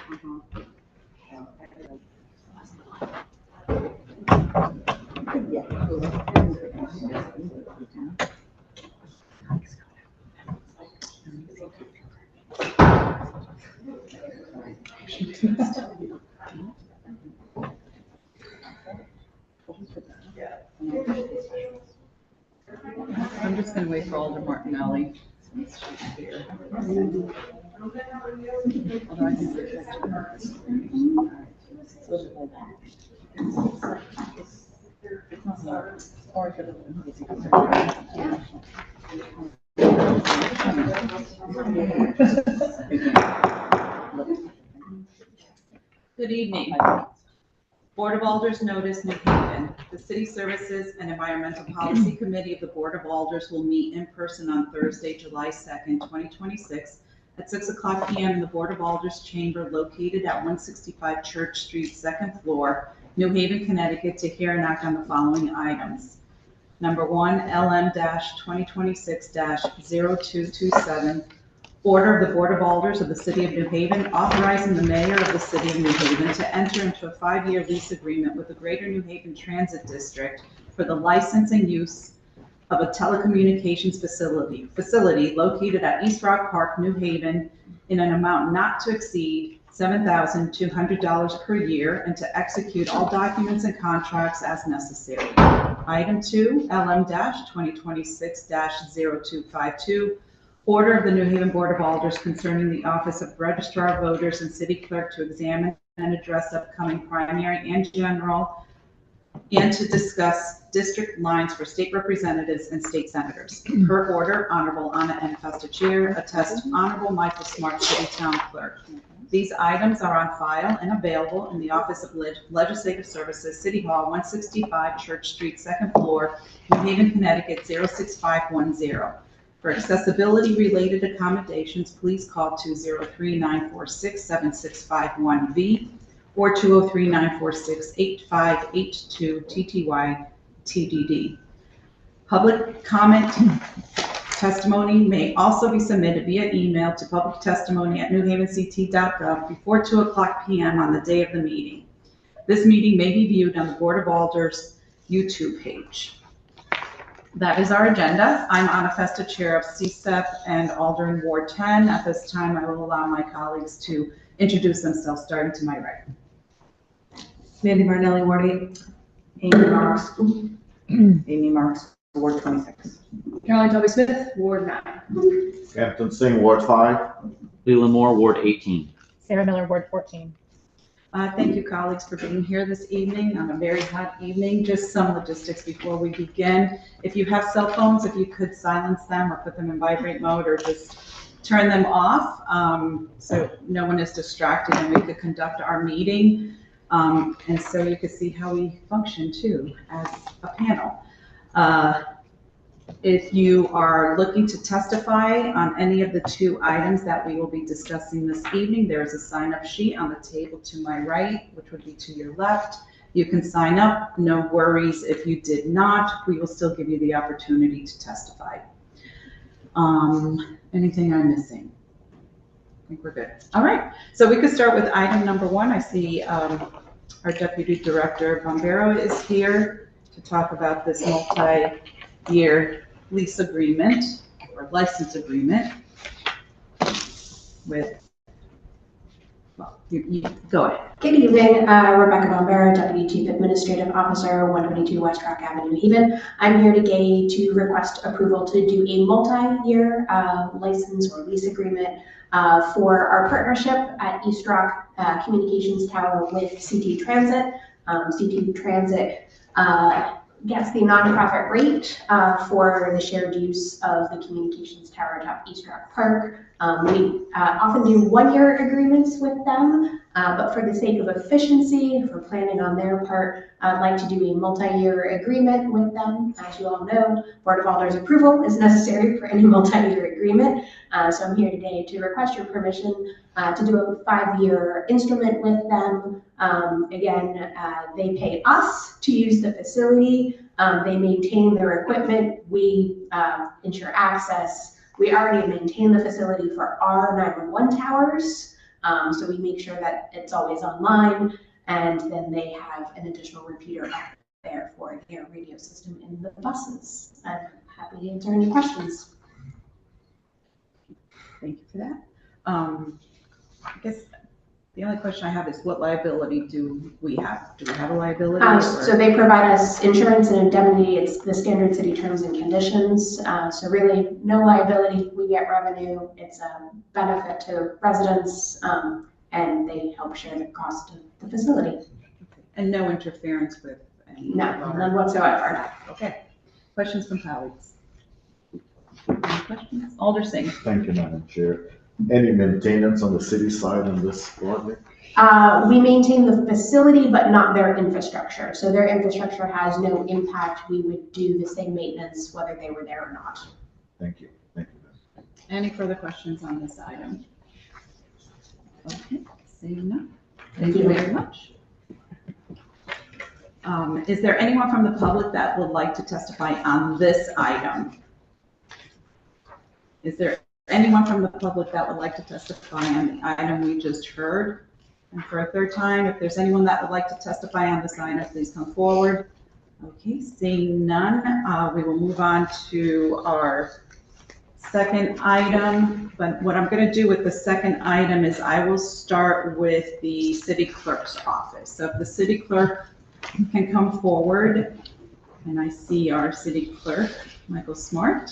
I'm just going to wait for Alder Martinelli. Although I think it's Good evening. Board of Alders notice, New Haven. The City Services and Environmental Policy Committee of the Board of Alders will meet in person on Thursday, July 2nd, 2026 at 6:00 p.m. in the Board of Alders chamber located at 165 Church Street, second floor, New Haven, Connecticut, to hear and act on the following items. Number 1, LM-2026-0227. Order of the Board of Alders of the City of New Haven authorizing the Mayor of the City of New Haven to enter into a 5-year lease agreement with the Greater New Haven Transit District for the license and use of a telecommunications facility located at East Rock Park, New Haven, in an amount not to exceed $7,200 per year, and to execute all documents and contracts as necessary. Item 2, LM-2026-0252. Order of the New Haven Board of Alders concerning the Office of Registrar of Voters and City Clerk to examine and address upcoming primary and general, and to discuss district lines for state representatives and state senators. Per order, Honorable Anna N. Festa Chair, attest Honorable Michael Smart, City Town Clerk. These items are on file and available in the Office of Legislative Services, City Hall, 165 Church Street, second floor, New Haven, Connecticut, 06510. For accessibility-related accommodations, please call 203-946-7651V or 203-946-8582 TTY TDD. Public comment testimony may also be submitted via email to publictestimony@newhavenct.gov before 2:00 p.m. on the day of the meeting. This meeting may be viewed on the Board of Alders YouTube page. That is our agenda. I'm Anna Festa, Chair of CSEP and Alder in Ward 10. At this time, I will allow my colleagues to introduce themselves, starting to my right. Mandy Martinelli, Ward 8. Amy Marks, Ward 26. Caroline Toby Smith, Ward 9. Captain Singh, Ward 5. Leland Moore, Ward 18. Sarah Miller, Ward 14. Thank you, colleagues, for being here this evening on a very hot evening. Just some logistics before we begin. If you have cell phones, if you could silence them or put them in vibrate mode or just turn them off so no one is distracted and we could conduct our meeting. And so you could see how we function too as a panel. If you are looking to testify on any of the 2 items that we will be discussing this evening, there is a sign-up sheet on the table to my right, which would be to your left. You can sign up, no worries if you did not. We will still give you the opportunity to testify. Anything I'm missing? I think we're good. All right, so we could start with item number 1. I see our Deputy Director Bombero is here to talk about this multi-year lease agreement or license agreement with, well, you go ahead. Good evening, Rebecca Bombero, Deputy Chief Administrative Officer, 122 West Rock Avenue, New Haven. I'm here today to request approval to do a multi-year license or lease agreement for our partnership at East Rock Communications Tower with CT Transit. CT Transit gets the nonprofit rate for the shared use of the communications tower atop East Rock Park. We often do 1-year agreements with them, but for the sake of efficiency, for planning on their part, I'd like to do a multi-year agreement with them. As you all know, Board of Alders approval is necessary for any multi-year agreement. So I'm here today to request your permission to do a 5-year instrument with them. Again, they pay us to use the facility. They maintain their equipment. We ensure access. We already maintain the facility for our 911 towers. So we make sure that it's always online, and then they have an additional repeater up there for their radio system in the buses. I'm happy to answer any questions. Thank you for that. I guess the only question I have is what liability do we have? Do we have a liability? So they provide us insurance and indemnity. It's the standard city terms and conditions. So really no liability, we get revenue. It's a benefit to residents, and they help share the cost of the facility. And no interference with any? None whatsoever. Okay. Questions from colleagues? Any questions? Alder Singh. Thank you, Madam Chair. Any maintenance on the city side on this project? We maintain the facility, but not their infrastructure. So their infrastructure has no impact. We would do the same maintenance whether they were there or not. Thank you. Thank you. Any further questions on this item? Okay, seeing none. Thank you very much. Is there anyone from the public that would like to testify on this item? Is there anyone from the public that would like to testify on the item we just heard? And for a third time, if there's anyone that would like to testify on this item, please come forward. Okay, seeing none, we will move on to our second item. But what I'm going to do with the second item is I will start with the city clerk's office. So if the city clerk can come forward, and I see our city clerk, Michael Smart.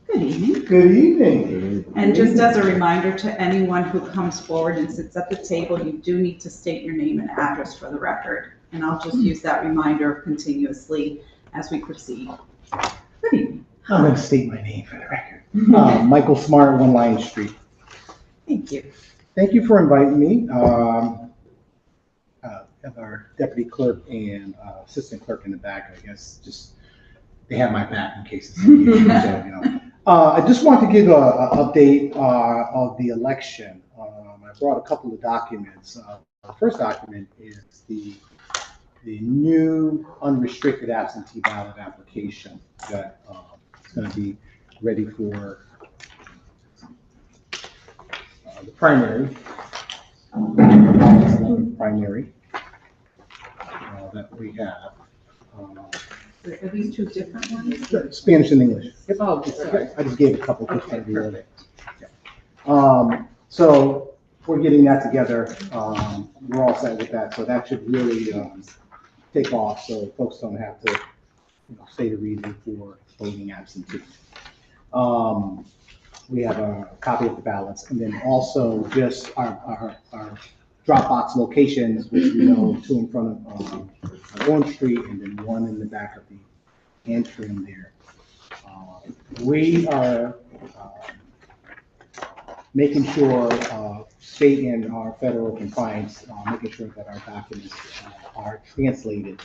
Good evening. Good evening. And just as a reminder to anyone who comes forward and sits at the table, you do need to state your name and address for the record. And I'll just use that reminder continuously as we proceed. Good evening. I'm going to state my name for the record. Michael Smart, 1 Lion Street. Thank you. Thank you for inviting me. Have our deputy clerk and assistant clerk in the back, I guess, just they have my back in case it's an issue. So, you know. I just want to give an update of the election. I brought a couple of documents. The first document is the new unrestricted absentee ballot application that is going to be ready for the primary. That we have. Are these two different ones? Spanish and English. Yep. Oh, sorry. I just gave a couple. Okay, perfect. So we're getting that together. We're all set with that. So that should really take off so folks don't have to state a reason for voting absentee. We have a copy of the ballots, and then also just our Dropbox locations, which we know 2 in front of Orange Street and then 1 in the back of the atrium there. We are making sure state and our federal compliance, making sure that our documents are translated.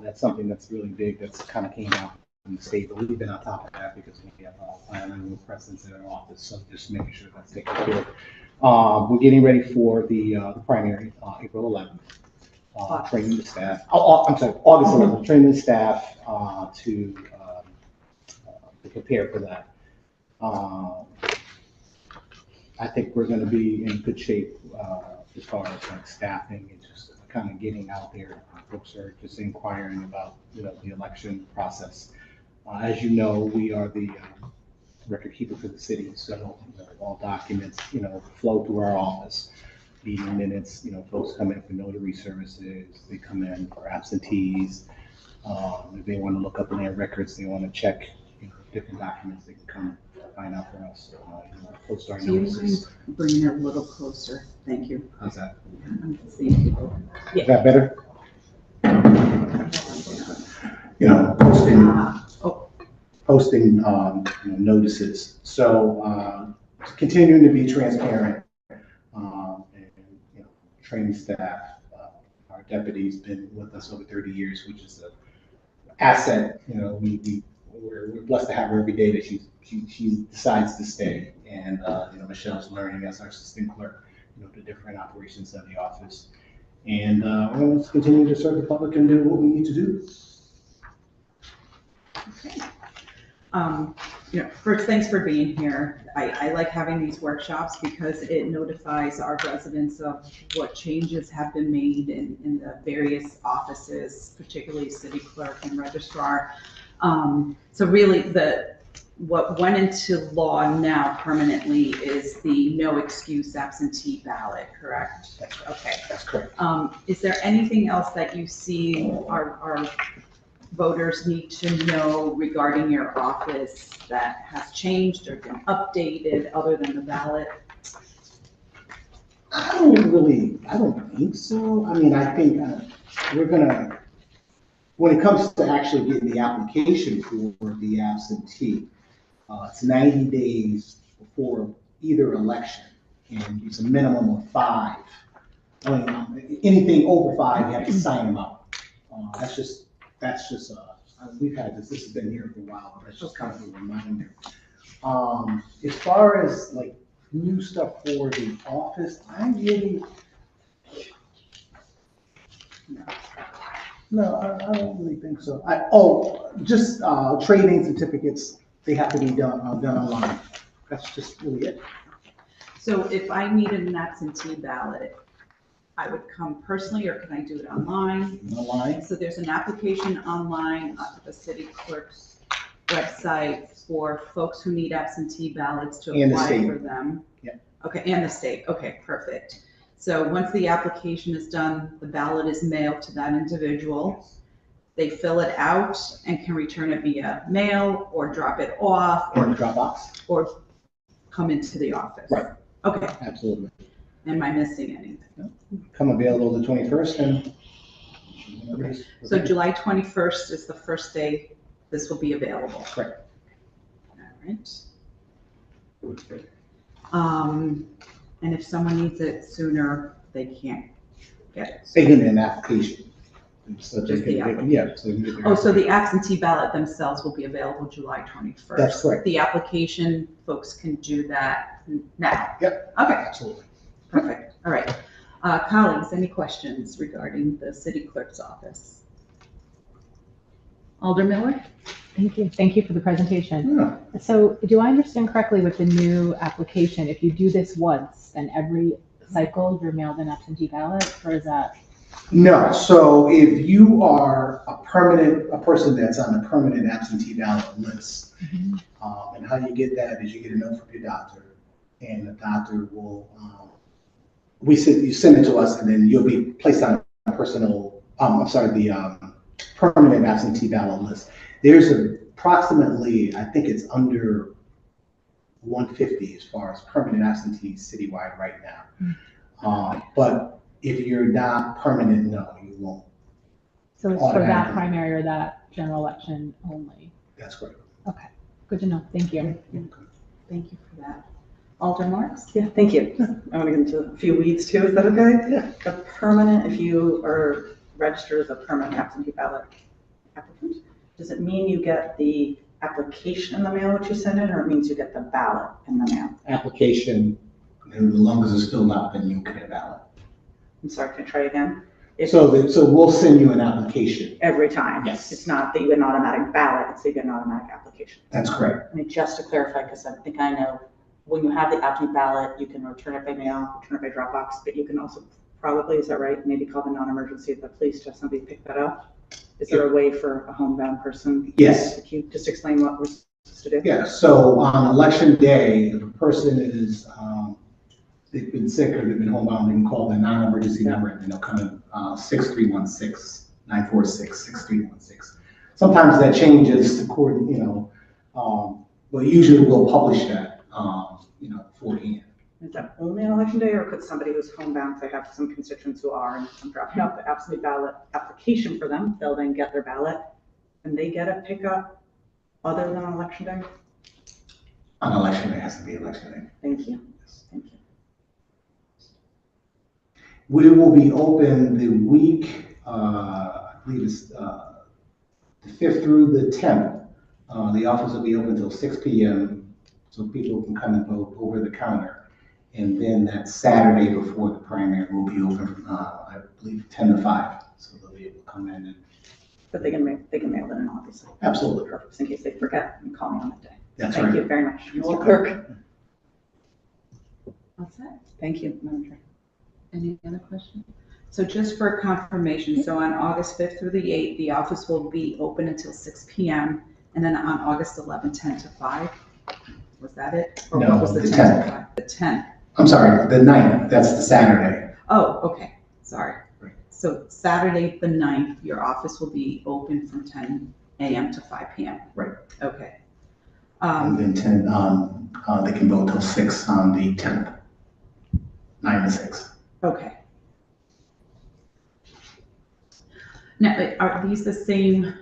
That's something that's really big. That's kind of came out from the state, but we've been on top of that because we have a presence in our office. So just making sure that's taken care of. We're getting ready for the primary, April 11th. Training the staff. I'm sorry, August 11th. Training the staff to prepare for that. I think we're going to be in good shape as far as like staffing and just kind of getting out there. Folks are just inquiring about the election process. As you know, we are the record keeper for the city, so all documents flow through our office. Meeting minutes, folks come in for notary services, they come in for absentees. If they want to look up in their records, they want to check different documents, they can come find out for us. Post our Do you notices. mind bringing it a little closer? Thank you. How's that? I'm seeing people. Is that better? Posting notices. So continuing to be transparent and training staff. Our deputy's been with us over 30 years, which is an asset. We're blessed to have her every day that she decides to stay. And Michelle's learning as our assistant clerk, the different operations of the office. And we're going to continue to serve the public and do what we need to do. Okay. First, thanks for being here. I like having these workshops because it notifies our residents of what changes have been made in the various offices, particularly city clerk and registrar. So really what went into law now permanently is the no excuse absentee ballot, correct? That's right. Okay. That's correct. Is there anything else that you see our voters need to know regarding your office that has changed or been updated other than the ballot? I don't think so. I mean, I think we're gonna, when it comes to actually getting the application for the absentee, it's 90 days before either election, and it's a minimum of 5. I mean, anything over 5, you have to sign them up. That's just, we've had this has been here for a while, but that's just kind of a reminder. As far as like new stuff for the office, I really, no, I don't really think so. Just trading certificates, they have to be done online. That's just really it. So if I needed an absentee ballot, I would come personally, or can I do it online? Online. So there's an application online on the city clerk's website for folks who need absentee ballots to And the apply state. for them. Yeah. Okay, and the state, okay, perfect. So once the application is done, the ballot is mailed to that individual. They fill it out and can return it via mail or drop it off Or the Dropbox. or come into the office. Right. Okay, Absolutely. am I missing anything? Come available the 21st and. So July 21st is the first day this will be available. Correct. All right. And if someone needs it sooner, they can't get it. They get an application. So they Just the can, yeah. So they can get their Oh, so the absentee ballot themselves will be available July 21st. That's correct. The application, folks can do that now. Yep. Okay, Absolutely. perfect. All right. Colleagues, any questions regarding the city clerk's office? Alder Miller? Thank you for the presentation. Yeah. So do I understand correctly with the new application, if you do this once, then every cycle you're mailed an absentee ballot, or is that? No, so if you are a person that's on the permanent absentee ballot list, and how you get that is you get a note from your doctor, and the doctor will, you send it to us, and then you'll be placed on a the permanent absentee ballot list. There's approximately, I think it's under 150 as far as permanent absentees citywide right now. But if you're not permanent, no, you won't. So it's for that Automatically. primary or that general election only? That's correct. Okay, good to know. Thank you. Thank you for that. Alder Marks? Yeah, thank you. I want to get into a few weeds too, is that okay? Yeah. The permanent, if you are registered as a permanent absentee ballot applicant, does it mean you get the application in the mail which you send in, or it means you get the ballot in the mail? Application, and as long as it's filled out, then you get a ballot. I'm sorry, can I try again? If So we'll send you an application. every time? Yes. It's not that you get an automatic ballot, it's that you get an automatic application. That's correct. I mean, just to clarify, because I think I know, when you have the absentee ballot, you can return it by mail, return it by Dropbox, but you can also probably, is that right, maybe call the non-emergency of the police to have somebody pick that up? Is there a way for a homebound person? Yes. Can you just explain what we're supposed to do? Yeah, so on election day, if a person is, they've been sick or they've been homebound, they can call the non-emergency number and they'll come in 6316-946-6316. Sometimes that changes according, but usually we'll publish that, beforehand. Is that only on election day, or could somebody who's homebound, if I have some constituents who are, and I'm dropping off the absentee ballot application for them, they'll then get their ballot, and they get a pickup other than on election day? On election day, it has to be election day. Thank you. Thank you. We will be open the week, I believe it's the 5th through the 10th. The office will be open until 6 p.m. so people can come and vote over the counter. And then that Saturday before the primary will be open, I believe 10 to 5. So they'll be able to come in and. But they can mail it in, obviously. Absolutely. Perfect, in case they forget and call me on that day. That's Thank right. you very much, Mr. Clerk. What's that? Thank you, Madam Chair. Any other questions? So just for confirmation, so on August 5th through the 8th, the office will be open until 6 PM. And then on August 11th, 10 to 5? Was that it? Or No, what was the the 10 to 10th. 5? The 10th. I'm sorry, the 9th, that's the Saturday. Oh, okay, sorry. Right. So Saturday, the 9th, your office will be open from 10 AM to 5 PM? Right. Okay. And then 10, they can go till 6 on the 10th. 9 to 6. Okay. Now, are these the same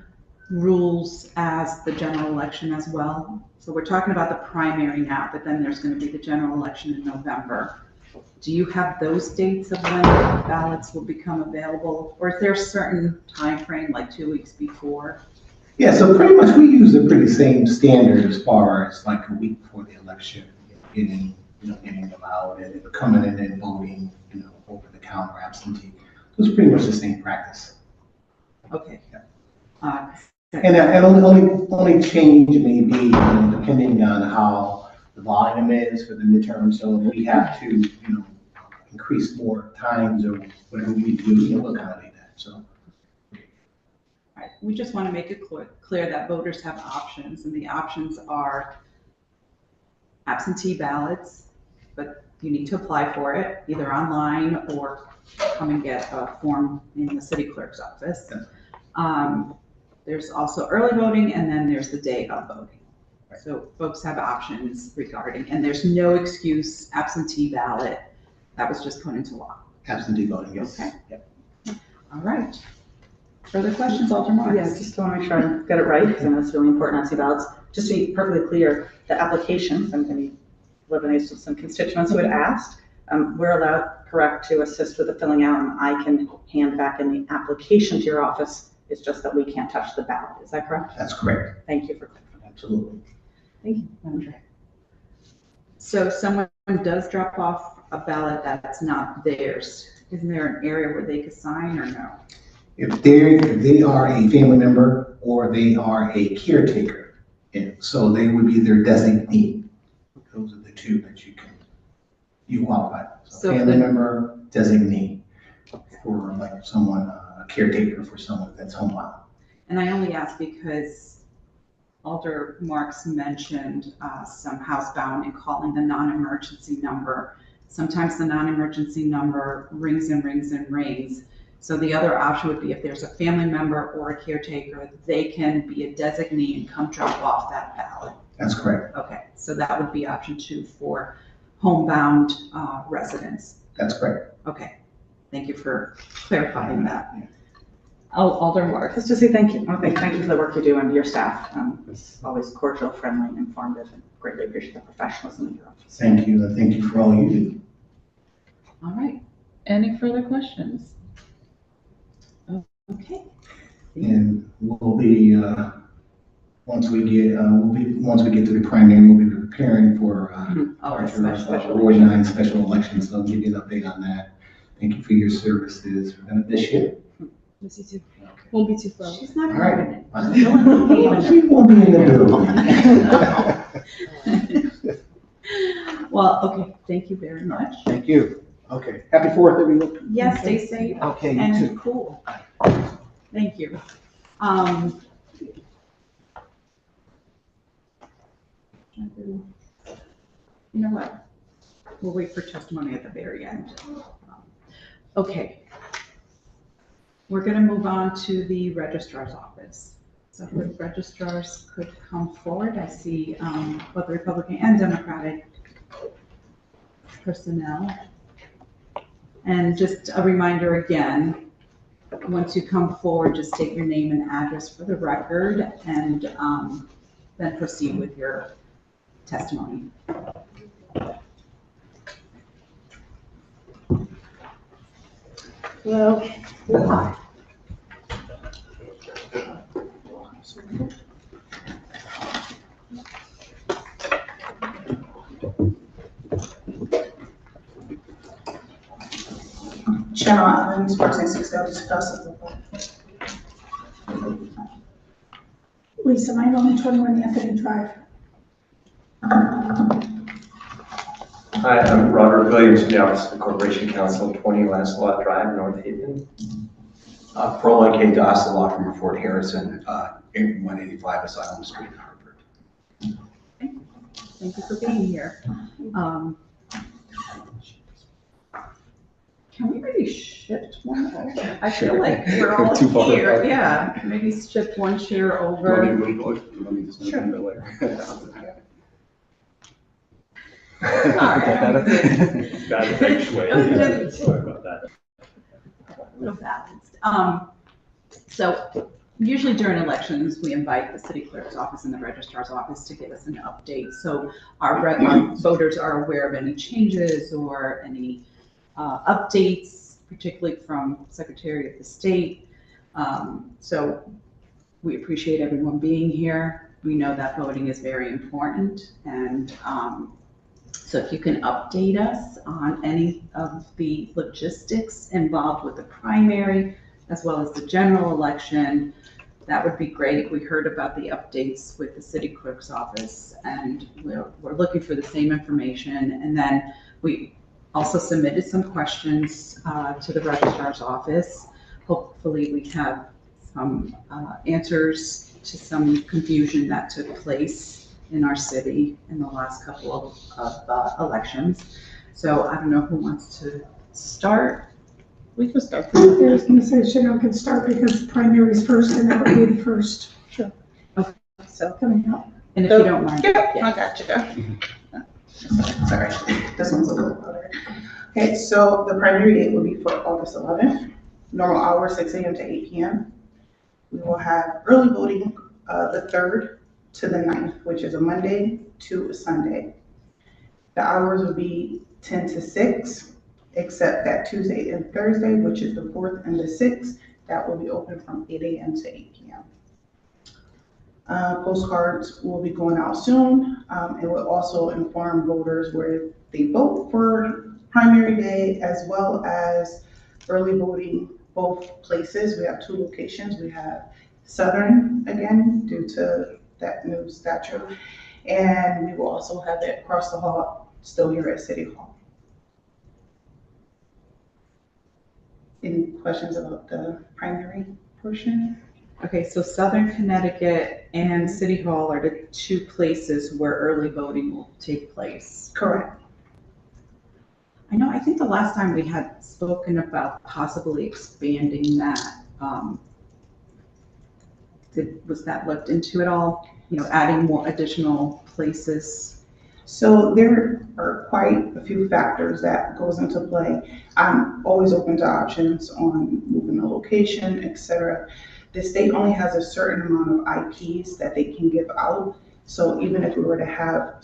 rules as the general election as well? So we're talking about the primary now, but then there's going to be the general election in November. Do you have those dates of when ballots will become available? Or is there a certain time frame, like 2 weeks before? Yeah, so pretty much we use the pretty same standard as far as like a week before the election, getting them out and then coming in and voting, over the counter absentee. So it's pretty much the same practice. Okay. And only change may be depending on how the volume is for the midterm. So if we have to, increase more times or whatever we do, we'll accommodate that. So. Right. We just want to make it clear that voters have options, and the options are absentee ballots, but you need to apply for it either online or come and get a form in the city clerk's office. There's also early voting, and then there's the day of voting. Right. So folks have options regarding, and there's no excuse absentee ballot. That was just put into law. Absentee voting, yes. Okay. Yep. All right. Further questions, Alder Marks? Yeah, just want to make sure I get it right, because I know it's really important on absentee ballots. Just to be perfectly clear, the applications, I'm going to eliminate some constituents who had asked, we're allowed, correct, to assist with the filling out, and I can hand back in the application to your office. It's just that we can't touch the ballot. Is that correct? That's correct. Thank you for clarifying. Absolutely. Thank you, Madam Chair. So if someone does drop off a ballot that's not theirs, isn't there an area where they could sign or no? If they are a family member or they are a caretaker, and so they would be their designee. Those are the two that you qualify. So So family the- member, designee, for like someone, a caretaker for someone that's homebound. And I only ask because Alder Marks mentioned some housebound and calling the non-emergency number. Sometimes the non-emergency number rings and rings and rings. So the other option would be if there's a family member or a caretaker, they can be a designee and come drop off that ballot. That's correct. Okay, so that would be option 2 for homebound residents. That's correct. Okay, thank you for clarifying that. Yeah. Alder Marks. Just to say thank you. Thank you for the work you do and your staff. It's always cordial, friendly, and informative, and greatly appreciate the professionalism in your office. Thank you, and thank you for all you do. All right, any further questions? Okay. And we'll be, once we get to the primary, we'll be preparing for, Our our Ward 9 special elections, so I'll give you an update on that. Thank you for your services this year. Miss you too. Won't be too far. She's not All right. coming She won't be in the building. Well, okay, thank you very much. Thank you. Okay, happy 4th, everyone. Yes, stay safe Okay, you and too. cool. Thank you. You know what? We'll wait for testimony at the very end. Okay. We're going to move on to the registrar's office. So if the registrars could come forward, I see both Republican and Democratic personnel. And just a reminder again, once you come forward, just state your name and address for the record, and then proceed with your testimony. Well, Channel Island, Sports 660, discuss it. Lisa Minor, 21 Anthony Drive. Hi, I'm Robert Williams from the Office of the Corporation Counsel, 20 Lancelot Drive, North Haven. Pro K Doss, the law firm of Fort Harrison, 185 Asylum Street, Harvard. Thank you for being here. Can we maybe shift one over? I feel like we're all Too far here, apart. yeah, maybe shift one chair over. Sure. Bad feng shui. Sorry about that. A little balanced. So usually during elections, we invite the city clerk's office and the registrar's office to give us an update. So our voters are aware of any changes or any updates, particularly from Secretary of the State. So we appreciate everyone being here. We know that voting is very important, and so if you can update us on any of the logistics involved with the primary as well as the general election, that would be great. We heard about the updates with the city clerk's office, and we're looking for the same information. And then we also submitted some questions to the registrar's office. Hopefully we have some answers to some confusion that took place in our city in the last couple of elections. So I don't know who wants to start. We can start. I was gonna say Chanel can start because primary's first and that would be the first. Sure. Okay. So coming up. And if you don't mind. Yeah, I got you. Sorry, this one's a little better. Okay, so the primary date will be for August 11th. Normal hours, 6 a.m. to 8 p.m. We will have early voting the 3rd to the 9th, which is a Monday to a Sunday. The hours will be 10 to 6, except that Tuesday and Thursday, which is the 4th and the 6th, that will be open from 8 a.m. to 8 p.m. Postcards will be going out soon. It will also inform voters where they vote for primary day, as well as early voting, both places. We have 2 locations. We have Southern, again, due to that new statute, and we will also have it across the hall, still here at City Hall. Any questions about the primary portion? Okay, so Southern Connecticut and City Hall are the 2 places where early voting will take place. Correct. I think the last time we had spoken about possibly expanding that. Was that looked into at all? Adding more additional places? So there are quite a few factors that goes into play. I'm always open to options on moving the location, etc. The state only has a certain amount of IPs that they can give out. So even if we were to have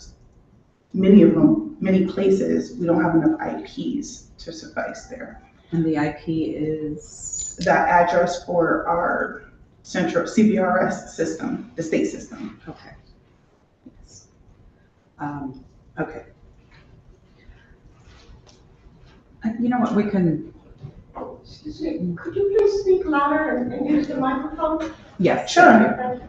many of them, many places, we don't have enough IPs to suffice there. And the IP is? The address for our central CBRS system, the state system. Okay. Yes. Okay. You know what, we can. Excuse me, could you please speak louder and use the microphone? Yes. Sure.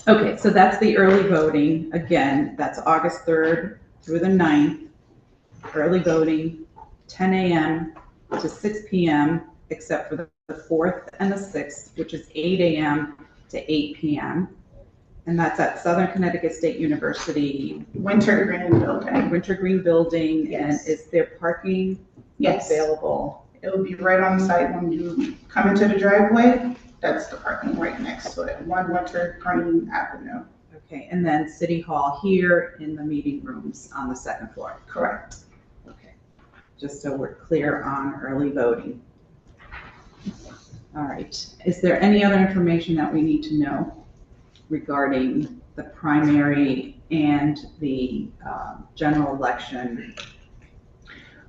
Okay, so that's the early voting. Again, that's August 3rd through the 9th. Early voting, 10 a.m. to 6 p.m., except for the 4th and the 6th, which is 8 a.m. to 8 p.m. And that's at Southern Connecticut State University. Wintergreen Building. Wintergreen Building. Yes. And is there parking available? It will be right on site when you come into the driveway. That's the parking right next to it, 1 Wintergreen Avenue. Okay, and then City Hall here in the meeting rooms on the 2nd floor. Correct. Okay, just so we're clear on early voting. All right, is there any other information that we need to know regarding the primary and the general election?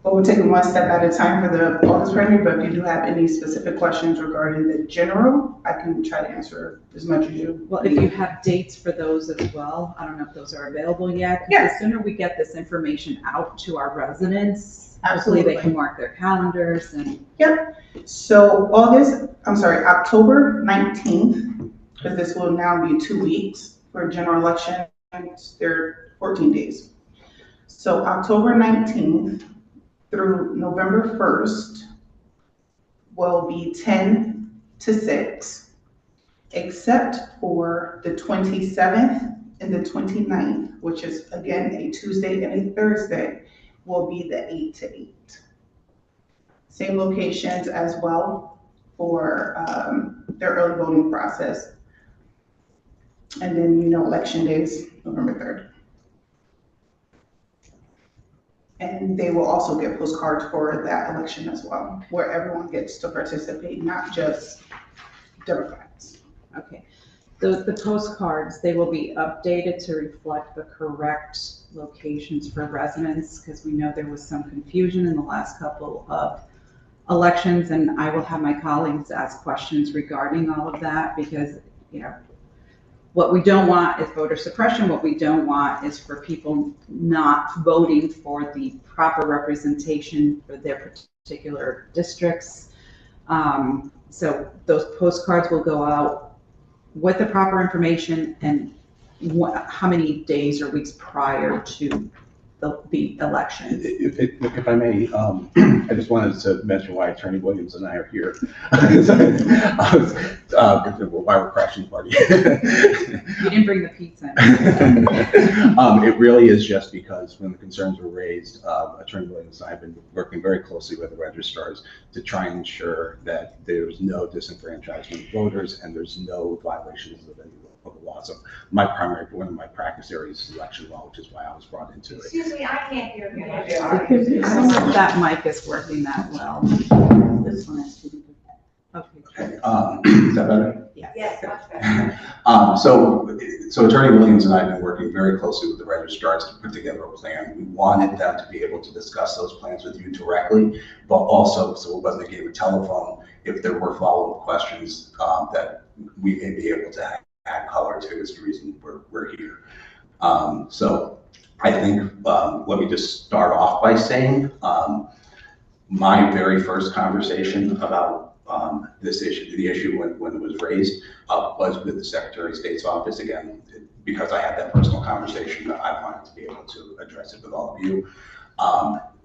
Well, we're taking one step at a time for the August primary, but if you do have any specific questions regarding the general, I can try to answer as much as you. Well, if you have dates for those as well, I don't know if those are available yet. Yeah. The sooner we get this information out to our residents, Absolutely. hopefully they can mark their calendars and. Yep. So October 19th, because this will now be 2 weeks for general election. There 14 days. So October 19th through November 1st will be 10 to 6, except for the 27th and the 29th, which is again a Tuesday and a Thursday, will be the 8 to 8. Same locations as well for their early voting process. And then, election days, November 3rd. And they will also get postcards for that election as well, where everyone gets to participate, not just Democrats. Okay. The postcards, they will be updated to reflect the correct locations for residents, because we know there was some confusion in the last couple of elections, and I will have my colleagues ask questions regarding all of that, because, what we don't want is voter suppression. What we don't want is for people not voting for the proper representation for their particular districts. So those postcards will go out with the proper information and how many days or weeks prior to the election. If I may, I just wanted to mention why Attorney Williams and I are here. Why we're crashing party. You didn't bring the pizza. It really is just because when the concerns were raised, Attorney Williams and I have been working very closely with the registrars to try and ensure that there's no disenfranchisement of voters and there's no violations of any of the law. So one of my practice areas is election law, which is why I was brought into it. Excuse me, I can't hear you. I don't know if that mic is working that well. This one is. Okay. Is that better? Yes, much better. So Attorney Williams and I have been working very closely with the registrars to put together a plan. We wanted them to be able to discuss those plans with you directly, but also so it wasn't a game of telephone. If there were follow-up questions that we may be able to add color to, is the reason we're here. So I think let me just start off by saying my very first conversation about this issue, the issue when it was raised, was with the Secretary of State's office. Again, because I had that personal conversation, I wanted to be able to address it with all of you.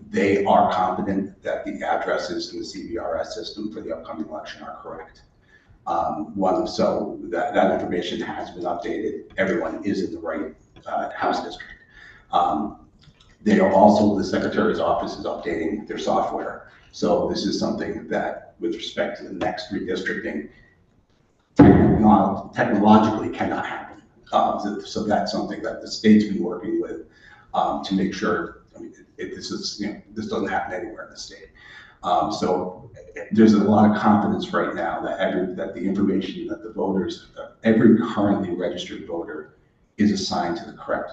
They are confident that the addresses in the CBRS system for the upcoming election are correct. So that information has been updated. Everyone is in the right House district. They are also, the Secretary's office is updating their software. So this is something that, with respect to the next redistricting, technologically cannot happen. So that's something that the state's been working with to make sure. I mean, this doesn't happen anywhere in the state. So there's a lot of confidence right now that the information that the voters, every currently registered voter, is assigned to the correct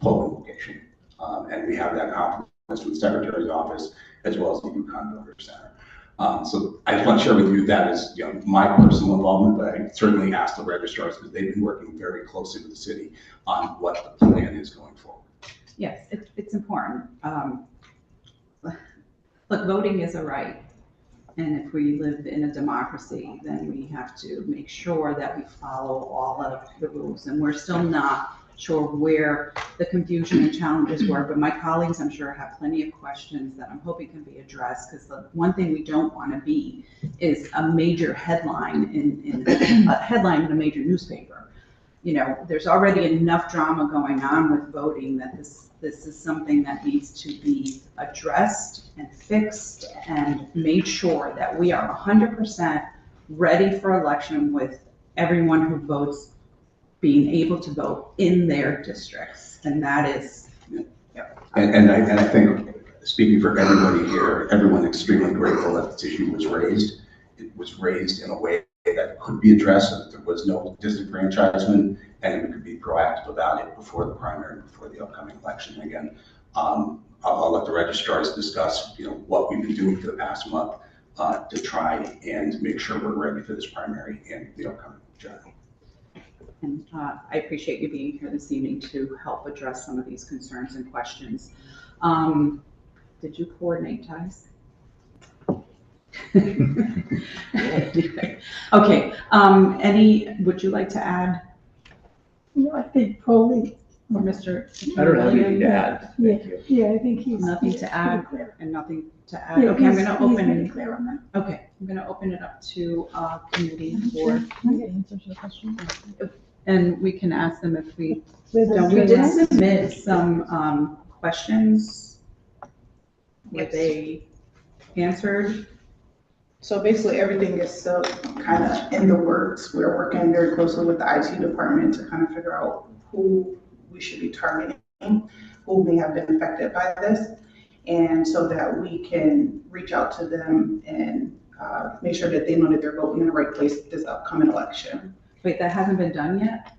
polling location, and we have that confidence from the Secretary's office as well as the Yukon Voter Center. So I just want to share with you that is my personal involvement, but I certainly asked the registrars because they've been working very closely with the city on what the plan is going forward. Yes, it's important. Look, voting is a right. And if we live in a democracy, then we have to make sure that we follow all of the rules. And we're still not sure where the confusion and challenges were, but my colleagues, I'm sure, have plenty of questions that I'm hoping can be addressed, because the one thing we don't want to be is a major headline in a major newspaper. There's already enough drama going on with voting that this is something that needs to be addressed and fixed and made sure that we are 100% ready for election, with everyone who votes being able to vote in their districts. And that is, And I think, speaking for everybody here, everyone extremely grateful that this issue was raised. It was raised in a way that could be addressed so that there was no disenfranchisement, and we could be proactive about it before the primary, before the upcoming election. Again, I'll let the registrars discuss, what we've been doing for the past month to try and make sure we're ready for this primary and the upcoming general. and I appreciate you being here this evening to help address some of these concerns and questions. Did you coordinate ties? Okay, would you like to add? I think probably Or Mr. I don't have anything to Williams? add. Thank you. Yeah, I think he's. Nothing he's to add pretty clear. and nothing to add. Yeah, Okay, I'm he's- gonna he's pretty open, clear on that. okay, I'm gonna open it up to committee for, Can I get answers to the question? and we can ask them if we With don't. We did submit some questions. Were they answered? So basically, everything is still kind of in the works. We're working very closely with the IT department to kind of figure out who we should be targeting, who may have been affected by this, and so that we can reach out to them and make sure that they know that they're voting in the right place this upcoming election. Wait, that hasn't been done yet?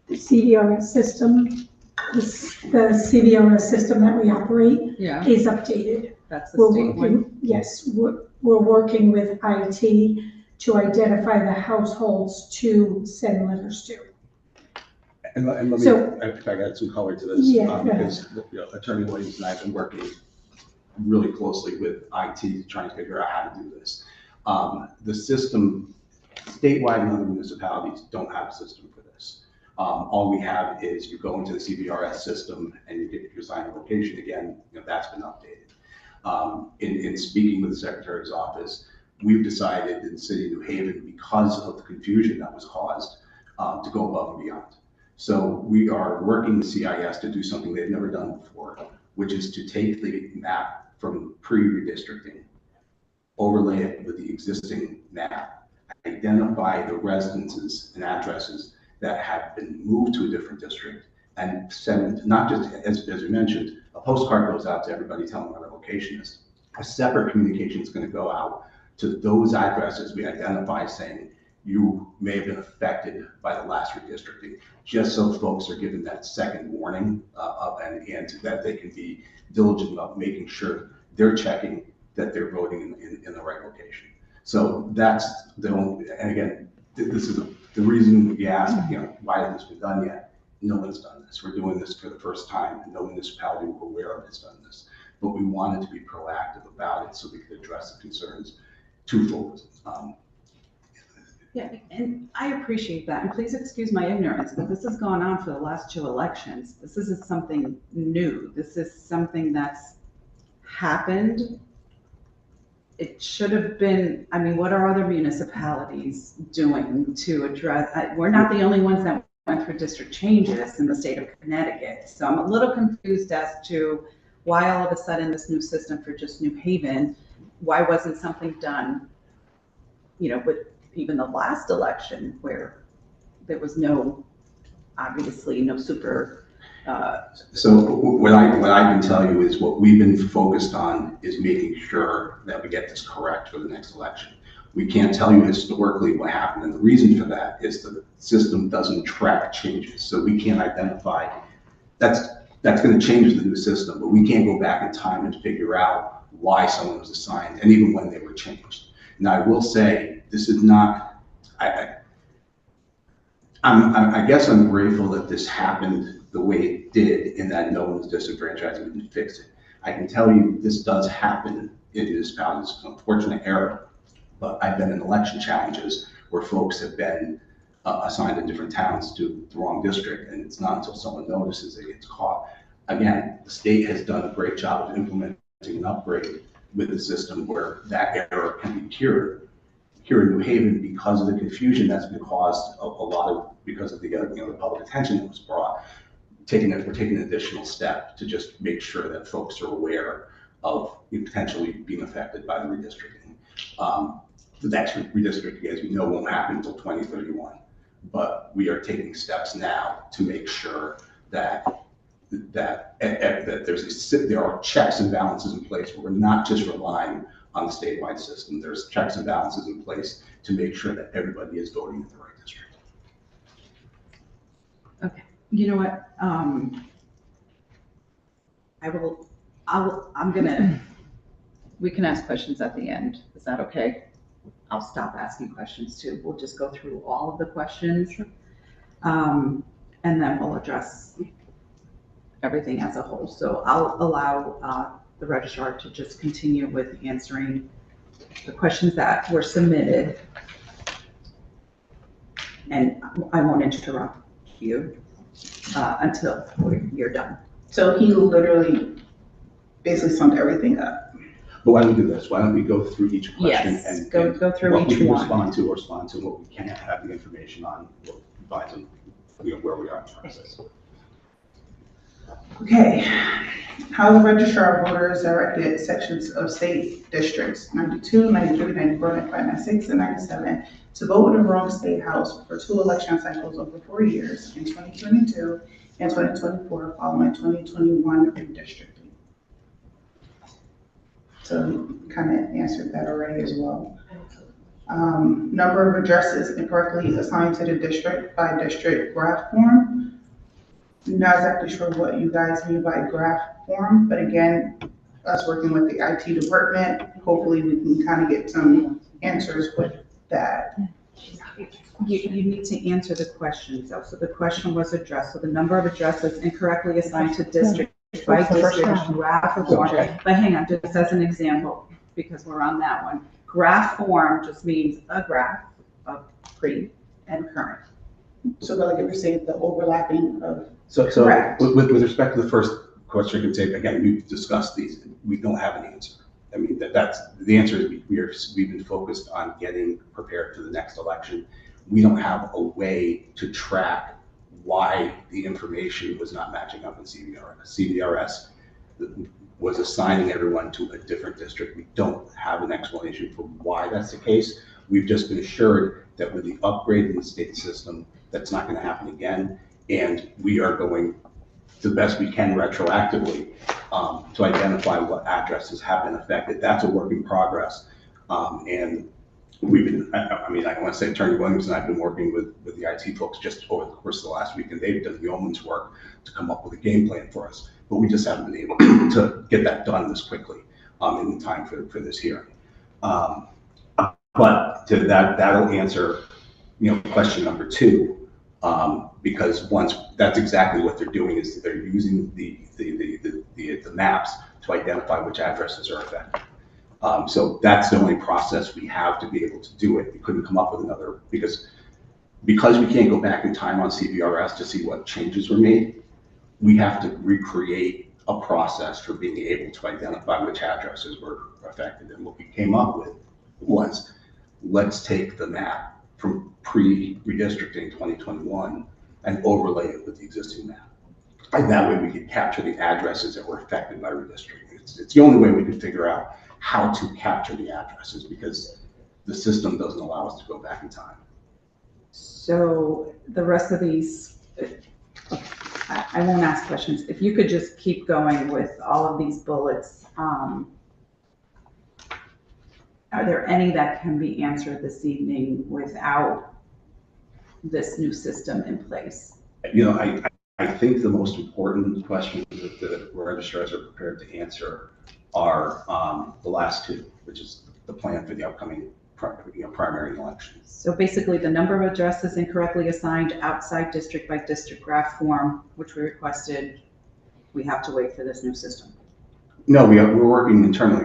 The CVRS system, the CVRS system that we operate Yeah, is updated. that's the We're state one. working, yes, we're working with IT to identify the households to send letters to. And let me, So- if I got some color to this, Yeah, go ahead. because Attorney Williams and I have been working really closely with IT, trying to figure out how to do this. The system, statewide and other municipalities don't have a system for this. All we have is you go into the CVRS system and you get your sign location again, that's been updated. In speaking with the Secretary's office, we've decided in the city of New Haven, because of the confusion that was caused, to go above and beyond. So we are working with CIS to do something they've never done before, which is to take the map from pre-redistricting, overlay it with the existing map, identify the residences and addresses that have been moved to a different district, and send, not just, as you mentioned, a postcard goes out to everybody telling where their location is. A separate communication is going to go out to those addresses we identify, saying you may have been affected by the last redistricting, just so folks are given that second warning and that they can be diligent about making sure they're checking that they're voting in the right location. So that's the only, and again, this is the reason we asked, why hasn't this been done yet? No one's done this. We're doing this for the first time, and no municipality we're aware of has done this. But we wanted to be proactive about it so we could address the concerns twofold. Yeah, and I appreciate that, and please excuse my ignorance, but this has gone on for the last 2 elections. This isn't something new. This is something that's happened. It should have been, I mean, what are other municipalities doing to address, we're not the only ones that went through district changes in the state of Connecticut. So I'm a little confused as to why all of a sudden this new system for just New Haven, why wasn't something done, with even the last election where there was obviously no super. So what I can tell you is what we've been focused on is making sure that we get this correct for the next election. We can't tell you historically what happened, and the reason for that is the system doesn't track changes. So we can't identify, that's going to change the new system, but we can't go back in time and figure out why someone was assigned and even when they were changed. Now, I will say, this is not, I guess I'm grateful that this happened the way it did, in that no one's disenfranchised and we can fix it. I can tell you this does happen in municipalities. It's an unfortunate error, but I've been in election challenges where folks have been assigned in different towns to the wrong district, and it's not until someone notices it gets caught. Again, the state has done a great job of implementing an upgrade with the system where that error can be cured. Here in New Haven, because of the confusion that's been caused because of the the public attention that was brought, we're taking an additional step to just make sure that folks are aware of potentially being affected by the redistricting. The next redistricting, as we know, won't happen until 2031, but we are taking steps now to make sure that there are checks and balances in place where we're not just relying on the statewide system. There's checks and balances in place to make sure that everybody is voting in the right district. Okay, you know what? We can ask questions at the end. Is that okay? I'll stop asking questions too. We'll just go through all of the questions. And then we'll address everything as a whole. So I'll allow the registrar to just continue with answering the questions that were submitted. And I won't interrupt you. until you're done. So he literally basically summed everything up. But why don't we do this? Why don't we go through each question Yes, and go through what we each can one. respond to, what we can't have the information on, we'll provide them, where we are in the process. Okay, how the registrar of voters directed sections of state districts 92, 93, 94, 95, 96, and 97 to vote in the wrong state house for 2 election cycles over 4 years in 2022 and 2024 following 2021 redistricting. So you kind of answered that already as well. Number of addresses incorrectly assigned to the district by district graph form. Not exactly sure what you guys mean by graph form, but again, us working with the IT department, hopefully we can kind of get some answers with that. You need to answer the questions though. So the question was addressed. So the number of addresses incorrectly assigned to district by district graph form. But hang on, just as an example, because we're on that one. Graph form just means a graph of pre and current. So like if you're saying the overlapping of. So Correct. with respect to the first question, I can say, again, we've discussed these, we don't have an answer. I mean, that's, the answer is we've been focused on getting prepared for the next election. We don't have a way to track why the information was not matching up in CVRS. CVRS was assigning everyone to a different district. We don't have an explanation for why that's the case. We've just been assured that with the upgrade in the state system, that's not going to happen again. And we are going to the best we can retroactively to identify what addresses have been affected. That's a work in progress. And we've been, I want to say Attorney Williams and I have been working with the IT folks just over the course of the last week, and they've done yeoman's work to come up with a game plan for us. But we just haven't been able to get that done this quickly in time for this hearing. But to that'll answer, question number 2. Because once that's exactly what they're doing is they're using the maps to identify which addresses are affected. So that's the only process we have to be able to do it. We couldn't come up with another because we can't go back in time on CVRS to see what changes were made. We have to recreate a process for being able to identify which addresses were affected. And what we came up with was, let's take the map from pre-redistricting 2021 and overlay it with the existing map. And that way we could capture the addresses that were affected by redistricting. It's the only way we could figure out how to capture the addresses because the system doesn't allow us to go back in time. So the rest of these, I won't ask questions. If you could just keep going with all of these bullets. Are there any that can be answered this evening without this new system in place? I think the most important questions that the registrars are prepared to answer are the last 2, which is the plan for the upcoming primary elections. So basically the number of addresses incorrectly assigned outside district by district graph form, which we requested, we have to wait for this new system. No, we're working internally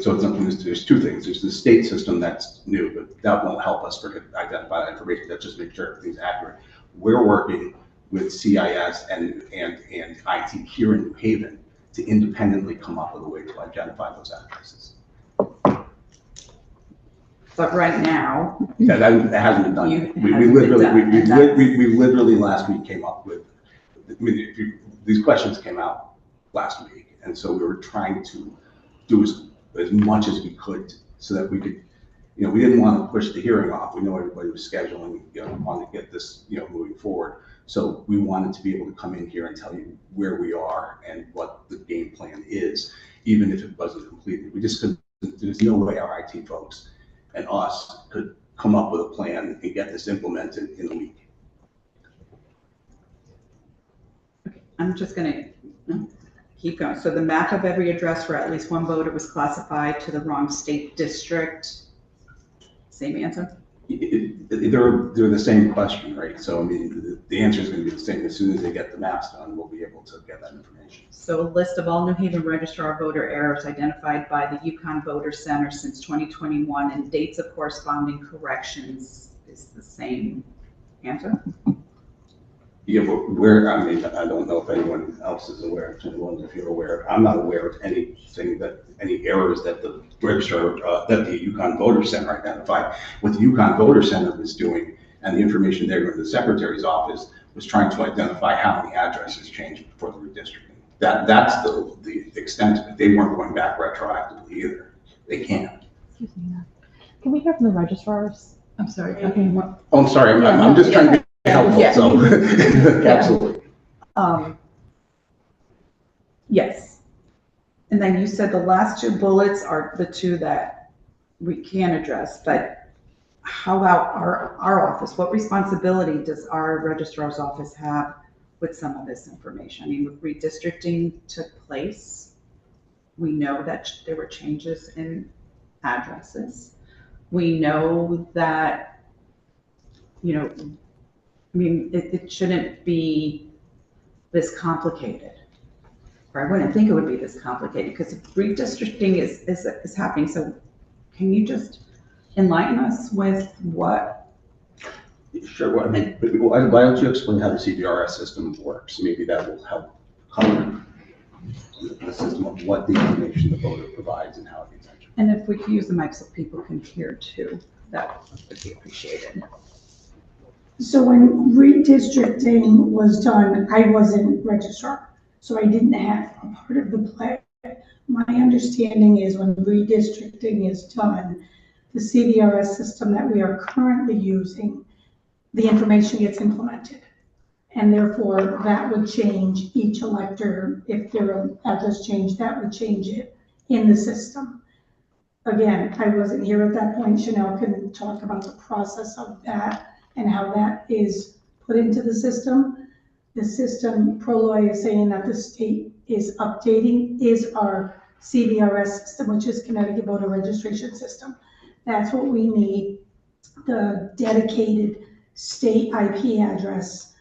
so it's something, there's 2 things. There's the state system that's new, but that won't help us identify that information. That just makes sure everything's accurate. We're working with CIS and IT here in New Haven to independently come up with a way to identify those addresses. But right now, that hasn't been done yet. We literally last week came up with, these questions came out last week. And so we were trying to do as much as we could so that we could, we didn't want to push the hearing off. We know everybody was scheduling, wanted to get this, moving forward. So we wanted to be able to come in here and tell you where we are and what the game plan is, even if it wasn't completed. We just couldn't, there's no way our IT folks and us could come up with a plan and get this implemented in a week. okay, I'm just gonna keep going. So the map of every address for at least one voter was classified to the wrong state district. Same answer? They're the same question, right? So the answer is going to be the same. As soon as they get the maps done, we'll be able to get that information. So a list of all New Haven registrar voter errors identified by the Yukon Voter Center since 2021 and dates of corresponding corrections is the same answer? Yeah, but where, I mean, I don't know if anyone else is aware, if you're aware, I'm not aware of anything that, any errors that the registrar, that the Yukon Voter Center identified. What the Yukon Voter Center was doing, and the information there going to the secretary's office, was trying to identify how many addresses changed before the redistricting. That's the extent of it. They weren't going back retroactively either. They can't. Excuse me. Can we hear from the registrars? I'm sorry. Okay, what? Oh, I'm sorry, Yeah, I'm just trying to be helpful, Yeah. so, absolutely. Yes. And then you said the last two bullets are the two that we can address, but how about our office? What responsibility does our registrar's office have with some of this information? I mean, redistricting took place. We know that there were changes in addresses. We know that, you know, I mean, it shouldn't be this complicated. Or I wouldn't think it would be this complicated because redistricting is happening. So can you just enlighten us with what? Sure, well, I mean, why don't you explain how the CBRS system works? Maybe that will help cover the system of what the information the voter provides and how it gets entered. And if we could use the mic so people can hear too, that would be appreciated. So when redistricting was done, I wasn't registrar, so I didn't have a part of the play. My understanding is when redistricting is done, the CVRS system that we are currently using, the information gets implemented. And therefore, that would change each elector. If their address changed, that would change it in the system. Again, I wasn't here at that point. Chanel can talk about the process of that and how that is put into the system. The system, ProLoy is saying that the state is updating, is our CVRS system, which is Connecticut Voter Registration System. That's what we need, the dedicated state IP address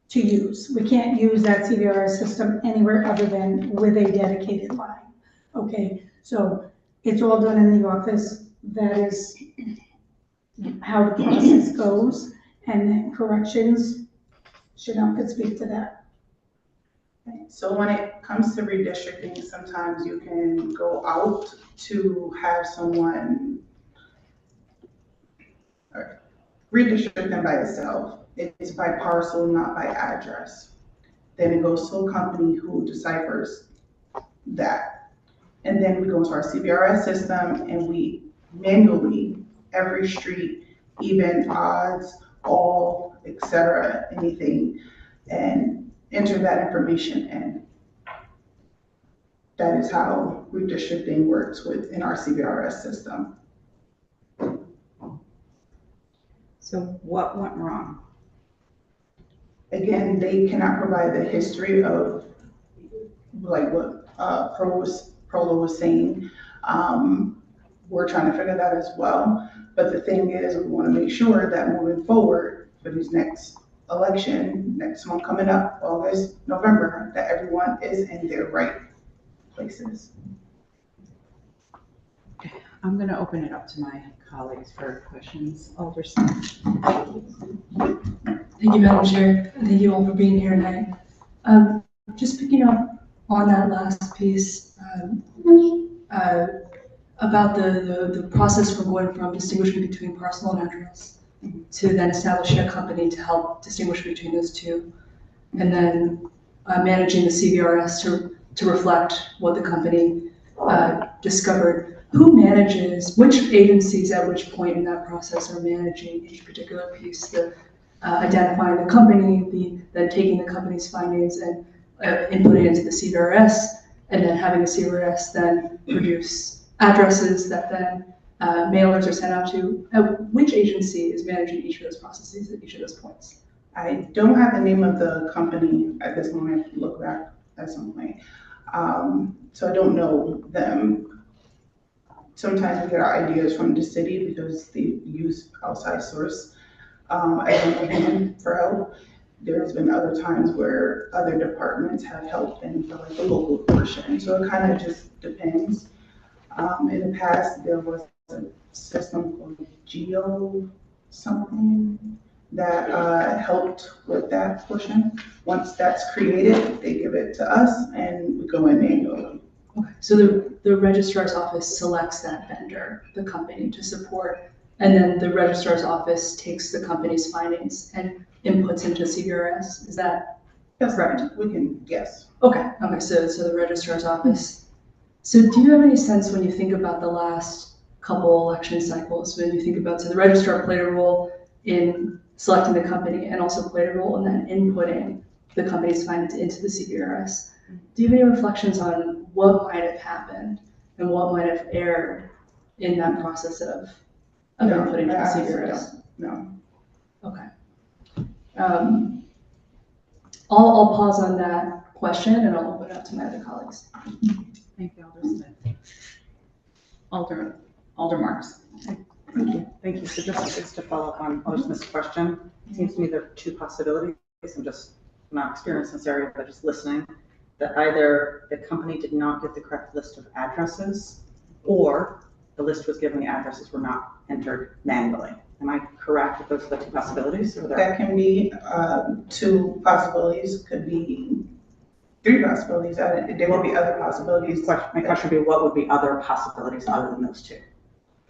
to use. We can't use that CVRS system anywhere other than with a dedicated line. Okay, so it's all done in the office. That is how the process goes. And then corrections, Chanel could speak to that. So when it comes to redistricting, sometimes you can go out to have someone redistrict them by itself. It's by parcel, not by address. Then it goes to a company who deciphers that. And then we go into our CBRS system and we manually, every street, even, odds, all, etc., anything, and enter that information in. That is how redistricting works within our CBRS system. So what went wrong? Again, they cannot provide the history of like what Prolo was saying. We're trying to figure that as well. But the thing is, we want to make sure that moving forward for these next election, next one coming up, August, November, that everyone is in their right places. I'm going to open it up to my colleagues for questions. Alderson. Thank you, Madam Chair, and thank you all for being here tonight. Just picking up on that last piece about the process for going from distinguishing between parcel and address to then establishing a company to help distinguish between those two, and then managing the CVRS to reflect what the company discovered. Who manages, which agencies at which point in that process are managing each particular piece, the identifying the company, then taking the company's findings and inputting it into the CVRS, and then having the CVRS then produce addresses that then mailers are sent out to? Which agency is managing each of those processes at each of those points? I don't have the name of the company at this moment. I have to look back at some point. So I don't know them. Sometimes we get our ideas from the city because they use outside source. I don't know them for help. There's been other times where other departments have helped and for like the local portion. So it kind of just depends. In the past, there was a system called Geo something. that helped with that portion. Once that's created, they give it to us and we go in manually. Okay, so the registrar's office selects that vendor, the company to support, and then the registrar's office takes the company's findings and inputs into CBRS. Is that That's correct? We can, yes. Okay, so the registrar's office. So do you have any sense when you think about the last couple election cycles, when you think about, so the registrar played a role in selecting the company and also played a role in then inputting the company's findings into the CBRS. Do you have any reflections on what might have happened and what might have erred in that process of inputting to the CBRS? No. Okay. I'll pause on that question and I'll open it up to my other colleagues. Thank you, Alder Smith. Alder Marks. Thank you. So just to follow up on Alder Smith's question, it seems to me there are two possibilities. I'm just not experienced in this area, but just listening, that either the company did not get the correct list of addresses or the list was given, the addresses were not entered manually. Am I correct that those are the two possibilities? Or That can be two possibilities, could be three possibilities. There will be other possibilities. My question would be, what would be other possibilities other than those two?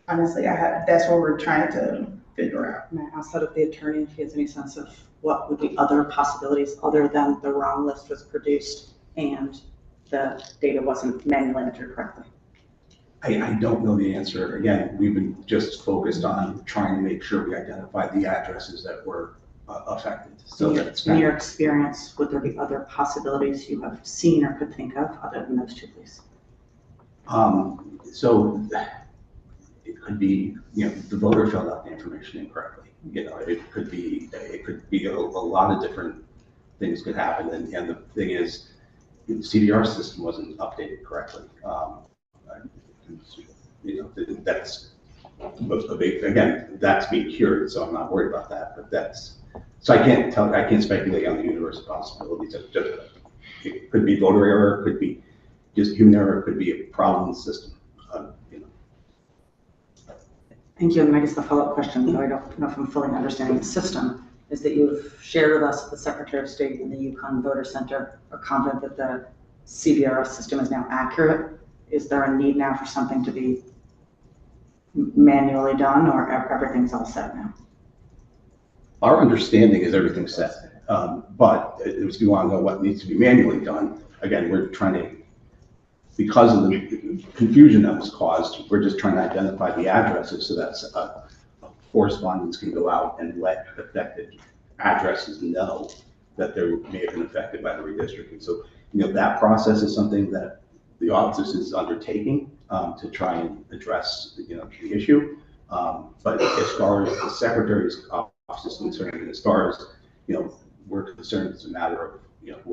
Honestly, that's what we're trying to figure out. May I ask that of the attorney if he has any sense of what would be other possibilities other than the wrong list was produced and the data wasn't manually entered correctly? I don't know the answer. Again, we've been just focused on trying to make sure we identify the addresses that were affected. So in your experience, would there be other possibilities you have seen or could think of other than those two, please? So it could be, the voter filled out the information incorrectly. It could be a lot of different things could happen. And the thing is, the CDR system wasn't updated correctly. That's a big, again, that's being cured, so I'm not worried about that, but so I can't speculate on the universe of possibilities. It could be voter error, it could be just human error, it could be a problem in the system. Thank you. And I guess the follow-up question, though I don't know if I'm fully understanding the system, is that you've shared with us that the Secretary of State and the Yukon Voter Center are confident that the CBRS system is now accurate. Is there a need now for something to be manually done, or everything's all set now? Our understanding is everything's set, but if you want to know what needs to be manually done, again, we're trying to, because of the confusion that was caused, we're just trying to identify the addresses so that correspondence can go out and let affected addresses know that they may have been affected by the redistricting. So, that process is something that the office is undertaking to try and address, the issue. But as far as the Secretary's office is concerned, and as far as, we're concerned, it's a matter of,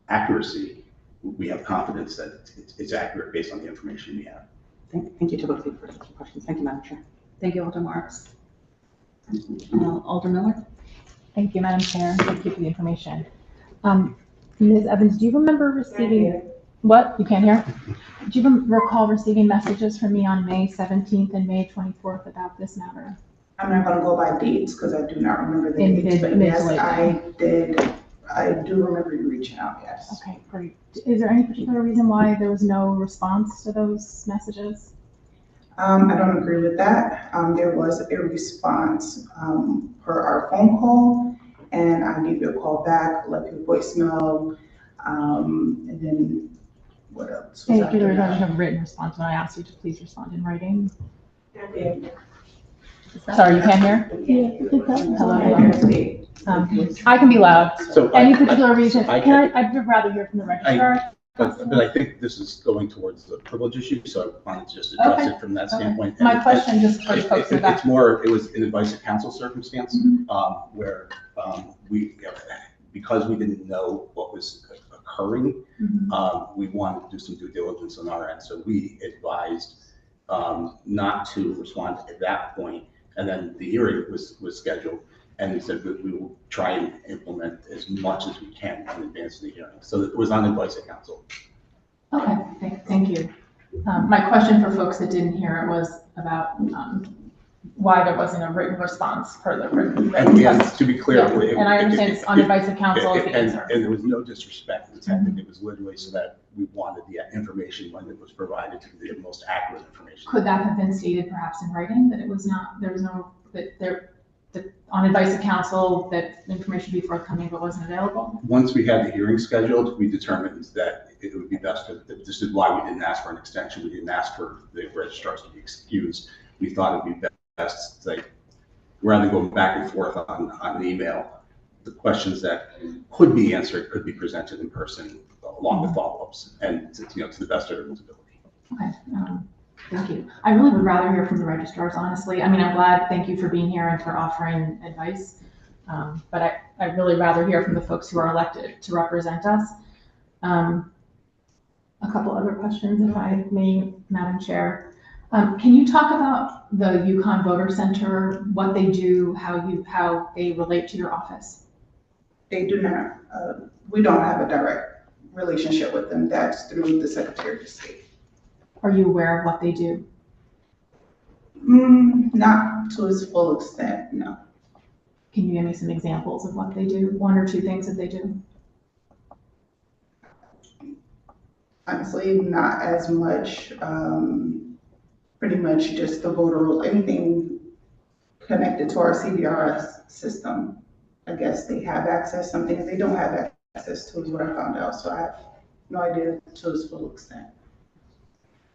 accuracy. We have confidence that it's accurate based on the information we have. Thank you to both of you for taking questions. Thank you, Madam Chair. Thank you, Alder Marks. Alder Miller. Thank you, Madam Chair. Thank you for the information. Ms. Evans, do you remember receiving, what? You can't hear? Do you recall receiving messages from me on May 17th and May 24th about this matter? I'm not gonna go by dates because I do not remember the dates, but yes, I did. I do remember you reaching out, yes. Okay, great. Is there any particular reason why there was no response to those messages? I don't agree with that. There was a response per our phone call, and I gave you a call back, left you a voicemail, and then what else? Thank you. There was a written response when I asked you to please respond in writing. Sorry, you can't hear? Hello. I can be loud. So Any particular reason? I'd rather hear from the registrar. But I think this is going towards the privilege issue, so I wanted to just address it from that standpoint. My question just for the folks in the back. It's more, it was an advice of counsel circumstance, where because we didn't know what was occurring, we wanted to do some due diligence on our end. So we advised not to respond at that point, and then the hearing was scheduled. And we said that we will try and implement as much as we can in advance of the hearing. So it was on advice of counsel. Okay, thank you. My question for folks that didn't hear it was about why there wasn't a written response per the written And to be clear. Yeah, and I understand it's on advice of counsel is the answer. And there was no disrespect intended. It was literally so that we wanted the information when it was provided to be the most accurate information. Could that have been stated perhaps in writing, that it was not, there was no, that on advice of counsel, that information be forthcoming but wasn't available? Once we had the hearing scheduled, we determined that it would be best to, this is why we didn't ask for an extension. We didn't ask for the registrars to be excused. We thought it'd be best, like, rather than going back and forth on an email, the questions that could be answered could be presented in person along with follow-ups and to the best of everyone's ability. Okay, thank you. I really would rather hear from the registrars, honestly. I mean, I'm glad, thank you for being here and for offering advice. But I'd really rather hear from the folks who are elected to represent us. A couple other questions, if I may, Madam Chair. Can you talk about the Yukon Voter Center, what they do, how they relate to your office? They do not, we don't have a direct relationship with them. That's through the Secretary of State. Are you aware of what they do? Not to its full extent, no. Can you give me some examples of what they do? One or two things that they do? Honestly, not as much. Pretty much just the voter roll, anything connected to our CVRS system. I guess they have access, some things they don't have access to is what I found out. So I have no idea to its full extent.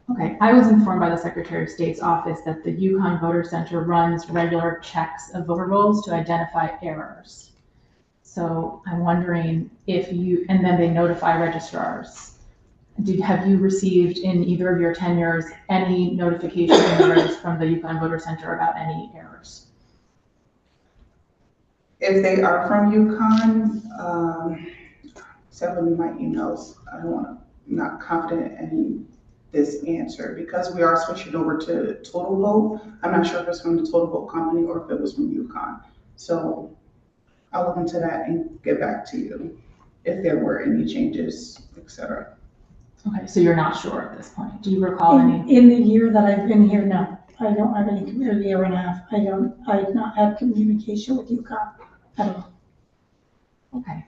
Okay, I was informed by the Secretary of State's office that the Yukon Voter Center runs regular checks of voter rolls to identify errors. So I'm wondering if you, and then they notify registrars. Have you received in either of your tenures any notification from the Yukon Voter Center about any errors? If they are from Yukon, send me my emails. I don't want to, not confident in this answer because we are switching over to Total Vote. I'm not sure if it's from the Total Vote company or if it was from Yukon. So I'll look into that and get back to you if there were any changes, etc. Okay, so you're not sure at this point. Do you recall any? In the year that I've been here, no. I don't have any, or a year and a half. I've not had communication with UConn at all. Okay,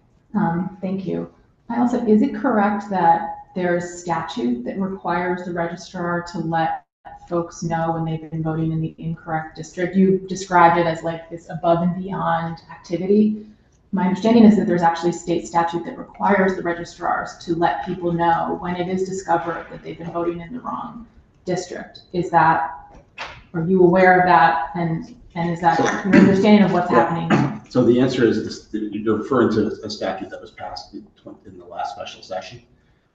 thank you. I also, is it correct that there's statute that requires the registrar to let folks know when they've been voting in the incorrect district? You described it as like this above and beyond activity. My understanding is that there's actually state statute that requires the registrars to let people know when it is discovered that they've been voting in the wrong district. Is that, are you aware of that? And is that your understanding of what's happening? So the answer is this, you're referring to a statute that was passed in the last special session,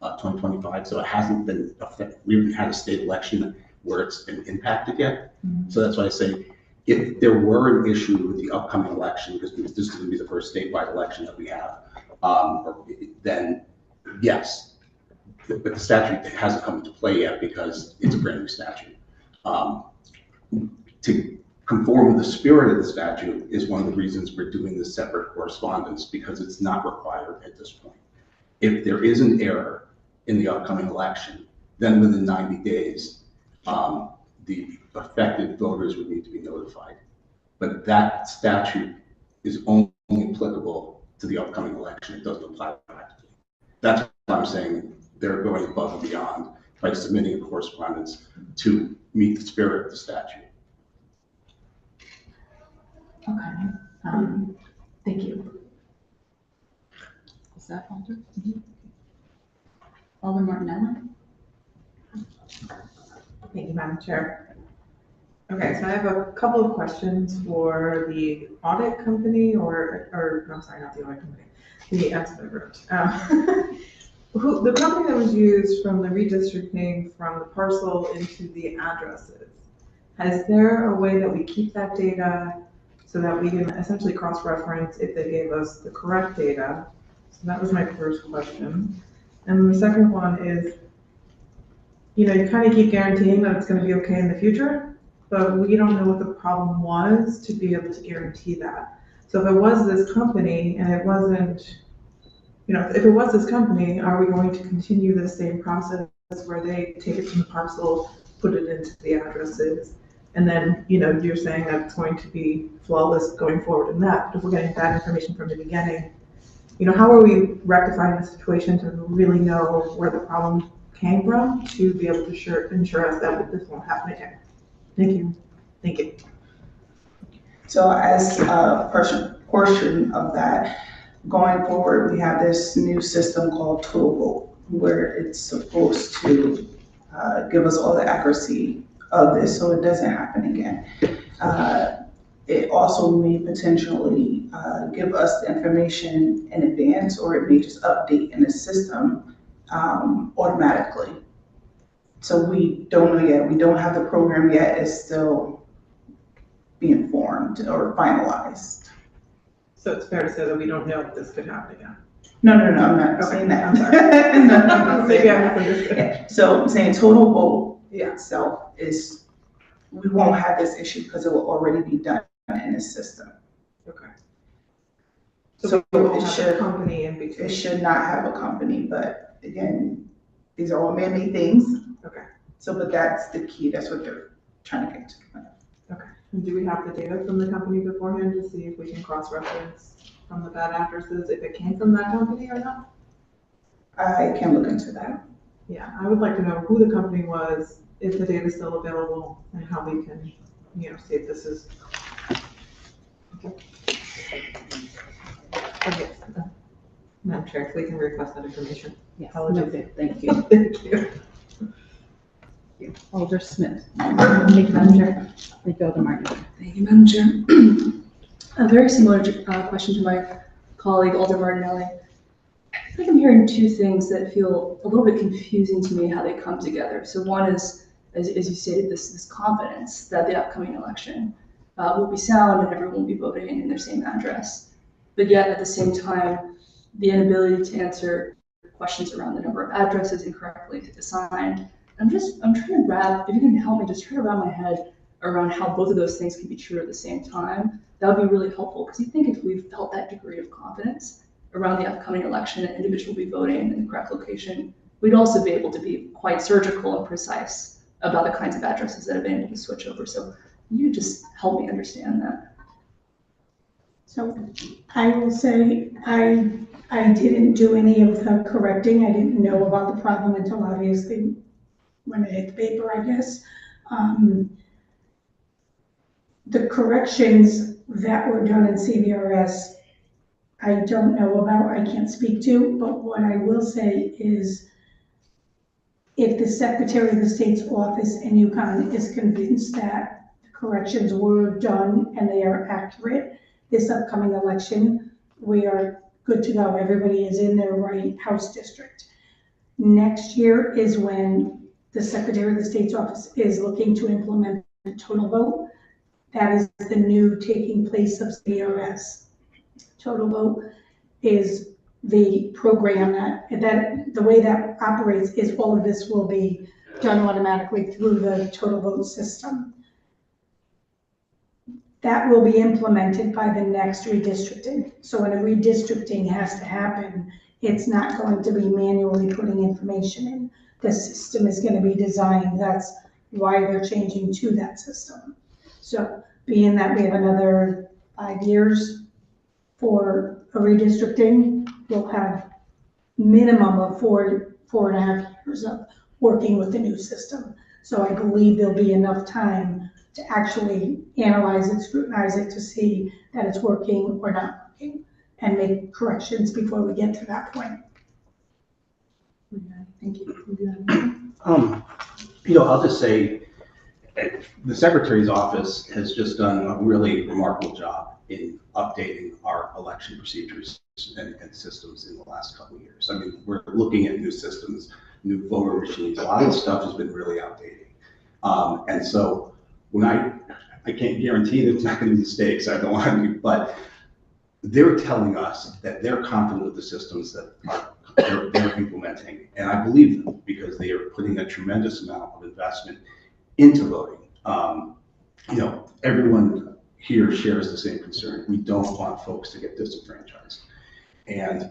2025. So it hasn't been, we haven't had a state election where it's been impacted yet. So that's why I say, if there were an issue with the upcoming election, because this is going to be the first statewide election that we have, then yes, but the statute hasn't come into play yet because it's a brand new statute. To conform with the spirit of the statute is one of the reasons we're doing this separate correspondence, because it's not required at this point. If there is an error in the upcoming election, then within 90 days, the affected voters would need to be notified. But that statute is only applicable to the upcoming election. It doesn't apply practically. That's why I'm saying they're going above and beyond by submitting a correspondence to meet the spirit of the statute. Okay, thank you. Is that Alder? Alder Martinelli? Thank you, Madam Chair. Okay, so I have a couple of questions for the audit company, or I'm sorry, not the audit company, the expert. The company that was used from the redistricting from the parcel into the addresses. Is there a way that we keep that data so that we can essentially cross-reference if they gave us the correct data? So that was my first question. And the second one is, you know, you kind of keep guaranteeing that it's going to be okay in the future, but we don't know what the problem was to be able to guarantee that. So if it was this company and it wasn't, you know, if it was this company, are we going to continue the same process where they take it from the parcel, put it into the addresses, And then, you're saying that it's going to be flawless going forward in that. But if we're getting bad information from the beginning, how are we rectifying the situation to really know where the problem came from to be able to ensure us that this won't happen again? Thank you. Thank you. So as a portion of that, going forward, we have this new system called Total Vote, where it's supposed to give us all the accuracy of this so it doesn't happen again. It also may potentially give us the information in advance, or it may just update in the system automatically. So we don't know yet. We don't have the program yet. It's still being formed or finalized. So it's fair to say that we don't know if this could happen again. No, I'm not saying that. I'm sorry. No, I'm not Maybe saying I that. misunderstood. Yeah. So I'm saying Total Vote Yeah. itself is, we won't have this issue because it will already be done in the system. Okay. So we won't it have should, a company in between. it should not have a company, but again, these are all man-made things. Okay. So, but that's the key, that's what they're trying to get to. Okay. And do we have the data from the company beforehand to see if we can cross-reference from the bad addresses if it came from that company or not? I can look into that. Yeah, I would like to know who the company was, if the data is still available, and how we can, see if this is. Okay. Okay. Madam Chair, if we can request that information. Yes, Apologies. noted. Thank you. Thank you. Alder Smith. Thank you, Madam Chair. Thank you, Alder Martin. Thank you, Madam Chair. A very similar question to my colleague Alder Martinelli. I think I'm hearing two things that feel a little bit confusing to me how they come together. So one is, as you stated, this confidence that the upcoming election will be sound and everyone will be voting in their same address. But yet at the same time, the inability to answer questions around the number of addresses incorrectly assigned. I'm trying to wrap, if you can help me, just try to wrap my head around how both of those things can be true at the same time. That would be really helpful, because I think if we felt that degree of confidence around the upcoming election and individuals will be voting in the correct location, we'd also be able to be quite surgical and precise about the kinds of addresses that have been able to switch over. So you just help me understand that. So I will say, I didn't do any of the correcting. I didn't know about the problem until obviously when it hit the paper, I guess. The corrections that were done in CVRS, I don't know about, I can't speak to, but what I will say is if the Secretary of the State's office in Yukon is convinced that the corrections were done and they are accurate, this upcoming election, we are good to go. Everybody is in their right House district. Next year is when the Secretary of the State's office is looking to implement the Total Vote. That is the new taking place of CVRS. Total Vote is the program that the way that operates is all of this will be done automatically through the Total Vote system. That will be implemented by the next redistricting. So when a redistricting has to happen, it's not going to be manually putting information in. The system is going to be designed. That's why they're changing to that system. So being that we have another 5 years for a redistricting, we'll have minimum of 4.5 years of working with the new system. So I believe there'll be enough time to actually analyze it, scrutinize it to see that it's working or not working and make corrections before we get to that point. Thank you. I'll just say the Secretary's office has just done a really remarkable job in updating our election procedures and systems in the last couple of years. I mean, we're looking at new systems, new voter machines. A lot of the stuff has been really outdated. And so when I can't guarantee that it's not going to be mistakes, I don't want to, but they're telling us that they're confident with the systems that they're implementing. And I believe them because they are putting a tremendous amount of investment into voting. Everyone here shares the same concern. We don't want folks to get disenfranchised. And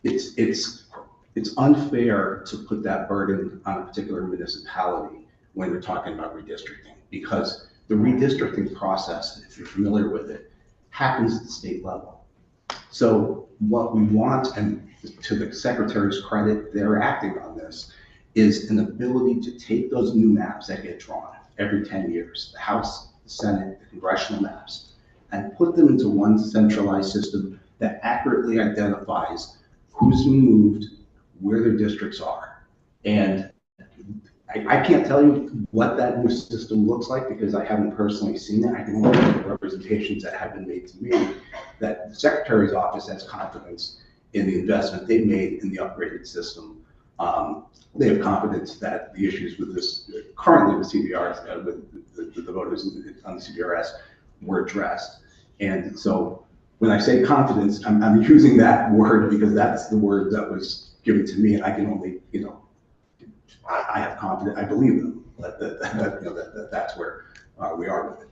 it's unfair to put that burden on a particular municipality when we're talking about redistricting, because the redistricting process, if you're familiar with it, happens at the state level. So what we want, and to the secretary's credit, they're acting on this, is an ability to take those new maps that get drawn every 10 years, the House, the Senate, the congressional maps, and put them into one centralized system that accurately identifies who's been moved, where their districts are. And I can't tell you what that new system looks like because I haven't personally seen it. I can only look at representations that have been made to me that the Secretary's office has confidence in the investment they've made in the upgraded system. They have confidence that the issues with this, currently with CBRs, with the voters on the CBRS were addressed. And so when I say confidence, I'm using that word because that's the word that was given to me, and I can only, I have confidence, I believe them, that's where we are with it.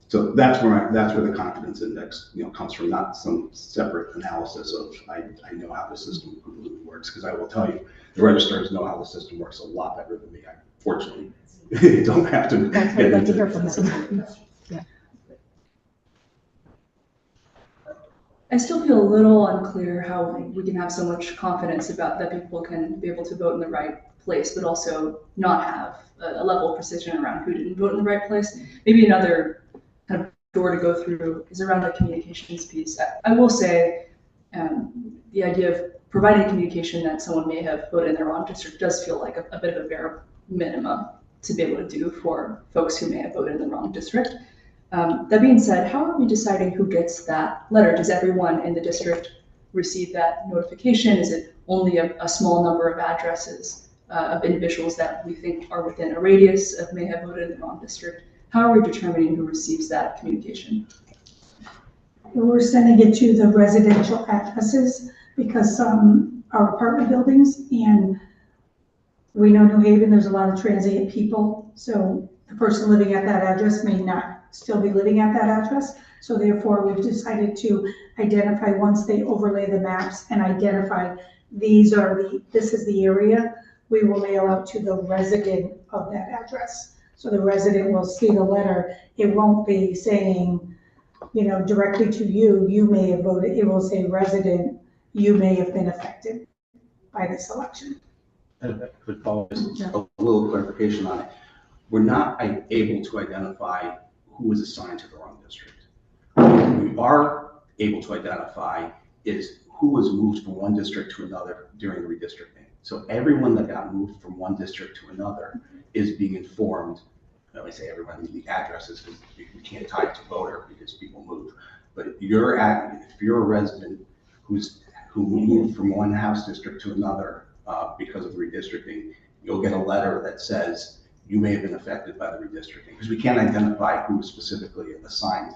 So that's where the confidence index, comes from, not some separate analysis of, I know how the system works, because I will tell you, the registrars know how the system works a lot better than me. I fortunately don't have to. That's what I'd like to hear from them. Yeah. I still feel a little unclear how we can have so much confidence about that people can be able to vote in the right place, but also not have a level of precision around who didn't vote in the right place. Maybe another kind of door to go through is around the communications piece. I will say the idea of providing communication that someone may have voted in the wrong district does feel like a bit of a bare minimum to be able to do for folks who may have voted in the wrong district. That being said, how are we deciding who gets that letter? Does everyone in the district receive that notification? Is it only a small number of addresses of individuals that we think are within a radius of may have voted in the wrong district? How are we determining who receives that communication? We're sending it to the residential addresses because some are apartment buildings, and we know New Haven, there's a lot of transient people. So the person living at that address may not still be living at that address. So therefore, we've decided to identify, once they overlay the maps and identify this is the area, we will mail out to the resident of that address. So the resident will see the letter. It won't be saying, directly to you, you may have voted. It will say, resident, you may have been affected by this election. Just a little clarification on it. We're not able to identify who was assigned to the wrong district. What we are able to identify is who was moved from one district to another during the redistricting. So everyone that got moved from one district to another is being informed. I say everyone, the addresses, because we can't tie it to voter because people move. But if you're a resident who moved from one house district to another because of the redistricting, you'll get a letter that says you may have been affected by the redistricting, because we can't identify who was specifically assigned.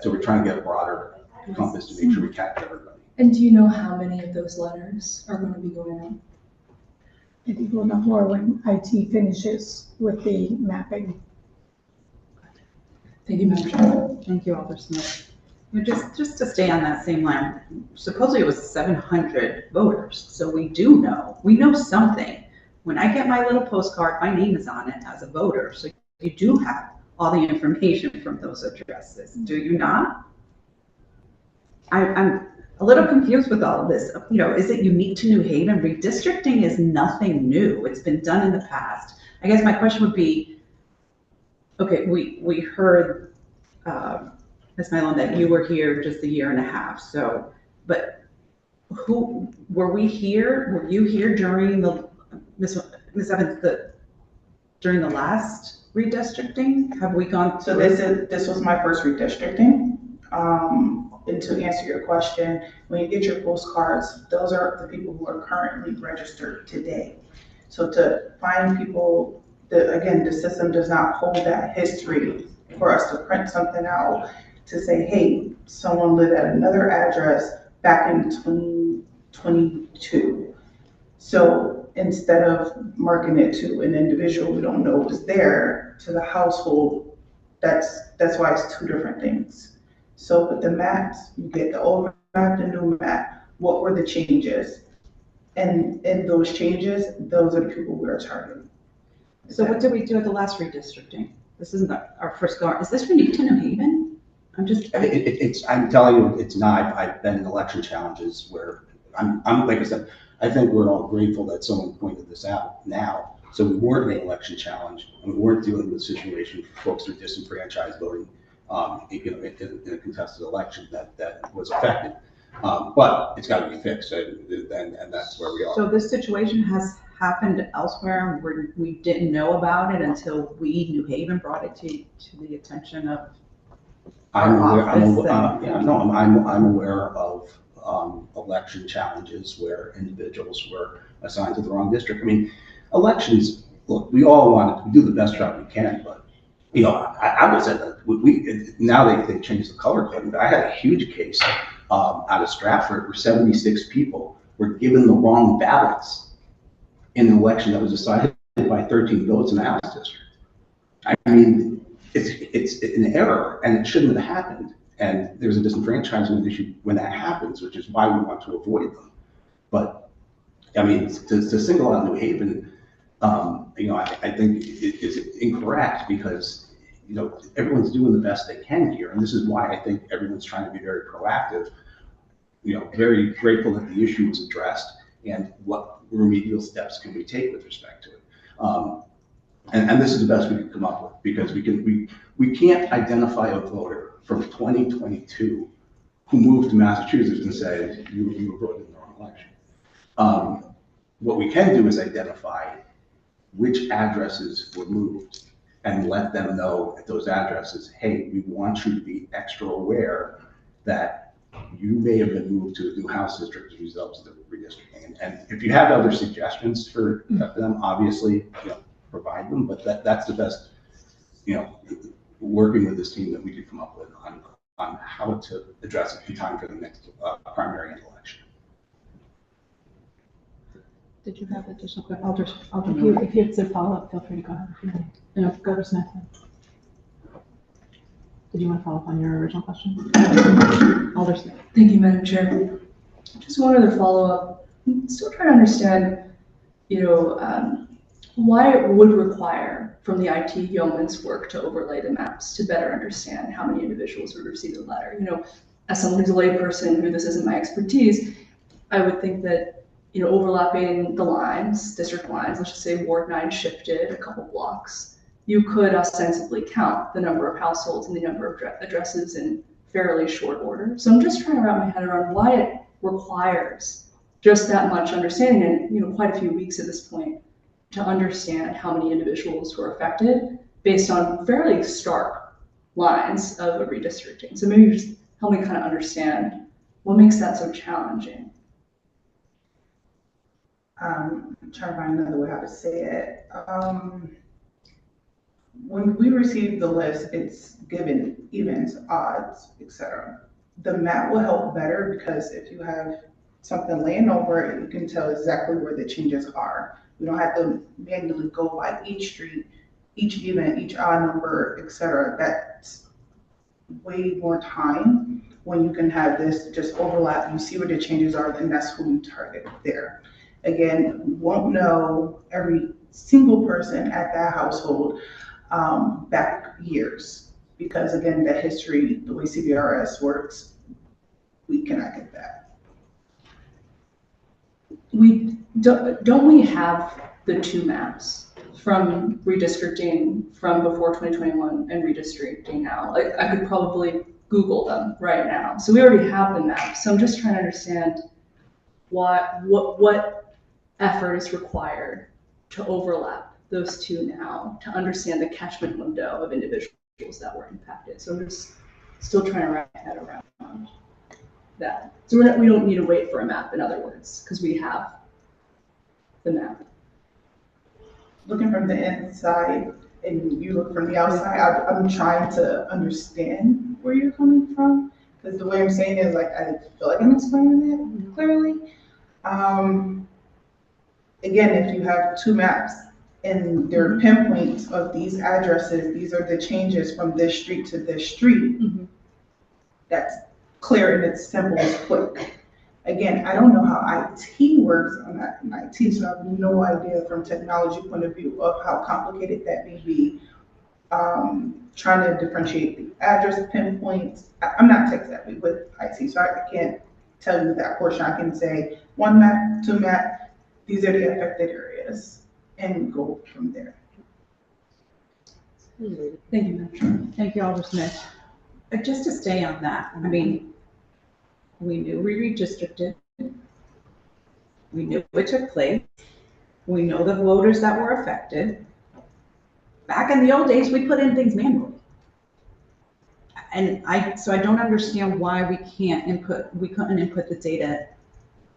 So we're trying to get a broader compass to make sure we capture everybody. And do you know how many of those letters are going to be going out? I think we'll know more when IT finishes with the mapping. Thank you, Member Chair. Thank you, Alder Smith. Just to stay on that same line, supposedly it was 700 voters, so we know something. When I get my little postcard, my name is on it as a voter, so you do have all the information from those addresses, do you not? I'm a little confused with all of this. Is it unique to New Haven? Redistricting is nothing new. It's been done in the past. I guess my question would be, okay, we heard, Ms. Mylon, that you were here just a year and a half. So, but were you here during Ms. Evans, during the last redistricting? Have we gone? So this was my first redistricting. And to answer your question, when you get your postcards, those are the people who are currently registered today. So to find people, again, the system does not hold that history for us to print something out to say, hey, someone lived at another address back in 2022. So instead of marking it to an individual we don't know was there, to the household, that's why it's two different things. So with the maps, you get the old map, the new map. What were the changes? And in those changes, those are the people we are targeting. So what did we do at the last redistricting? This isn't our first go. Is this unique to New Haven? I'm just. I'm telling you, it's not. I've been in election challenges where I'm like I said, I think we're all grateful that someone pointed this out now. So we weren't in an election challenge, and we weren't dealing with a situation for folks who are disenfranchised voting, in a contested election that was affected. But it's got to be fixed, and that's where we are. So this situation has happened elsewhere where we didn't know about it until we, New Haven, brought it to the attention of I'm aware, office I'm aware of election challenges where individuals were assigned to the wrong district. I mean, elections, look, we all want to do the best job we can, but I was at now they changed the color code. I had a huge case out of Stratford where 76 people were given the wrong ballots in an election that was decided by 13 votes in the House district. I mean, it's an error, and it shouldn't have happened. And there's a disenfranchisement issue when that happens, which is why we want to avoid them. But I mean, to single out New Haven, I think it is incorrect because everyone's doing the best they can here, and this is why I think everyone's trying to be very proactive. Very grateful that the issue was addressed, and what remedial steps can we take with respect to it. And this is the best we can come up with, because we can't identify a voter from 2022 who moved to Massachusetts and said you were voting in the wrong election. What we can do is identify which addresses were moved and let them know at those addresses, hey, we want you to be extra aware that you may have been moved to a new House district as a result of the redistricting. And if you have other suggestions for them, obviously, provide them, but that's the best, working with this team that we could come up with on how to address it in time for the next primary and election. Did you have additional questions? If you have to follow up, feel free to go ahead. No, go to Smith. Did you want to follow up on your original question? Alder Smith. Thank you, Madam Chair. Just one other follow-up. I'm still trying to understand, why it would require from the IT yeoman's work to overlay the maps to better understand how many individuals would receive the letter. As someone who's a layperson who this isn't my expertise, I would think that overlapping the lines, district lines, let's just say Ward 9 shifted a couple blocks, you could ostensibly count the number of households and the number of addresses in fairly short order. So I'm just trying to wrap my head around why it requires just that much understanding and quite a few weeks at this point to understand how many individuals were affected based on fairly stark lines of a redistricting. So maybe just help me kind of understand what makes that so challenging. I'm trying to find another way how to say it. When we receive the list, it's given evens, odds, etc. The map will help better because if you have something laying over it, you can tell exactly where the changes are. We don't have to manually go by each street, each even, each odd number, etc. That's way more time when you can have this just overlap. You see where the changes are, and that's who you target there. Again, we won't know every single person at that household back years, because again, the history, the way CBRS works, we cannot get that. Don't we have the two maps from redistricting from before 2021 and redistricting now? Like, I could probably Google them right now. So we already have the map. So I'm just trying to understand what effort is required to overlap those two now to understand the catchment window of individuals that were impacted. So I'm just still trying to wrap my head around that. So we don't need to wait for a map, in other words, because we have the map. Looking from the inside and you look from the outside, I'm trying to understand where you're coming from, because the way I'm saying it is like, I feel like I'm explaining it clearly. Again, if you have two maps and they're pinpoints of these addresses, these are the changes from this street to this street, that's clear and it's simple, it's quick. Again, I don't know how IT works. I'm not in IT, so I have no idea from technology point of view of how complicated that may be. Trying to differentiate the address pinpoints. I'm not tech savvy with IT, so I can't tell you that portion. I can say one map, two map, these are the affected areas, and go from there. Thank you, Madam Chair. Thank you, Alder Smith. Just to stay on that, I mean, we knew we redistricted. We knew it took place. We know the voters that were affected. Back in the old days, we put in things manually. And so I don't understand why we couldn't input the data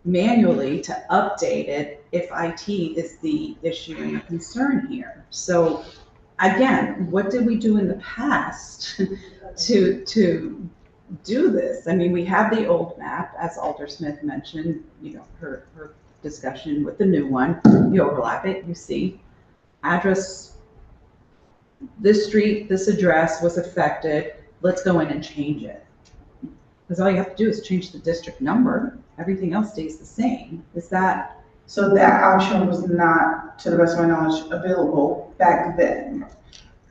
manually to update it if IT is the issue and the concern here. So again, what did we do in the past to do this? I mean, we have the old map, as Alder Smith mentioned, you know, her discussion with the new one. You overlap it, you see address, this street, this address was affected. Let's go in and change it. Because all you have to do is change the district number. Everything else stays the same. Is that? So that option was not, to the best of my knowledge, available back then.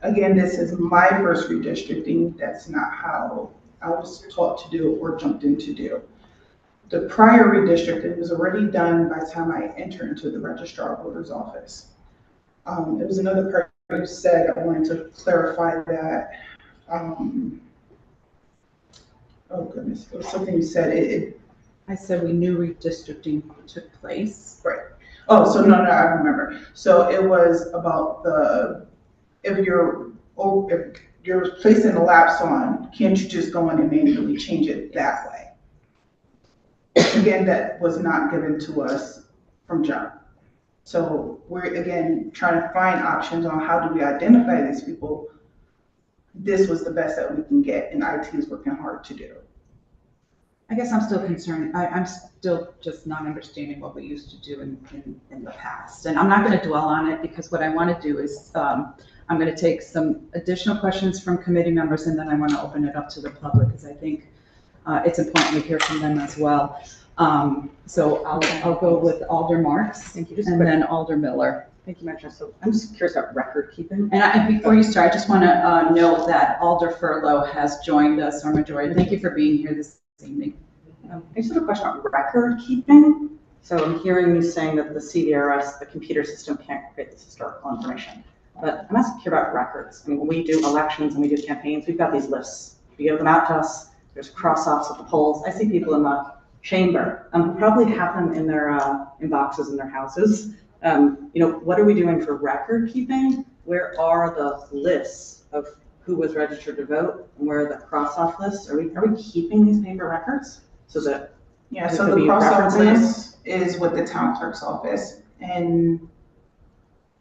Again, this is my first redistricting. That's not how I was taught to do or jumped in to do. The prior redistricting was already done by the time I entered into the registrar of voters office. There was another part you said, I wanted to clarify that. Oh goodness, it was something you said. I said we knew redistricting took place. Right. Oh, so no, I remember. So it was about if you're placing a lapse on, can't you just go in and manually change it that way? Again, that was not given to us from jump. So we're, again, trying to find options on how do we identify these people. This was the best that we can get, and IT is working hard to do. I guess I'm still concerned. I'm still just not understanding what we used to do in the past. And I'm not going to dwell on it because what I want to do is I'm going to take some additional questions from committee members and then I want to open it up to the public because I think it's important we hear from them as well. So I'll go with Alder Marks. Thank you. And then Alder Miller. Thank you, Madam. So I'm just curious about record keeping. And before you start, I just want to note that Alder Furlow has joined us, our majority. Thank you for being here this evening. I just have a question about record keeping. So I'm hearing you saying that the CVRS, the computer system, can't create this historical information. But I'm asking here about records. I mean, when we do elections and we do campaigns, we've got these lists. You give them out to us. There's cross-offs at the polls. I see people in the chamber probably have them in their in boxes in their houses. You know, what are we doing for record keeping? Where are the lists of who was registered to vote and where are the cross-off lists? Are we keeping these paper records so that? Yeah, so the cross-off list is with the town clerk's office, and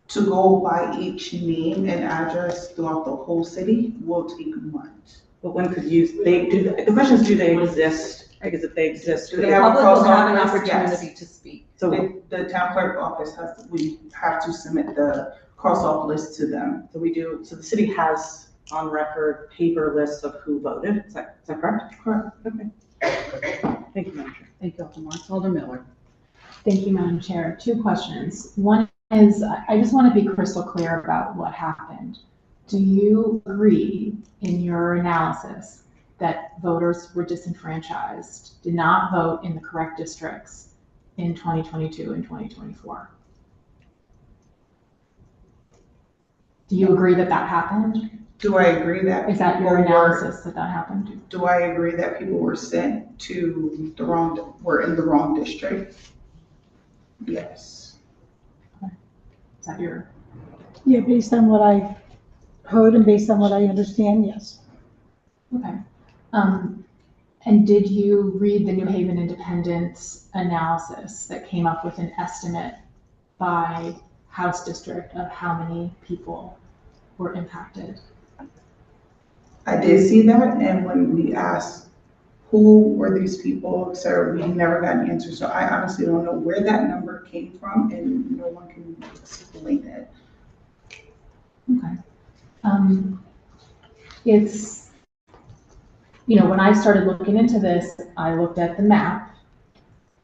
to go by each name and address throughout the whole city will take months. But when could you, the question is, do they exist? Because if they exist, Do they have a Public will have an cross-off list? opportunity Yes. to speak. So The town clerk office we have to submit the cross-off list to them. So we do, so the city has on record paper lists of who voted, is that correct? Correct. Okay. Thank you, Madam Chair. Thank you, Alder Marks. Alder Miller. Thank you, Madam Chair. Two questions. One is, I just want to be crystal clear about what happened. Do you agree in your analysis that voters were disenfranchised, did not vote in the correct districts in 2022 and 2024? Do you agree that that happened? Do I agree that? Is that your analysis that that happened? Do I agree that people were sent to were in the wrong district? Yes. Is that your? Yeah, based on what I heard and based on what I understand, yes. Okay. And did you read the New Haven Independent's analysis that came up with an estimate by House district of how many people were impacted? I did see that, and when we asked who were these people, sir, we never got an answer. So I honestly don't know where that number came from, and no one can explain it. Okay. It's, you know, when I started looking into this, I looked at the map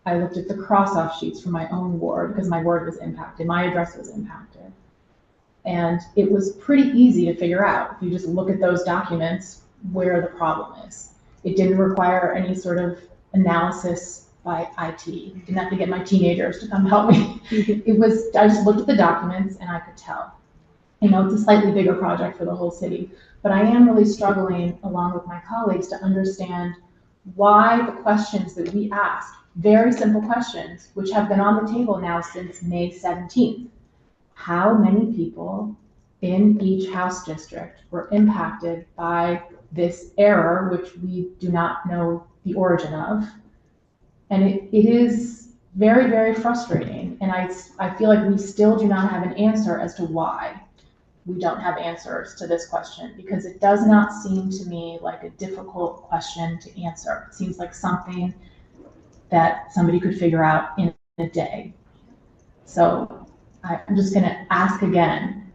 I looked at the cross-off sheets from my own ward because my ward was impacted, my address was impacted. And it was pretty easy to figure out, if you just look at those documents, where the problem is. It didn't require any sort of analysis by IT. Didn't have to get my teenagers to come help me. It was, I just looked at the documents and I could tell. You know, it's a slightly bigger project for the whole city, but I am really struggling, along with my colleagues, to understand why the questions that we asked, very simple questions, which have been on the table now since May 17th. How many people in each House district were impacted by this error, which we do not know the origin of? And it is very, very frustrating. And I feel like we still do not have an answer as to why we don't have answers to this question, because it does not seem to me like a difficult question to answer. It seems like something that somebody could figure out in a day. So I'm just going to ask again,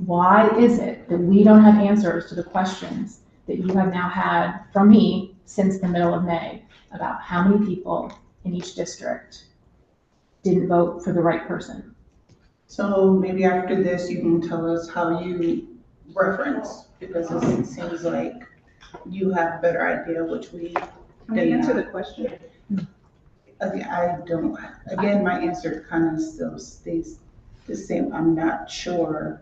why is it that we don't have answers to the questions that you have now had from me since the middle of May about how many people in each district didn't vote for the right person? So maybe after this, you can tell us how you reference, because it seems like you have a better idea, which we Can we answer the question? Again, I don't, again, my answer kind of still stays the same. I'm not sure.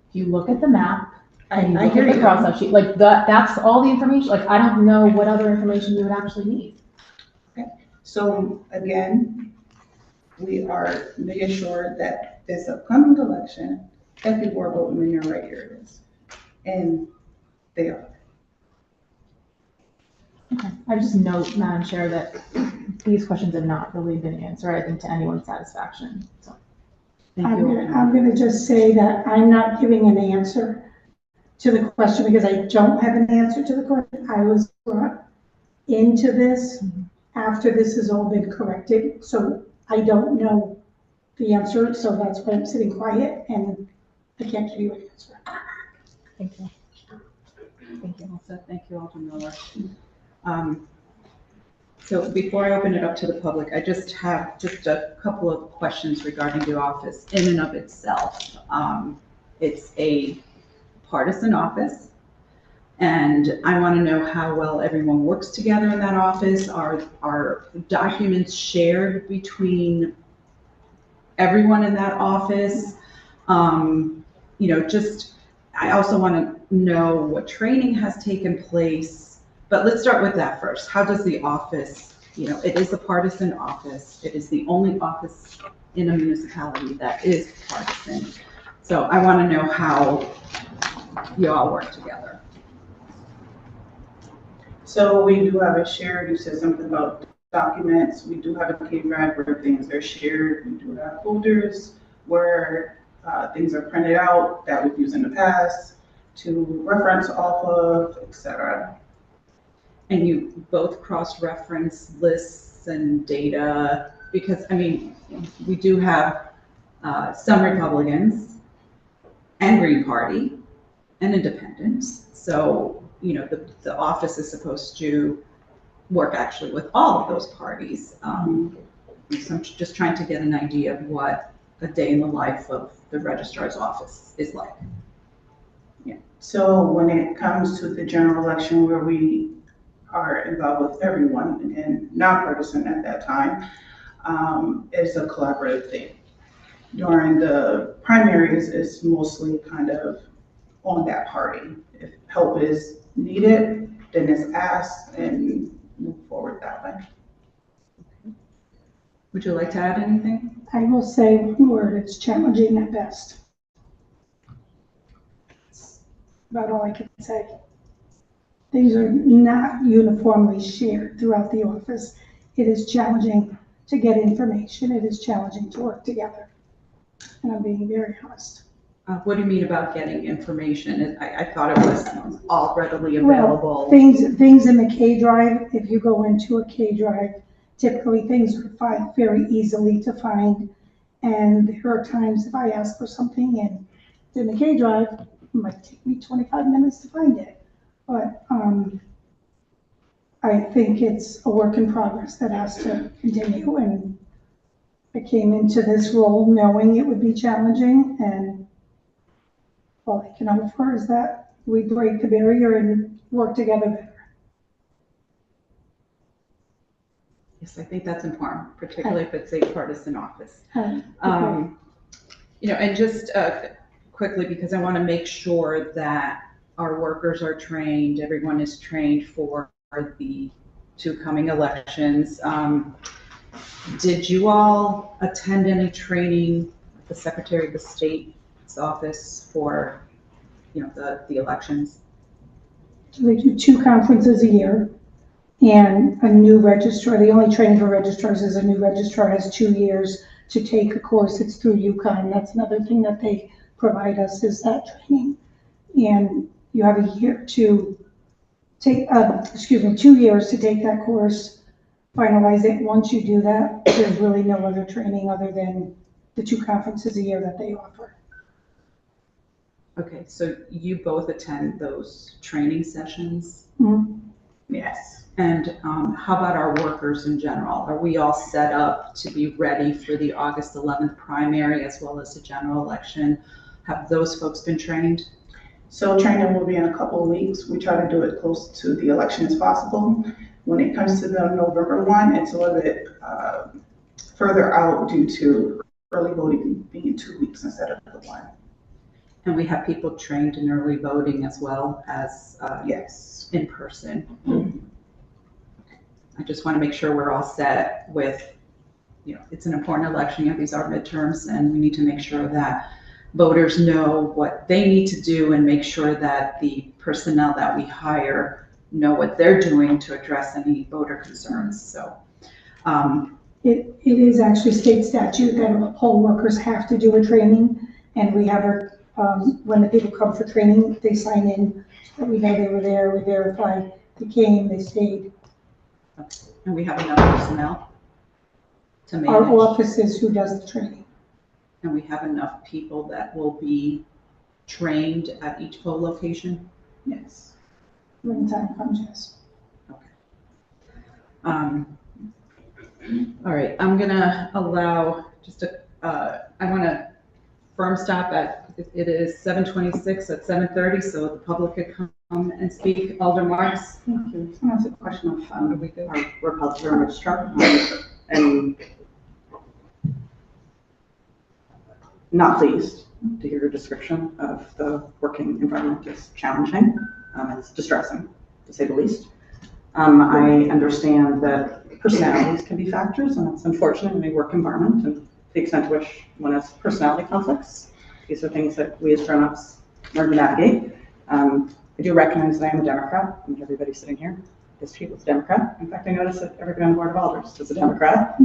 If you look at the map, and you I look hear at the you. cross-off sheet, like that's all the information. Like, I don't know what other information you would actually need. So again, we are making sure that this upcoming election, that people are voting in your right areas. And they are. Okay. I just note, Madam Chair, that these questions have not really been answered, I think, to anyone's satisfaction. So, thank you. I'm gonna just say that I'm not giving an answer to the question because I don't have an answer to the question. I was brought into this after this has all been corrected, so I don't know the answer, so that's why I'm sitting quiet and I can't give you an answer. Thank you. Thank you, Elsa. Thank you, Alderman Miller. So before I open it up to the public, I just have a couple of questions regarding the office in and of itself. It's a partisan office, and I want to know how well everyone works together in that office. Are documents shared between everyone in that office? You know, just, I also want to know what training has taken place. But let's start with that first. How does the office, you know, it is a partisan office. It is the only office in a municipality that is partisan. So I want to know how you all work together. So we do have a shared, you said something about documents. We do have a K drive where things are shared. We do have folders where things are printed out that we've used in the past to reference off of, etc. And you both cross-reference lists and data, because, I mean, we do have some Republicans and Green Party and independents. So, you know, the office is supposed to work actually with all of those parties. So I'm just trying to get an idea of what a day in the life of the registrar's office is like. Yeah. So when it comes to the general election where we are involved with everyone and nonpartisan at that time, it's a collaborative thing. During the primaries, it's mostly kind of on that party. If help is needed, then it's asked and move forward that way. Would you like to add anything? I will say one word, it's challenging at best. That's about all I can say. Things are not uniformly shared throughout the office. It is challenging to get information. It is challenging to work together. And I'm being very honest. What do you mean about getting information? I thought it was all readily available. Well, things in the K drive, if you go into a K drive, typically things are very easily to find. And there are times if I ask for something and it's in the K drive, it might take me 25 minutes to find it. But I think it's a work in progress that has to continue, and I came into this role knowing it would be challenging, and all I can hope for is that we break the barrier and work together better. Yes, I think that's important, particularly if it's a partisan office. Okay. And just quickly, because I want to make sure that our workers are trained, everyone is trained for the two coming elections. Did you all attend any training at the Secretary of the State's office for, the elections? So they do 2 conferences a year, and a new registrar, the only training for registrars is a new registrar has 2 years to take a course. It's through UConn. That's another thing that they provide us, is that training. And you have a year to take, 2 years to take that course, finalize it. Once you do that, there's really no other training other than the 2 conferences a year that they offer. Okay, so you both attend those training sessions? Mhm. Yes. And how about our workers in general? Are we all set up to be ready for the August 11th primary as well as the general election? Have those folks been trained? So training will be in a couple of weeks. We try to do it close to the election as possible. When it comes to the November one, it's a little bit further out due to early voting being 2 weeks instead of the 1. And we have people trained in early voting as well as Yes. in person. I just want to make sure we're all set with, it's an important election. These are midterms, and we need to make sure that voters know what they need to do and make sure that the personnel that we hire know what they're doing to address any voter concerns. So It is actually state statute that poll workers have to do a training, and we have when the people come for training, they sign in so that we know they were there, we verify they came, they stayed. and we have enough personnel to manage. Our office is who does the training. And we have enough people that will be trained at each poll location? Yes. When time comes, yes. All right, I'm gonna allow I want to firm stop it is 7:26 at 7:30, so the public could come and speak. Alder Marks? Thank you. So that's a question of our Republican registrar, and not pleased to hear your description of the working environment is challenging. It's distressing, to say the least. I understand that personalities can be factors, and it's unfortunate in a work environment, and the extent to which one has personality conflicts. These are things that we as grown-ups learn to navigate. I do recognize that I am a Democrat, and everybody sitting here, this chief is a Democrat. In fact, I noticed that everybody on the Board of Alders is a Democrat.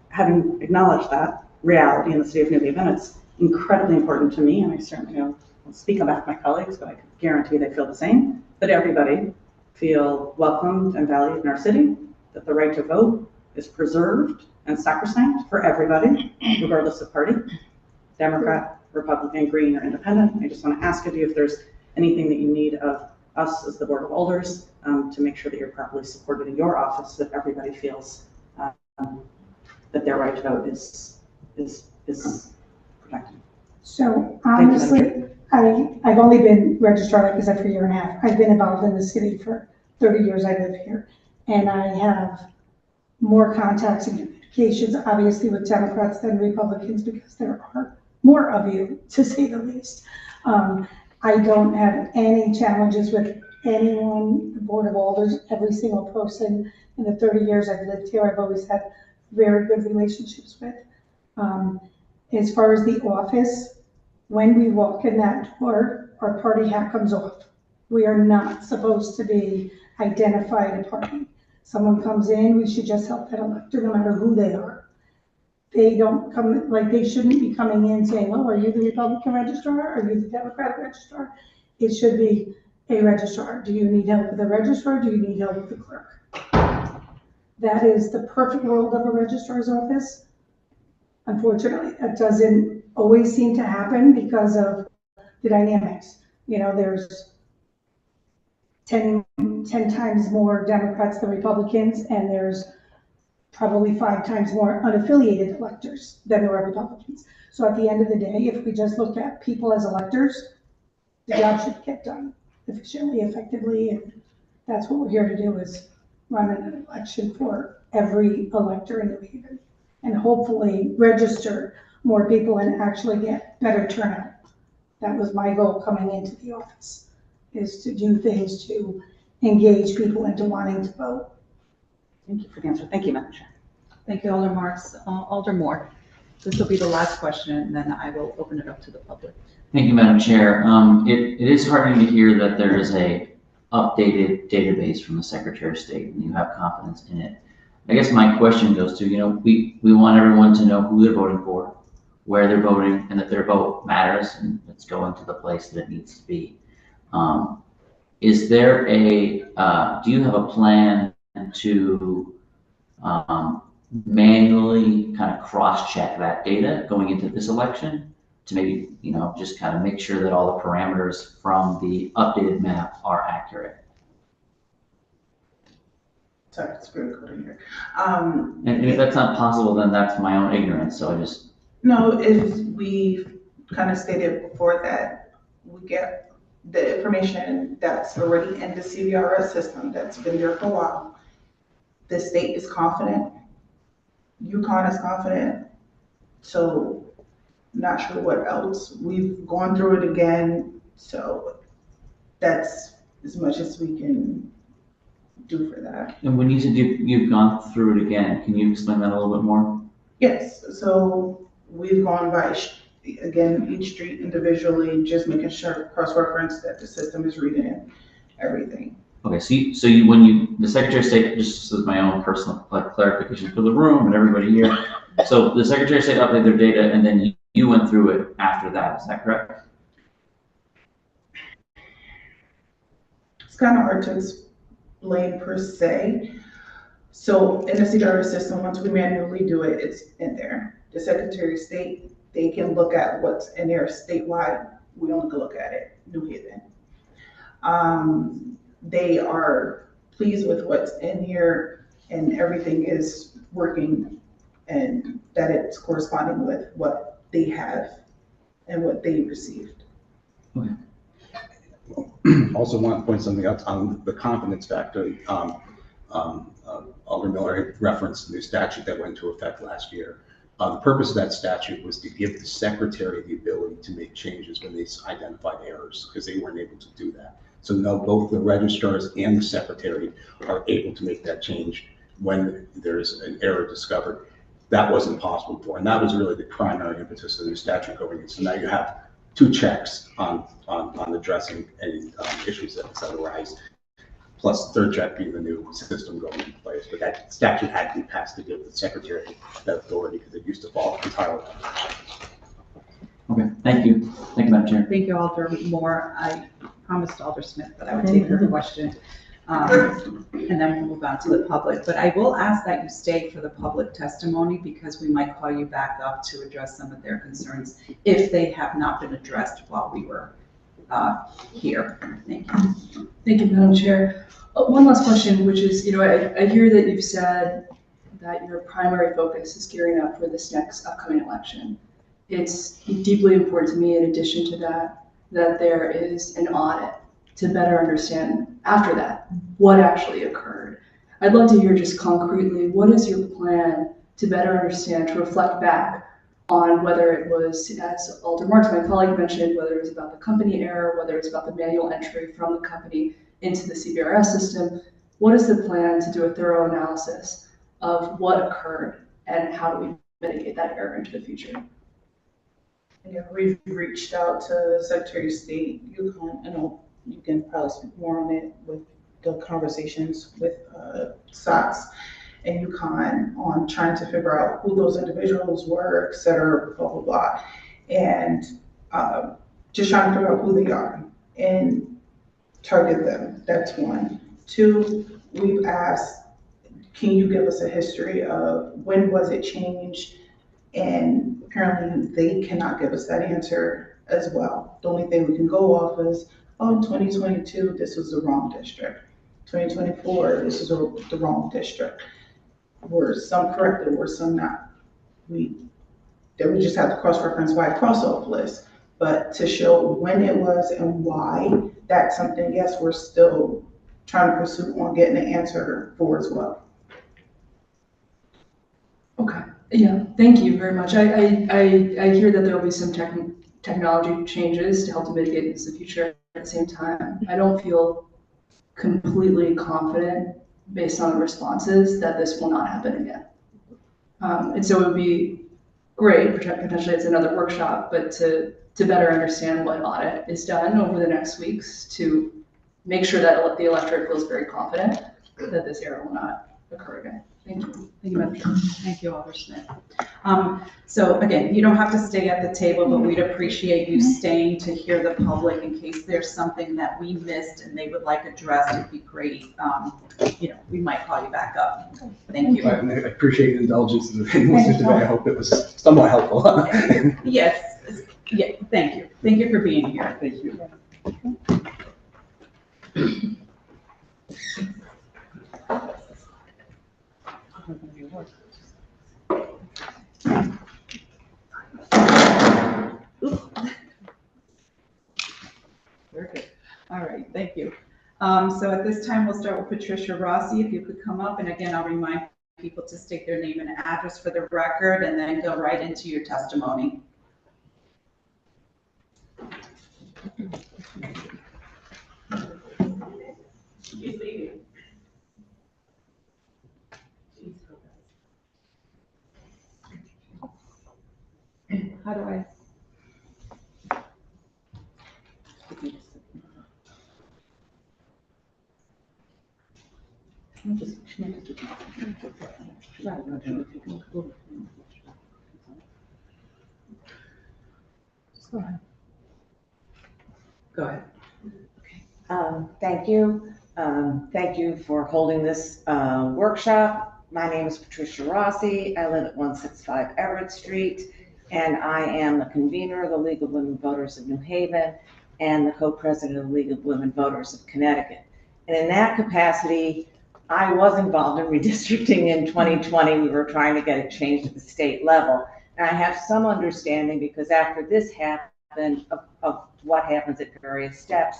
Having acknowledged that reality in the city of New Haven, it's incredibly important to me, and I certainly don't speak on behalf of my colleagues, but I can guarantee they feel the same, that everybody feel welcomed and valued in our city, that the right to vote is preserved and sacrosanct for everybody, regardless of party, Democrat, Republican, Green, or Independent. I just want to ask of you if there's anything that you need of us as the Board of Alders to make sure that you're properly supported in your office, that everybody feels that their right to vote is protected. So honestly, I've only been registrar, like I said, for a year and a half. I've been involved in the city for 30 years. I live here, and I have more contacts and communications, obviously, with Democrats than Republicans, because there are more of you, to say the least. I don't have any challenges with anyone, the Board of Alders, every single person in the 30 years I've lived here, I've always had very good relationships with. As far as the office, when we walk in that door, our party hat comes off. We are not supposed to be identified a party. Someone comes in, we should just help that elector, no matter who they are. They don't come, they shouldn't be coming in saying, oh, are you the Republican registrar? Are you the Democratic registrar? It should be a registrar. Do you need help with the registrar? Do you need help with the clerk? That is the perfect world of a registrar's office. Unfortunately, that doesn't always seem to happen because of the dynamics. There's 10 times more Democrats than Republicans, and there's probably 5 times more unaffiliated electors than there are Republicans. So at the end of the day, if we just look at people as electors, the job should get done efficiently, effectively, and that's what we're here to do, is run an election for every elector in New Haven, and hopefully register more people and actually get better turnout. That was my goal coming into the office, is to do things to engage people into wanting to vote. Thank you for the answer. Thank you, Madam Chair. Thank you, Alder Marks. Alder Moore. This will be the last question, and then I will open it up to the public. Thank you, Madam Chair. It is heartening to hear that there is a updated database from the Secretary of State and you have confidence in it. I guess my question goes to, we want everyone to know who they're voting for, where they're voting, and that their vote matters and it's going to the place that it needs to be. Is there do you have a plan to manually kind of cross-check that data going into this election to maybe, just kind of make sure that all the parameters from the updated map are accurate? Sorry, it's very cold in here. And if that's not possible, then that's my own ignorance, so I just... No, if we kind of stated before that we get the information that's already in the CVRS system that's been there for a while. The state is confident, UConn is confident, so not sure what else. We've gone through it again, so that's as much as we can do for that. And when you said you've gone through it again, can you explain that a little bit more? Yes, so we've gone by, again, each street individually, just making sure cross-reference that the system is reading everything. Okay, so the Secretary of State, just as my own personal clarification for the room and everybody here, so the Secretary of State updated their data and then you went through it after that, is that correct? It's kind of hard to explain per se. So in the CWR system, once we manually do it, it's in there. The Secretary of State, they can look at what's in there statewide. We only can look at it, New Haven. They are pleased with what's in here and everything is working and that it's corresponding with what they have and what they received. Okay. Also want to point something out on the confidence factor. Alder Miller had referenced the new statute that went into effect last year. The purpose of that statute was to give the secretary the ability to make changes when they identified errors, because they weren't able to do that. So now both the registrars and the secretary are able to make that change when there's an error discovered. That wasn't possible before, and that was really the primary impetus of the statute going in. So now you have 2 checks on addressing any issues that arise, plus the 3rd check being the new system going into place. But that statute had to be passed to give the secretary that authority because it used to fall entirely. Okay, thank you. Thank you, Madam Chair. Thank you, Alder Moore. I promised Alder Smith that I would take her question. And then we'll move on to the public. But I will ask that you stay for the public testimony because we might call you back up to address some of their concerns if they have not been addressed while we were here. Thank you. Thank you, Madam Chair. One last question, which is, I hear that you've said that your primary focus is gearing up for this next upcoming election. It's deeply important to me, in addition to that there is an audit to better understand after that what actually occurred. I'd love to hear just concretely, what is your plan to better understand, to reflect back on whether it was, as Alder Marks, my colleague mentioned, whether it was about the company error, whether it's about the manual entry from the company into the CBRS system. What is the plan to do a thorough analysis of what occurred and how do we mitigate that error into the future? Yeah, we've reached out to Secretary of State, UConn. I know you can probably speak more on it with the conversations with SOX and UConn on trying to figure out who those individuals were, et cetera, blah, blah, blah. And just trying to figure out who they are and target them. That's 1. 2, we've asked, can you give us a history of when was it changed? And apparently they cannot give us that answer as well. The only thing we can go off is, oh, in 2022, this was the wrong district. 2024, this is the wrong district. Were some corrected, were some not? Then we just have to cross-reference by crossover list. But to show when it was and why, that's something, yes, we're still trying to pursue on getting an answer for as well. Okay, yeah, thank you very much. I hear that there will be some technology changes to help to mitigate this in the future. At the same time, I don't feel completely confident based on the responses that this will not happen again. And so it would be great, potentially it's another workshop, but to better understand what audit is done over the next weeks to make sure that the electorate feels very confident that this error will not occur again. Thank you. Thank you, Madam Chair. Thank you, Alder Smith. So again, you don't have to stay at the table, but we'd appreciate you staying to hear the public in case there's something that we missed and they would like addressed. It'd be great. We might call you back up. Thank you. I appreciate the indulgence in listening today. I hope it was somewhat helpful. Yes. Yeah. Thank you. Thank you for being here. Thank you. Very good. All right, thank you. So at this time, we'll start with Patricia Rossi. If you could come up, and again, I'll remind people to state their name and address for the record, and then go right into your testimony. She's leaving. How do I? Go ahead. Go ahead. Thank you. Thank you for holding this workshop. My name is Patricia Rossi. I live at 165 Everett Street, and I am the convener of the League of Women Voters of New Haven and the co-president of the League of Women Voters of Connecticut. And in that capacity, I was involved in redistricting in 2020. We were trying to get it changed at the state level. And I have some understanding, because after this happened, of what happens at various steps.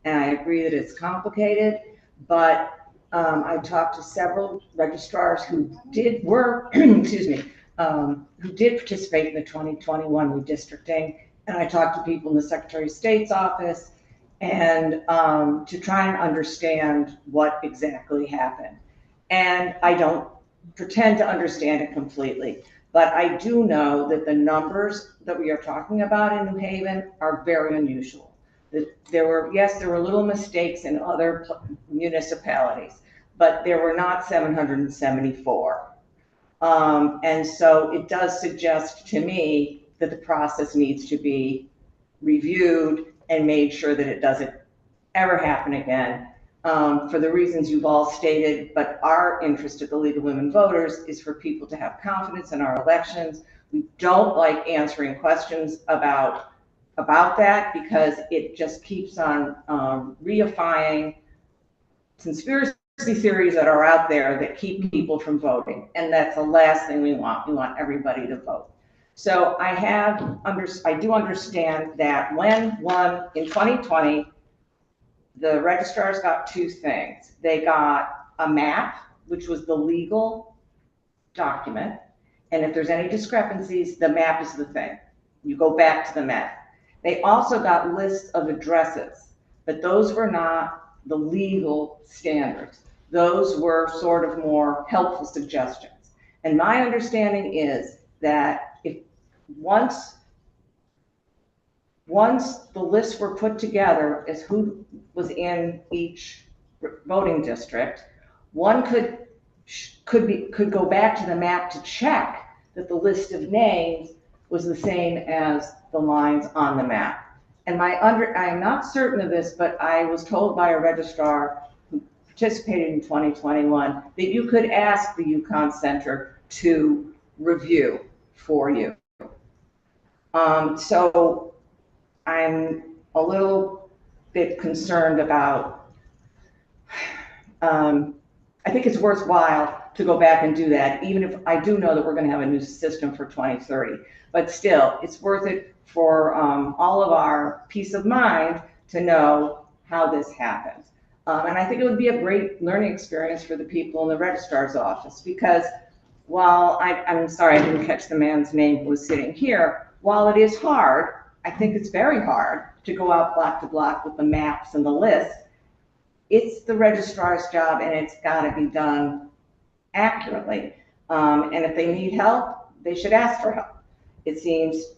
And I agree that it's complicated, but I talked to several registrars who did work, excuse me, who did participate in the 2021 redistricting. And I talked to people in the Secretary of State's office and to try and understand what exactly happened. And I don't pretend to understand it completely, but I do know that the numbers that we are talking about in New Haven are very unusual. There were little mistakes in other municipalities, but there were not 774. And so it does suggest to me that the process needs to be reviewed and made sure that it doesn't ever happen again, for the reasons you've all stated. But our interest at the League of Women Voters is for people to have confidence in our elections. We don't like answering questions about that, because it just keeps on reifying conspiracy theories that are out there that keep people from voting. And that's the last thing we want. We want everybody to vote. So I do understand that when in 2020, the registrars got two things. They got a map, which was the legal document. And if there's any discrepancies, the map is the thing. You go back to the map. They also got lists of addresses, but those were not the legal standards. Those were sort of more helpful suggestions. And my understanding is that once the lists were put together as who was in each voting district, one could go back to the map to check that the list of names was the same as the lines on the map. And I am not certain of this, but I was told by a registrar who participated in 2021 that you could ask the Yukon Center to review for you. So I'm a little bit concerned about, I think it's worthwhile to go back and do that, even if I do know that we're gonna have a new system for 2030. But still, it's worth it for all of our peace of mind to know how this happens. And I think it would be a great learning experience for the people in the registrar's office, because while I'm sorry, I didn't catch the man's name who was sitting here, while it is hard, I think it's very hard to go out block to block with the maps and the list. It's the registrar's job, and it's gotta be done accurately. And if they need help, they should ask for help, it seems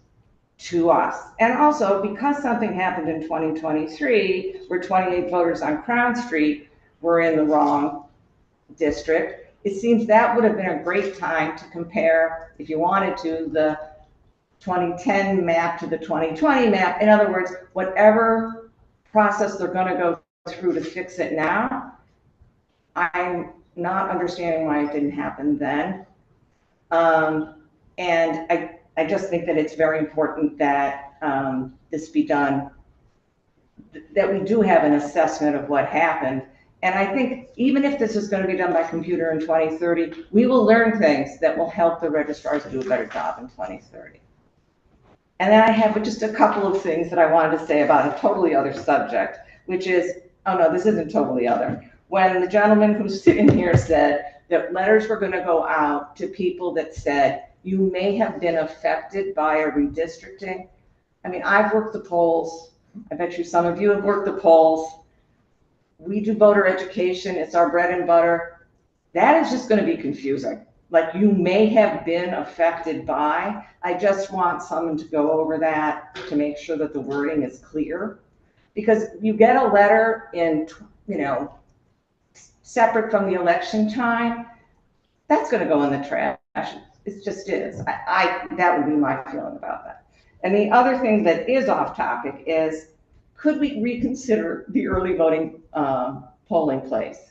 to us. And also, because something happened in 2023, where 28 voters on Crown Street were in the wrong district, it seems that would have been a great time to compare, if you wanted to, the 2010 map to the 2020 map. In other words, whatever process they're gonna go through to fix it now, I'm not understanding why it didn't happen then. And I just think that it's very important that this be done, that we do have an assessment of what happened. And I think even if this is going to be done by computer in 2030, we will learn things that will help the registrars do a better job in 2030. And then I have just a couple of things that I wanted to say about a totally other subject, which is, oh no, this isn't totally other. When the gentleman who's sitting here said that letters were going to go out to people that said, you may have been affected by a redistricting. I mean, I've worked the polls. I bet you some of you have worked the polls. We do voter education. It's our bread and butter. That is just going to be confusing. Like, you may have been affected by. I just want someone to go over that to make sure that the wording is clear. Because you get a letter in, separate from the election time, that's going to go in the trash. It just is. That would be my feeling about that. And the other thing that is off topic is, could we reconsider the early voting polling place?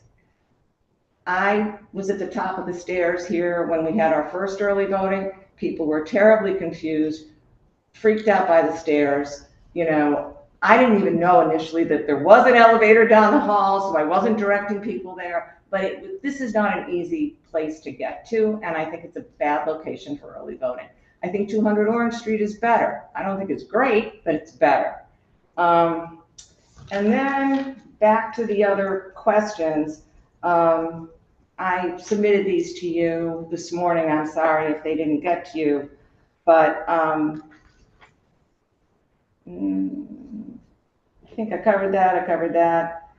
I was at the top of the stairs here when we had our first early voting. People were terribly confused, freaked out by the stairs. I didn't even know initially that there was an elevator down the hall, so I wasn't directing people there. But this is not an easy place to get to, and I think it's a bad location for early voting. I think 200 Orange Street is better. I don't think it's great, but it's better. And then back to the other questions. I submitted these to you this morning. I'm sorry if they didn't get to you, but I think I covered that.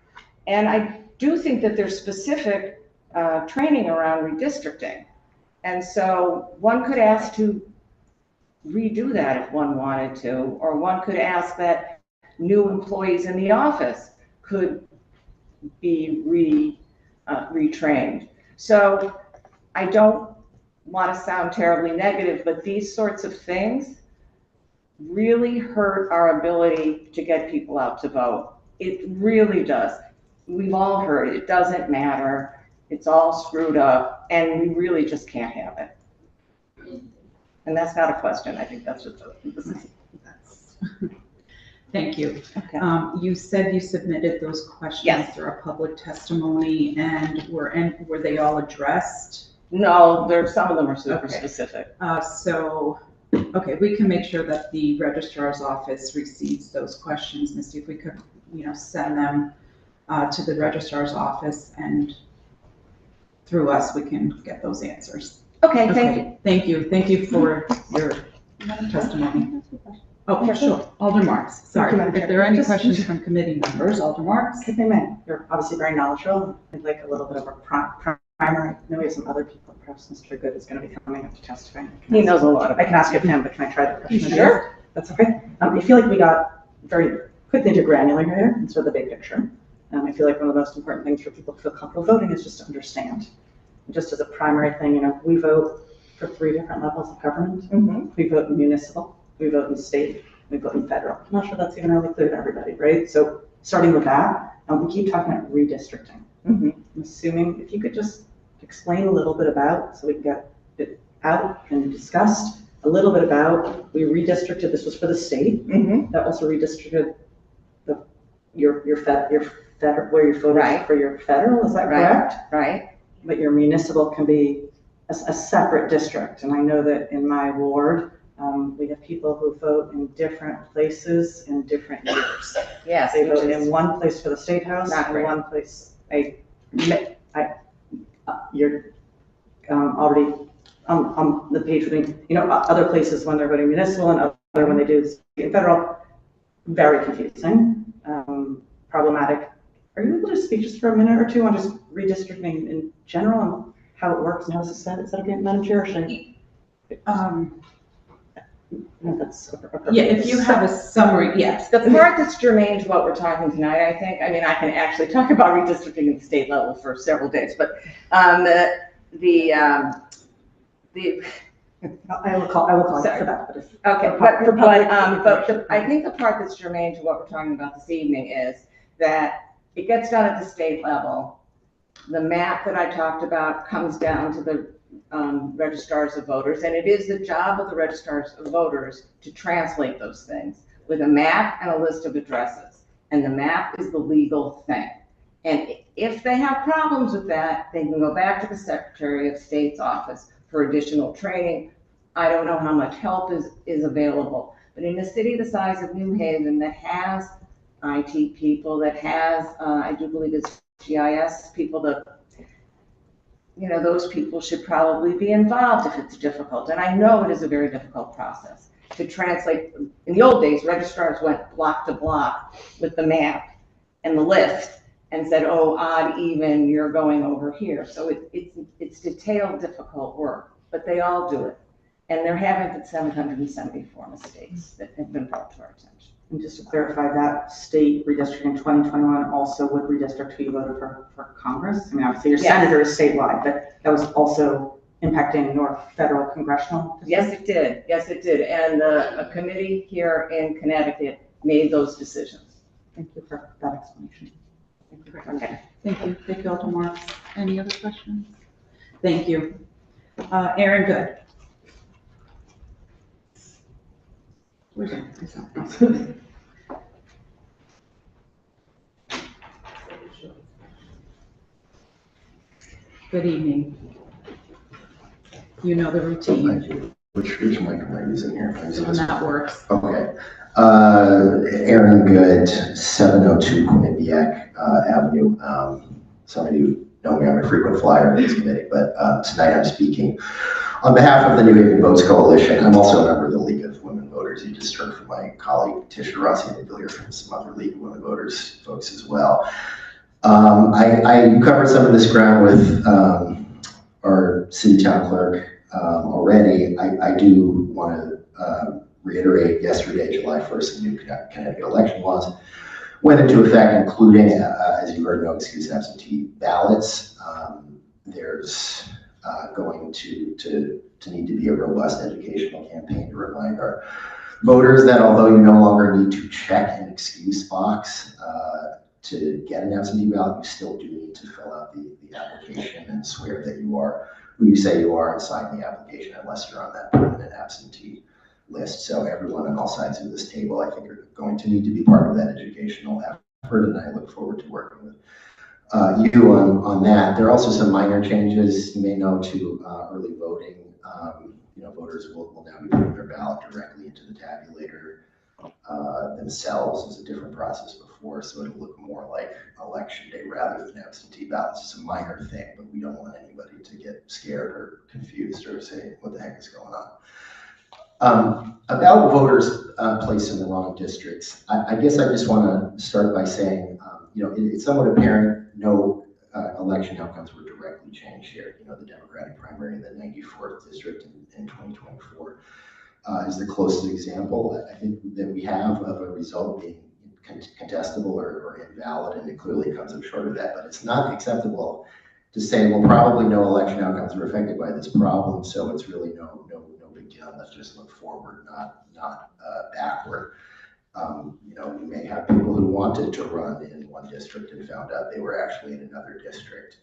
And I do think that there's specific training around redistricting. And so one could ask to redo that if one wanted to, or one could ask that new employees in the office could be retrained. So I don't want to sound terribly negative, but these sorts of things really hurt our ability to get people out to vote. It really does. We've all heard it doesn't matter. It's all screwed up, and we really just can't have it. And that's not a question. I think that's what this is. Thank you. Okay. You said you submitted those questions through a public testimony, and were they all addressed? No, some of them are super specific. Okay, we can make sure that the registrar's office receives those questions. Misty, if we could, send them to the registrar's office, and through us, we can get those answers. Okay, thank you. Thank you for your testimony. Oh, sure. Alder Marks, sorry. If there are any questions from committee members, Alder Marks. If I may, you're obviously very knowledgeable. I'd like a little bit of a primer. I know we have some other people. Perhaps Mr. Good is going to be coming up to testify. He knows a lot. I can ask it of him, but can I try the question? Sure. That's okay. I feel like we got very quickly to granular here and sort of the big picture. I feel like one of the most important things for people to feel comfortable voting is just to understand. Just as a primary thing, we vote for 3 different levels of government. Mm-hmm. We vote in municipal, we vote in state, we vote in federal. I'm not sure that's even really clear to everybody, right? So starting with that, we keep talking about redistricting. Mm-hmm. I'm assuming if you could just explain a little bit about, so we can get it out and discussed, a little bit about, we redistricted, this was for the state, mm-hmm. That also redistricted the your where you voted Right. for your federal, is that Right. correct? Right? But your municipal can be a separate district. And I know that in my ward, we have people who vote in different places in different years. Yes. They which vote is in one place for the state house not and great. one place, you're already on the page between, other places when they're voting municipal and other when they do state and federal. Very confusing, problematic. Are you able to speak just for a minute or two on just redistricting in general and how it works and how this is set? Is that okay, Madam Chair? Or should I- No, that's appropriate. Yeah, if you have a summary, yes. The part that's germane to what we're talking tonight, I think, I mean, I can actually talk about redistricting at the state level for several days, but the I will call for that, but if. okay, but I think the part that's germane to what we're talking about this evening is that it gets done at the state level. The map that I talked about comes down to the registrars of voters, and it is the job of the registrars of voters to translate those things with a map and a list of addresses. And the map is the legal thing. And if they have problems with that, they can go back to the Secretary of State's office for additional training. I don't know how much help is available, but in a city the size of New Haven that has IT people, that has, I do believe it's GIS people, that, those people should probably be involved if it's difficult. And I know it is a very difficult process to translate. In the old days, registrars went block to block with the map and the list and said, oh, odd, even, you're going over here. So it's detailed, difficult work, but they all do it. And there haven't been 774 mistakes that have been brought to our attention. And just to clarify, that state redistricting in 2021 also would redistrict who you voted for Congress? I mean, obviously your senator is statewide, but that was also impacting your federal congressional district? Yes, it did. Yes, it did. And a committee here in Connecticut made those decisions. Thank you for that explanation. Thank you. Okay. Thank you. Thank you, Alderman Marks. Any other questions? Thank you. Aaron Good. Where's Aaron? Good evening. You know the routine. Which mic am I using here? The one that works. Okay. Aaron Good, 702 Quinnipiac Avenue. Some of you know me, I'm a frequent flyer in this committee, but tonight I'm speaking on behalf of the New Haven Votes Coalition. I'm also a member of the League of Women Voters. You just heard from my colleague Tisha Rossi, and you'll hear from some other League of Women Voters folks as well. I covered some of this ground with our city town clerk already. I do want to reiterate yesterday, July 1st, the new Connecticut election laws went into effect, including, as you heard, no excuse absentee ballots. There's going to need to be a robust educational campaign to remind our voters that although you no longer need to check an excuse box to get an absentee ballot, you still do need to fill out the application and swear that you are who you say you are and sign the application unless you're on that permanent absentee list. So everyone on all sides of this table, I think, are going to need to be part of that educational effort, and I look forward to working with you on that. There are also some minor changes you may know to early voting. Voters will now be putting their ballot directly into the tabulator themselves. It's a different process before, so it'll look more like election day rather than absentee ballots. It's a minor thing, but we don't want anybody to get scared or confused or say, what the heck is going on? About voters placed in the wrong districts, I guess I just want to start by saying, it's somewhat apparent no election outcomes were directly changed here. The Democratic primary in the 94th district in 2024 is the closest example I think that we have of a result being contestable or invalid, and it clearly comes up short of that. But it's not acceptable to say, well, probably no election outcomes were affected by this problem, so it's really no big deal. Let's just look forward, not backward. We may have people who wanted to run in one district and found out they were actually in another district.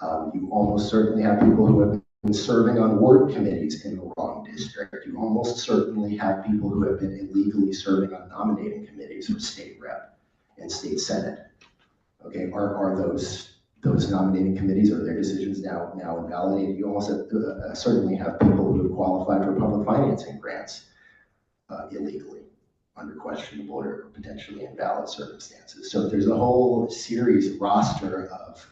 You almost certainly have people who have been serving on ward committees in the wrong district. You almost certainly have people who have been illegally serving on nominating committees for state rep and state senate. Okay, are those nominating committees or their decisions now invalidated? You also certainly have people who have qualified for public financing grants illegally under questionable or potentially invalid circumstances. So there's a whole series, roster of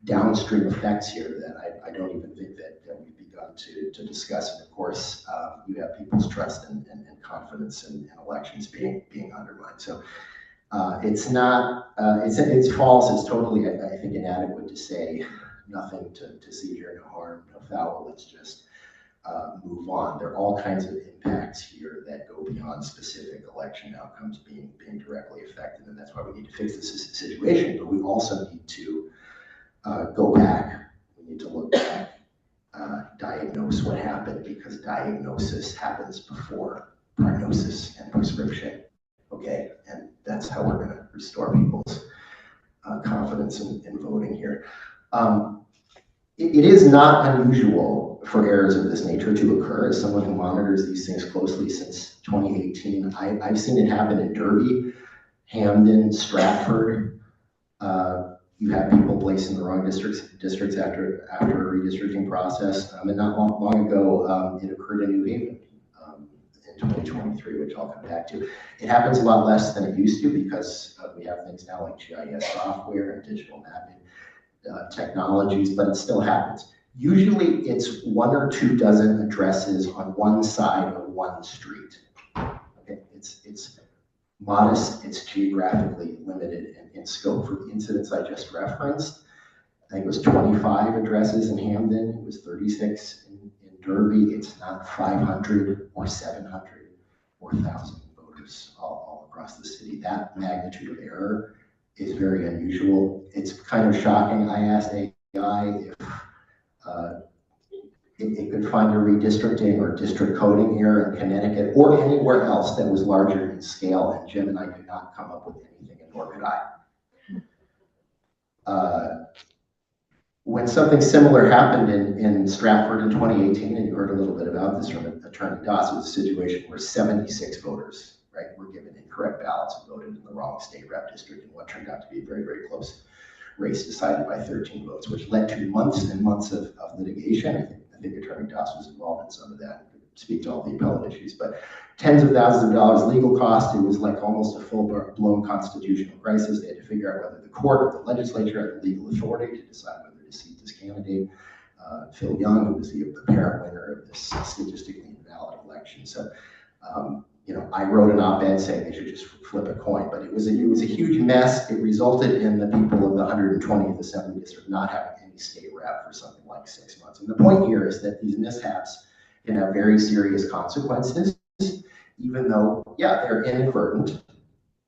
downstream effects here that I don't even think that we've begun to discuss. And of course, you have people's trust and confidence in elections being undermined. So it's not, it's false. It's totally, I think, inadequate to say nothing to see here, no harm, no foul. Let's just move on. There are all kinds of impacts here that go beyond specific election outcomes being directly affected, and that's why we need to fix this situation. But we also need to go back. We need to look back, diagnose what happened, because diagnosis happens before prognosis and prescription. Okay, and that's how we're going to restore people's confidence in voting here. It is not unusual for errors of this nature to occur. As someone who monitors these things closely since 2018, I've seen it happen in Derby, Hamden, Stratford. You have people placed in the wrong districts after a redistricting process. And not long ago, it occurred in New Haven in 2023, which I'll come back to. It happens a lot less than it used to because we have things now like GIS software and digital mapping technologies, but it still happens. Usually it's 1 or 2 dozen addresses on one side of one street. Okay, it's modest, it's geographically limited in scope. For the incidents I just referenced, I think it was 25 addresses in Hamden, it was 36 in Derby. It's not 500 or 700 or 1,000 voters all across the city. That magnitude of error is very unusual. It's kind of shocking. I asked AI if it could find a redistricting or district coding error in Connecticut or anywhere else that was larger in scale, and Jim and I could not come up with anything, and nor could I. When something similar happened in Stratford in 2018, and you heard a little bit about this from Attorney Doss, it was a situation where 76 voters, right, were given incorrect ballots and voted in the wrong state rep district in what turned out to be a very, very close race decided by 13 votes, which led to months and months of litigation. I think Attorney Doss was involved in some of that, speak to all the appellate issues, but tens of thousands of dollars legal cost. It was like almost a full-blown constitutional crisis. They had to figure out whether the court or the legislature had the legal authority to decide whether to seat this candidate, Phil Young, who was the apparent winner of this statistically invalid election. So, I wrote an op-ed saying they should just flip a coin, but it was a huge mess. It resulted in the people of the 120th Assembly District not having any state rep for something like 6 months. And the point here is that these mishaps can have very serious consequences, even though, yeah, they're inadvertent,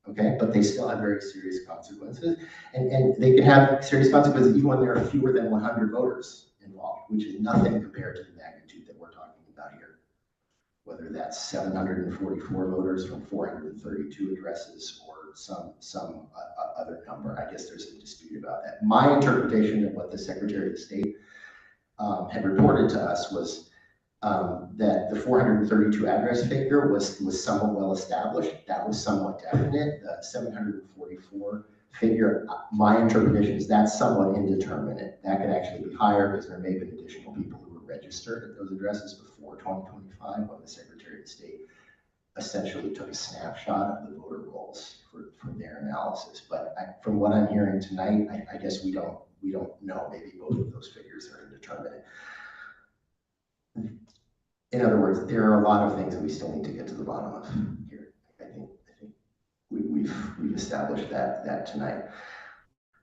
okay, but they still have very serious consequences. And they can have serious consequences even when there are fewer than 100 voters involved, which is nothing compared to the magnitude that we're talking about here. Whether that's 744 voters from 432 addresses or some other number. I guess there's a dispute about that. My interpretation of what the Secretary of State had reported to us was that the 432 address figure was somewhat well established. That was somewhat definite. The 744 figure, my interpretation is that's somewhat indeterminate. That could actually be higher because there may have been additional people who were registered at those addresses before 2025 when the Secretary of State essentially took a snapshot of the voter rolls for their analysis. But from what I'm hearing tonight, I guess we don't know. Maybe both of those figures are indeterminate. In other words, there are a lot of things that we still need to get to the bottom of here. I think we've established that tonight.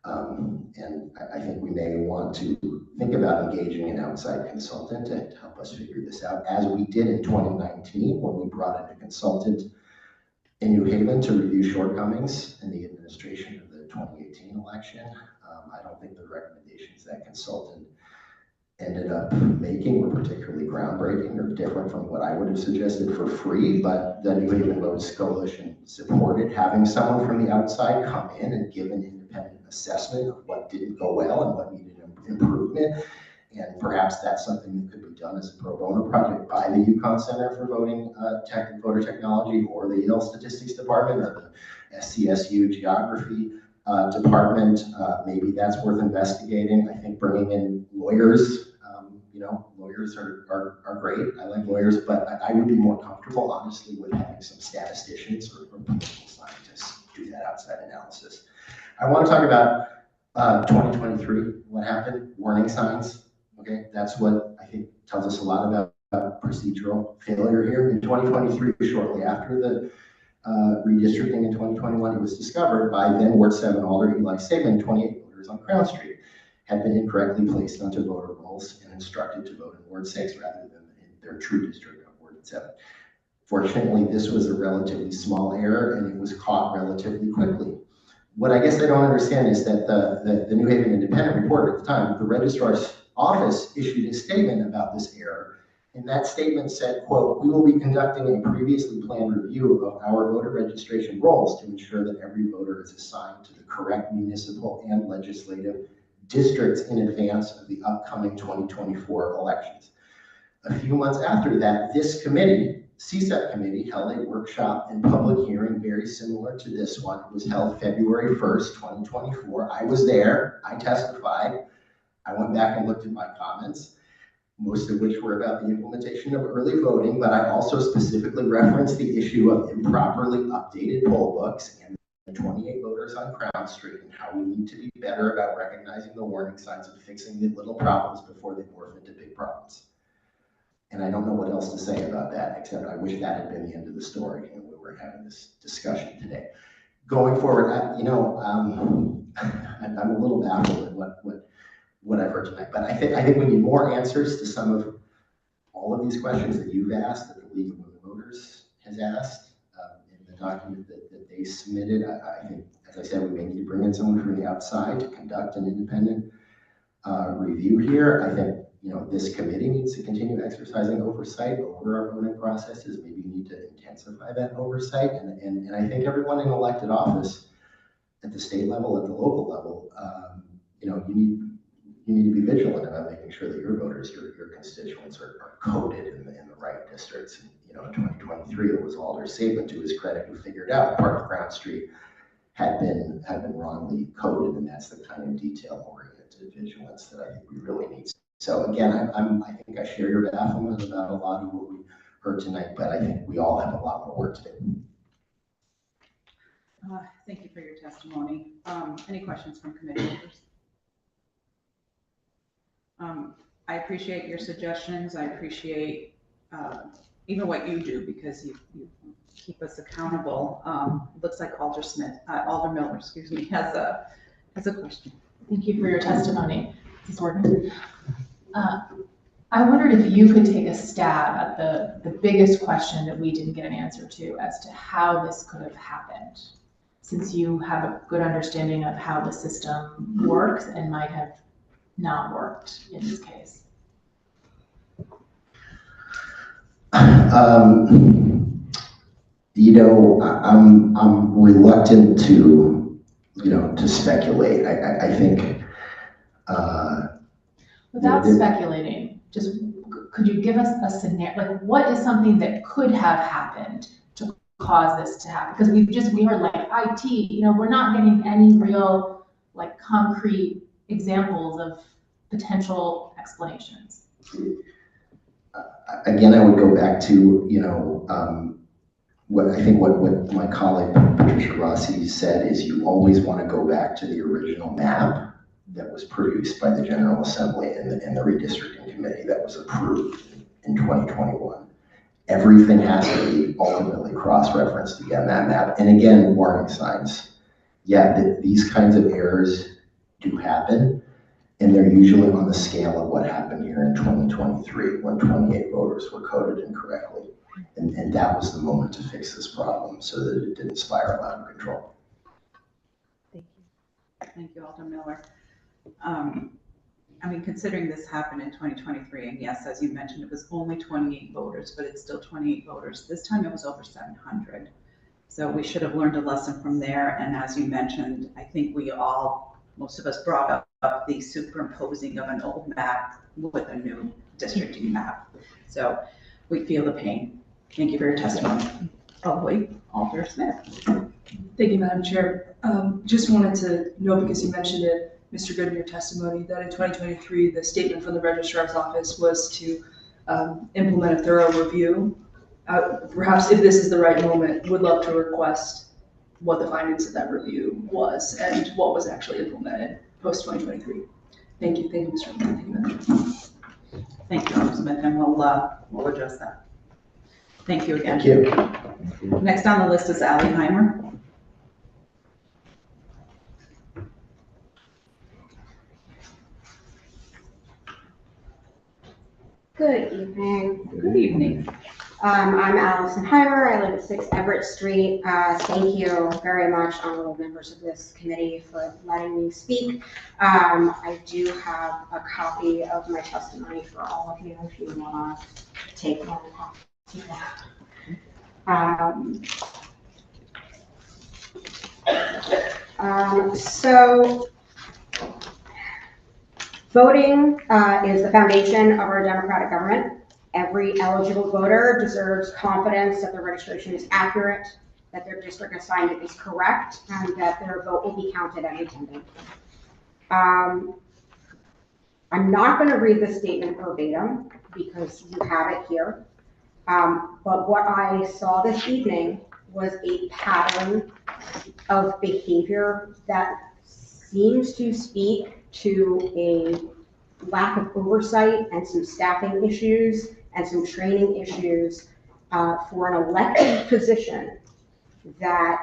And I think we may want to think about engaging an outside consultant to help us figure this out, as we did in 2019 when we brought in a consultant in New Haven to review shortcomings in the administration of the 2018 election. I don't think the recommendations that consultant ended up making were particularly groundbreaking or different from what I would have suggested for free, but the New Haven Votes Coalition supported having someone from the outside come in and give an independent assessment of what didn't go well and what needed improvement. And perhaps that's something that could be done as a pro bono project by the UConn Center for Voter Technology or the Yale Statistics Department or the SCSU geography department. Maybe that's worth investigating. I think bringing in lawyers, lawyers are great. I like lawyers, but I would be more comfortable, honestly, with having some statisticians or political scientists do that outside analysis. I want to talk about 2023, what happened, warning signs. Okay, that's what I think tells us a lot about procedural failure here. In 2023, shortly after the redistricting in 2021, it was discovered by then Ward 7 Alder Eli Saban, 28 voters on Crown Street had been incorrectly placed onto voter rolls and instructed to vote in Ward 6 rather than in their true district of Ward 7. Fortunately, this was a relatively small error and it was caught relatively quickly. What I guess I don't understand is that the New Haven Independent reporter at the time, the registrar's office issued a statement about this error. And that statement said, quote, "We will be conducting a previously planned review of our voter registration rolls to ensure that every voter is assigned to the correct municipal and legislative districts in advance of the upcoming 2024 elections." A few months after that, this committee, CSEP committee, held a workshop and public hearing very similar to this one. It was held February 1st, 2024. I was there, I testified. I went back and looked at my comments, most of which were about the implementation of early voting, but I also specifically referenced the issue of improperly updated poll books and the 28 voters on Crown Street and how we need to be better about recognizing the warning signs and fixing the little problems before they morph into big problems. And I don't know what else to say about that, except I wish that had been the end of the story and we were having this discussion today. Going forward, I'm a little baffled at what I've heard tonight, but I think we need more answers to some of all of these questions that you've asked, that the League of Women Voters has asked in the document that they submitted. I think, as I said, we may need to bring in someone from the outside to conduct an independent review here. I think, this committee needs to continue exercising oversight over our voting processes. Maybe you need to intensify that oversight. And I think everyone in elected office at the state level, at the local level, you need to be vigilant about making sure that your voters, your constituents are coded in the right districts. And, in 2023, it was Alder Saban, to his credit, who figured out part of Crown Street had been wrongly coded, and that's the kind of detail-oriented vigilance that I think we really need. So again, I think I share your bafflement about a lot of what we heard tonight, but I think we all have a lot more work to do. Thank you for your testimony. Any questions from committee members? I appreciate your suggestions. I appreciate even what you do, because you keep us accountable. Looks like Alder Miller, has a question. Thank you for your testimony. This is working. I wondered if you could take a stab at the biggest question that we didn't get an answer to as to how this could have happened, since you have a good understanding of how the system works and might have not worked in this case. I'm reluctant to speculate. I think. Without speculating, just could you give us a scenario? Like, what is something that could have happened to cause this to happen? Because we heard like IT. We're not getting any real concrete examples of potential explanations. Again, I would go back to, what my colleague Patricia Rossi said is you always want to go back to the original map that was produced by the General Assembly and the redistricting committee that was approved in 2021. Everything has to be ultimately cross-referenced again, that map. And again, warning signs. Yeah, these kinds of errors do happen, and they're usually on the scale of what happened here in 2023 when 28 voters were coded incorrectly. And that was the moment to fix this problem so that it didn't spiral out of control. Thank you, Alder Miller. Considering this happened in 2023, and yes, as you mentioned, it was only 28 voters, but it's still 28 voters. This time it was over 700. So we should have learned a lesson from there. And as you mentioned, I think most of us brought up the superimposing of an old map with a new districting map. So we feel the pain. Thank you for your testimony. Oh, wait, Alder Smith. Thank you, Madam Chair. Just wanted to know, because you mentioned it, Mr. Good, in your testimony, that in 2023, the statement from the registrar's office was to implement a thorough review. Perhaps if this is the right moment, would love to request what the findings of that review was and what was actually implemented post 2023. Thank you, Mr. Chairman. Thank you, Madam Chair. Thank you, Ms. Smith, and we'll address that. Thank you again. Thank you. Next on the list is Ally Heimer. Good evening. Good evening. I'm Allison Heimer. I live at 6 Everett Street. Thank you very much, honorable members of this committee, for letting me speak. I do have a copy of my testimony for all of you if you want to take one copy of that. So voting is the foundation of our democratic government. Every eligible voter deserves confidence that their registration is accurate, that their district assignment is correct, and that their vote will be counted and attended. I'm not going to read the statement verbatim because you have it here. But what I saw this evening was a pattern of behavior that seems to speak to a lack of oversight and some staffing issues and some training issues for an elected position that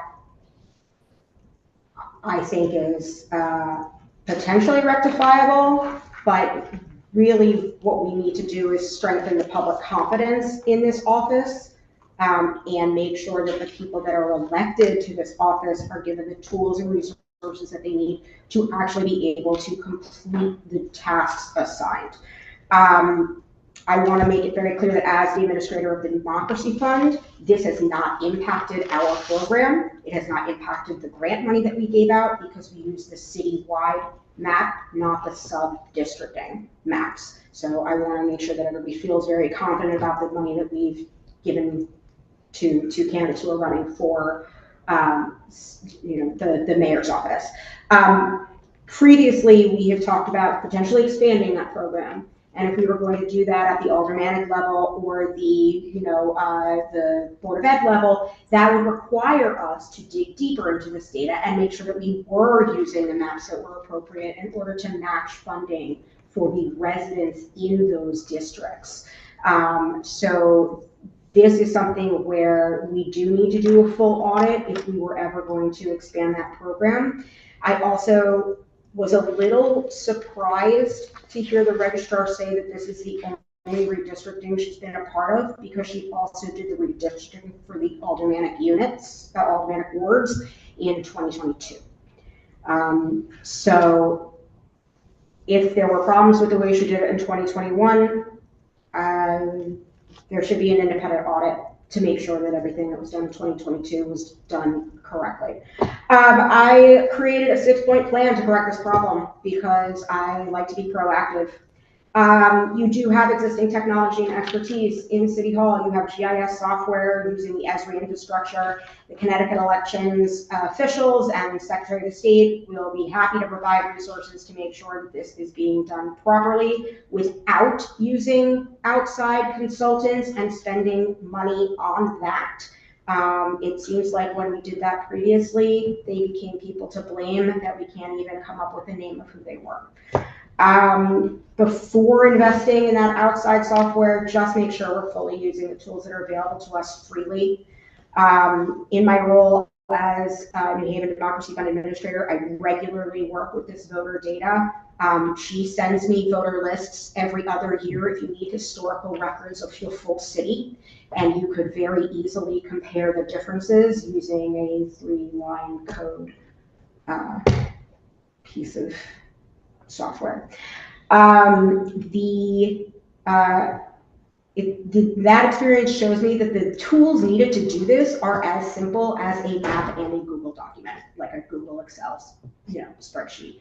I think is potentially rectifiable, but really what we need to do is strengthen the public confidence in this office and make sure that the people that are elected to this office are given the tools and resources that they need to actually be able to complete the tasks assigned. I want to make it very clear that as the administrator of the Democracy Fund, this has not impacted our program. It has not impacted the grant money that we gave out because we use the citywide map, not the sub-districting maps. So I want to make sure that everybody feels very confident about the money that we've given to candidates who are running for the mayor's office. Previously, we have talked about potentially expanding that program. And if we were going to do that at the aldermanic level or the Board of Ed level, that would require us to dig deeper into this data and make sure that we were using the maps that were appropriate in order to match funding for the residents in those districts. So this is something where we do need to do a full audit if we were ever going to expand that program. I also was a little surprised to hear the registrar say that this is the only redistricting she's been a part of, because she also did the redistricting for the aldermanic units, aldermanic wards in 2022. So if there were problems with the way she did it in 2021, there should be an independent audit to make sure that everything that was done in 2022 was done correctly. I created a 6-point plan to correct this problem because I like to be proactive. You do have existing technology and expertise in City Hall. You have GIS software using the ESRI infrastructure. The Connecticut elections officials and Secretary of State will be happy to provide resources to make sure that this is being done properly without using outside consultants and spending money on that. It seems like when we did that previously, they became people to blame that we can't even come up with a name of who they were. Before investing in that outside software, just make sure we're fully using the tools that are available to us freely. In my role as New Haven Democracy Fund Administrator, I regularly work with this voter data. She sends me voter lists every other year if you need historical records of your full city, and you could very easily compare the differences using a 3-line code piece of software. That experience shows me that the tools needed to do this are as simple as a map and a Google document, like a Google Excel, spreadsheet.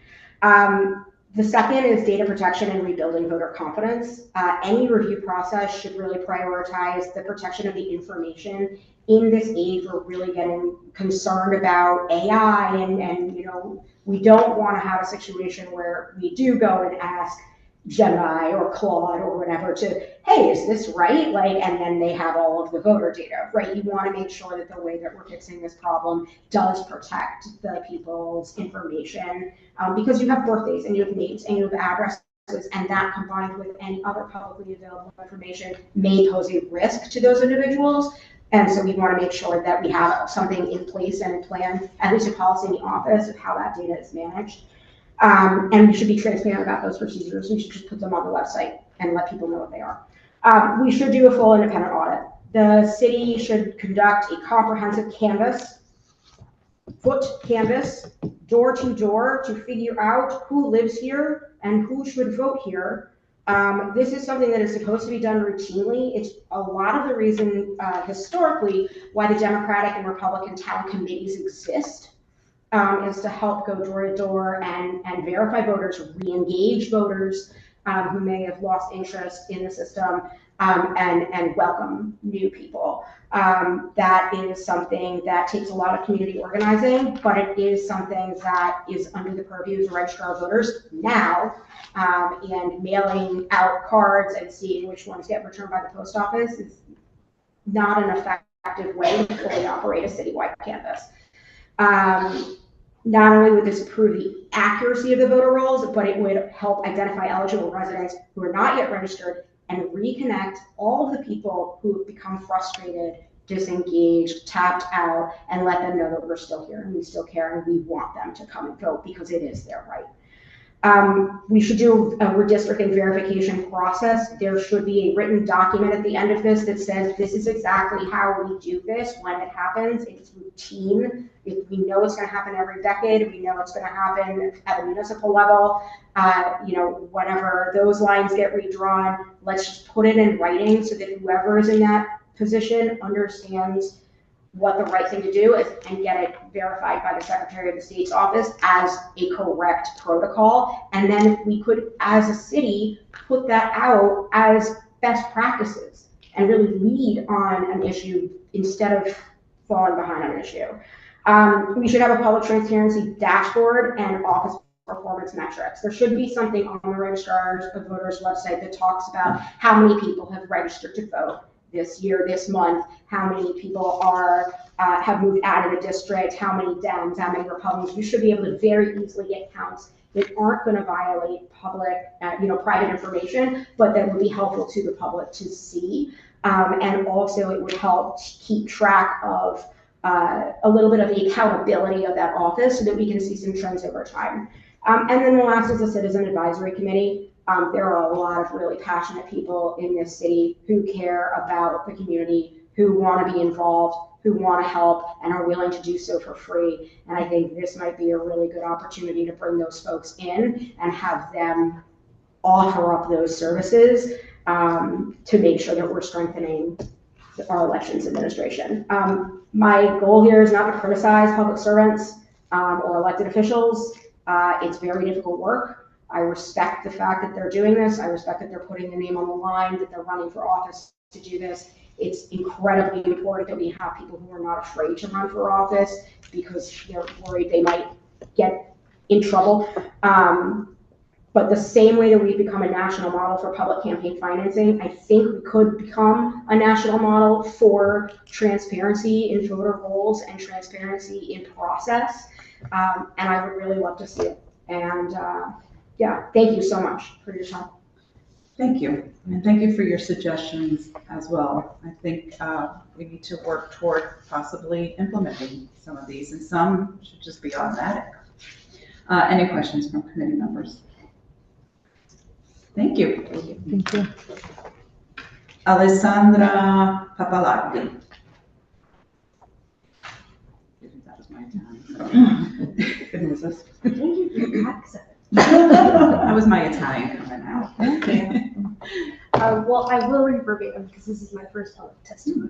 The second is data protection and rebuilding voter confidence. Any review process should really prioritize the protection of the information in this age, we're really getting concerned about AI and we don't want to have a situation where we do go and ask Gemini or Claude or whatever to, hey, is this right? And then they have all of the voter data, right? You want to make sure that the way that we're fixing this problem does protect the people's information, because you have birthdays and you have names and you have addresses, and that combined with any other publicly available information may pose a risk to those individuals. And so we want to make sure that we have something in place and a plan, at least a policy in the office of how that data is managed. And we should be transparent about those procedures. We should just put them on the website and let people know what they are. We should do a full independent audit. The city should conduct a comprehensive foot canvas, door to door, to figure out who lives here and who should vote here. This is something that is supposed to be done routinely. It's a lot of the reason historically why the Democratic and Republican town committees exist. Is to help go door to door and verify voters, re-engage voters who may have lost interest in the system, and welcome new people. That is something that takes a lot of community organizing, but it is something that is under the purview of the registrar of voters now, and mailing out cards and seeing which ones get returned by the post office is not an effective way to fully operate a citywide canvass. Not only would this improve the accuracy of the voter rolls, but it would help identify eligible residents who are not yet registered and reconnect all of the people who have become frustrated, disengaged, tapped out, and let them know that we're still here and we still care and we want them to come and vote because it is their right. We should do a redistricting verification process. There should be a written document at the end of this that says this is exactly how we do this when it happens. It's routine. We know it's going to happen every decade. We know it's going to happen at the municipal level. Whenever those lines get redrawn, let's just put it in writing so that whoever is in that position understands what the right thing to do is and get it verified by the Secretary of the State's office as a correct protocol. And then we could, as a city, put that out as best practices and really lead on an issue instead of falling behind on an issue. We should have a public transparency dashboard and office performance metrics. There should be something on the registrar's of voters website that talks about how many people have registered to vote this year, this month, how many people are have moved out of the district, how many Dems, how many Republicans. You should be able to very easily get counts that aren't going to violate public, private information, but that would be helpful to the public to see. And also it would help keep track of a little bit of the accountability of that office so that we can see some trends over time. And then the last is the Citizen Advisory Committee. There are a lot of really passionate people in this city who care about the community, who want to be involved, who want to help, and are willing to do so for free. And I think this might be a really good opportunity to bring those folks in and have them offer up those services to make sure that we're strengthening our elections administration. My goal here is not to criticize public servants or elected officials. It's very difficult work. I respect the fact that they're doing this. I respect that they're putting their name on the line, that they're running for office to do this. It's incredibly important that we have people who are not afraid to run for office because they're worried they might get in trouble. But the same way that we've become a national model for public campaign financing, I think we could become a national model for transparency in voter rolls and transparency in process. And I would really love to see it. And thank you so much for your time. Thank you. And thank you for your suggestions as well. I think we need to work toward possibly implementing some of these, and some should just be automatic. Any questions from committee members? Thank you. Thank you. Alessandra Pappalardi. That was my time. Couldn't resist. That was my Italian coming out. Well, I will read verbatim because this is my first public testimony.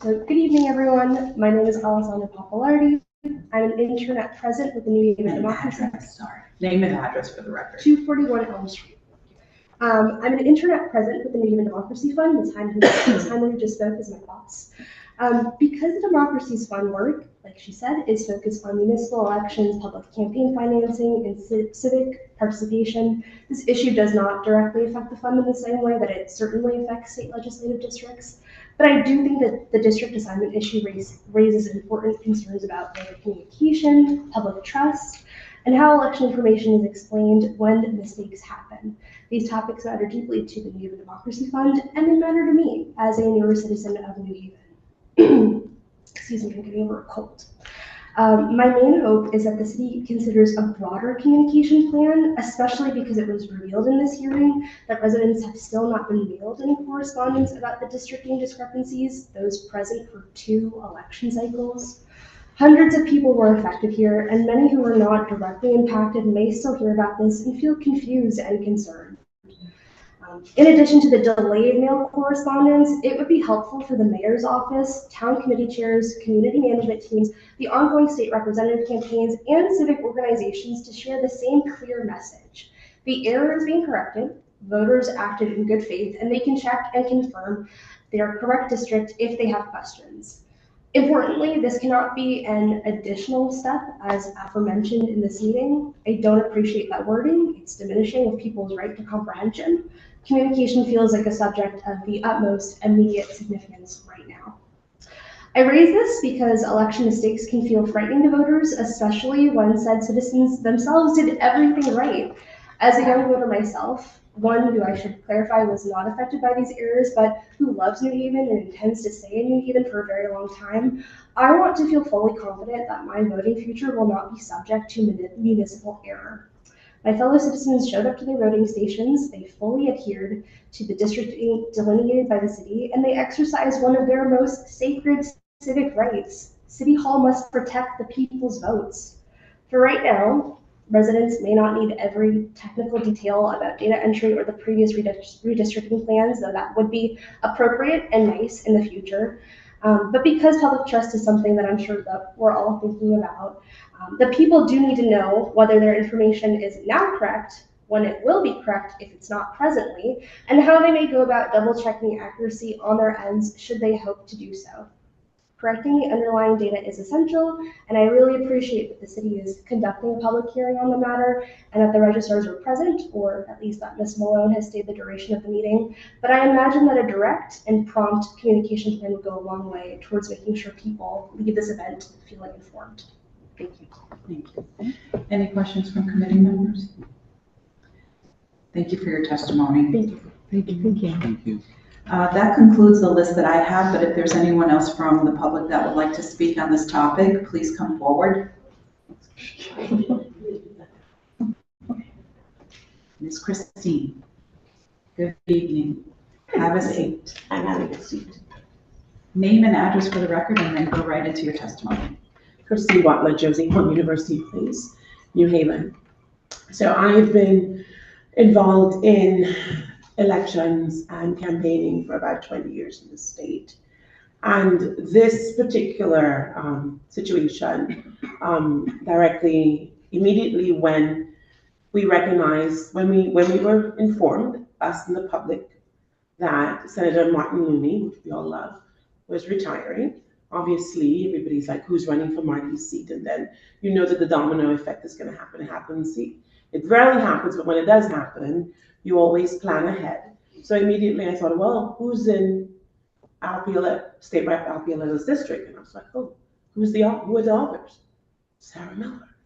So good evening, everyone. My name is Alessandra Pappalardi. I'm an intern at present with the New Haven Democracy. Name and address for the record. 241 Elm Street. I'm an intern at present with the New Human Democracy Fund. Ms. Hyman, who just spoke, is my boss. Because the Democracy's Fund work, like she said, is focused on municipal elections, public campaign financing, and civic participation, this issue does not directly affect the fund in the same way that it certainly affects state legislative districts. But I do think that the district assignment issue raises important concerns about voter communication, public trust, and how election information is explained when mistakes happen. These topics matter deeply to the New Haven Democracy Fund, and they matter to me as a newer citizen of New Haven. Excuse me, I'm getting over a cold. My main hope is that the city considers a broader communication plan, especially because it was revealed in this hearing that residents have still not been mailed any correspondence about the districting discrepancies, those present for 2 election cycles. Hundreds of people were affected here, and many who were not directly impacted may still hear about this and feel confused and concerned. In addition to the delayed mail correspondence, it would be helpful for the mayor's office, town committee chairs, community management teams, the ongoing state representative campaigns, and civic organizations to share the same clear message. The error is being corrected, voters acted in good faith, and they can check and confirm their correct district if they have questions. Importantly, this cannot be an additional step, as aforementioned in this meeting. I don't appreciate that wording. It's diminishing of people's right to comprehension. Communication feels like a subject of the utmost immediate significance right now. I raise this because election mistakes can feel frightening to voters, especially when said citizens themselves did everything right. As a young voter myself, one who I should clarify was not affected by these errors, but who loves New Haven and intends to stay in New Haven for a very long time, I want to feel fully confident that my voting future will not be subject to municipal error. My fellow citizens showed up to their voting stations, they fully adhered to the district delineated by the city, and they exercised one of their most sacred civic rights. City Hall must protect the people's votes. For right now, residents may not need every technical detail about data entry or the previous redistricting plans, though that would be appropriate and nice in the future. But because public trust is something that I'm sure that we're all thinking about, the people do need to know whether their information is now correct, when it will be correct if it's not presently, and how they may go about double checking accuracy on their ends should they hope to do so. Correcting the underlying data is essential, and I really appreciate that the city is conducting a public hearing on the matter and that the registrars are present, or at least that Ms. Malone has stayed the duration of the meeting. But I imagine that a direct and prompt communication plan would go a long way towards making sure people leave this event feeling informed. Thank you. Thank you. Any questions from committee members? Thank you for your testimony. Thank you. Thank you. Thank you. Thank you. That concludes the list that I have, but if there's anyone else from the public that would like to speak on this topic, please come forward. Ms. Christine, good evening. Have a seat. I'm having a seat. Name and address for the record, and then go right into your testimony. Christine Watla, Josie Home University Place, New Haven. So I've been involved in elections and campaigning for about 20 years in the state. And this particular situation directly, immediately when we recognized, when we were informed, us and the public, that Senator Martin Looney, which we all love, was retiring. Obviously, everybody's like, who's running for Marty's seat? And then you know that the domino effect is going to happen. It happens. It rarely happens, but when it does happen, you always plan ahead. So immediately I thought, well, who's in State Rep Alpiola's district? And I was like, oh, who are the others? Sarah Miller.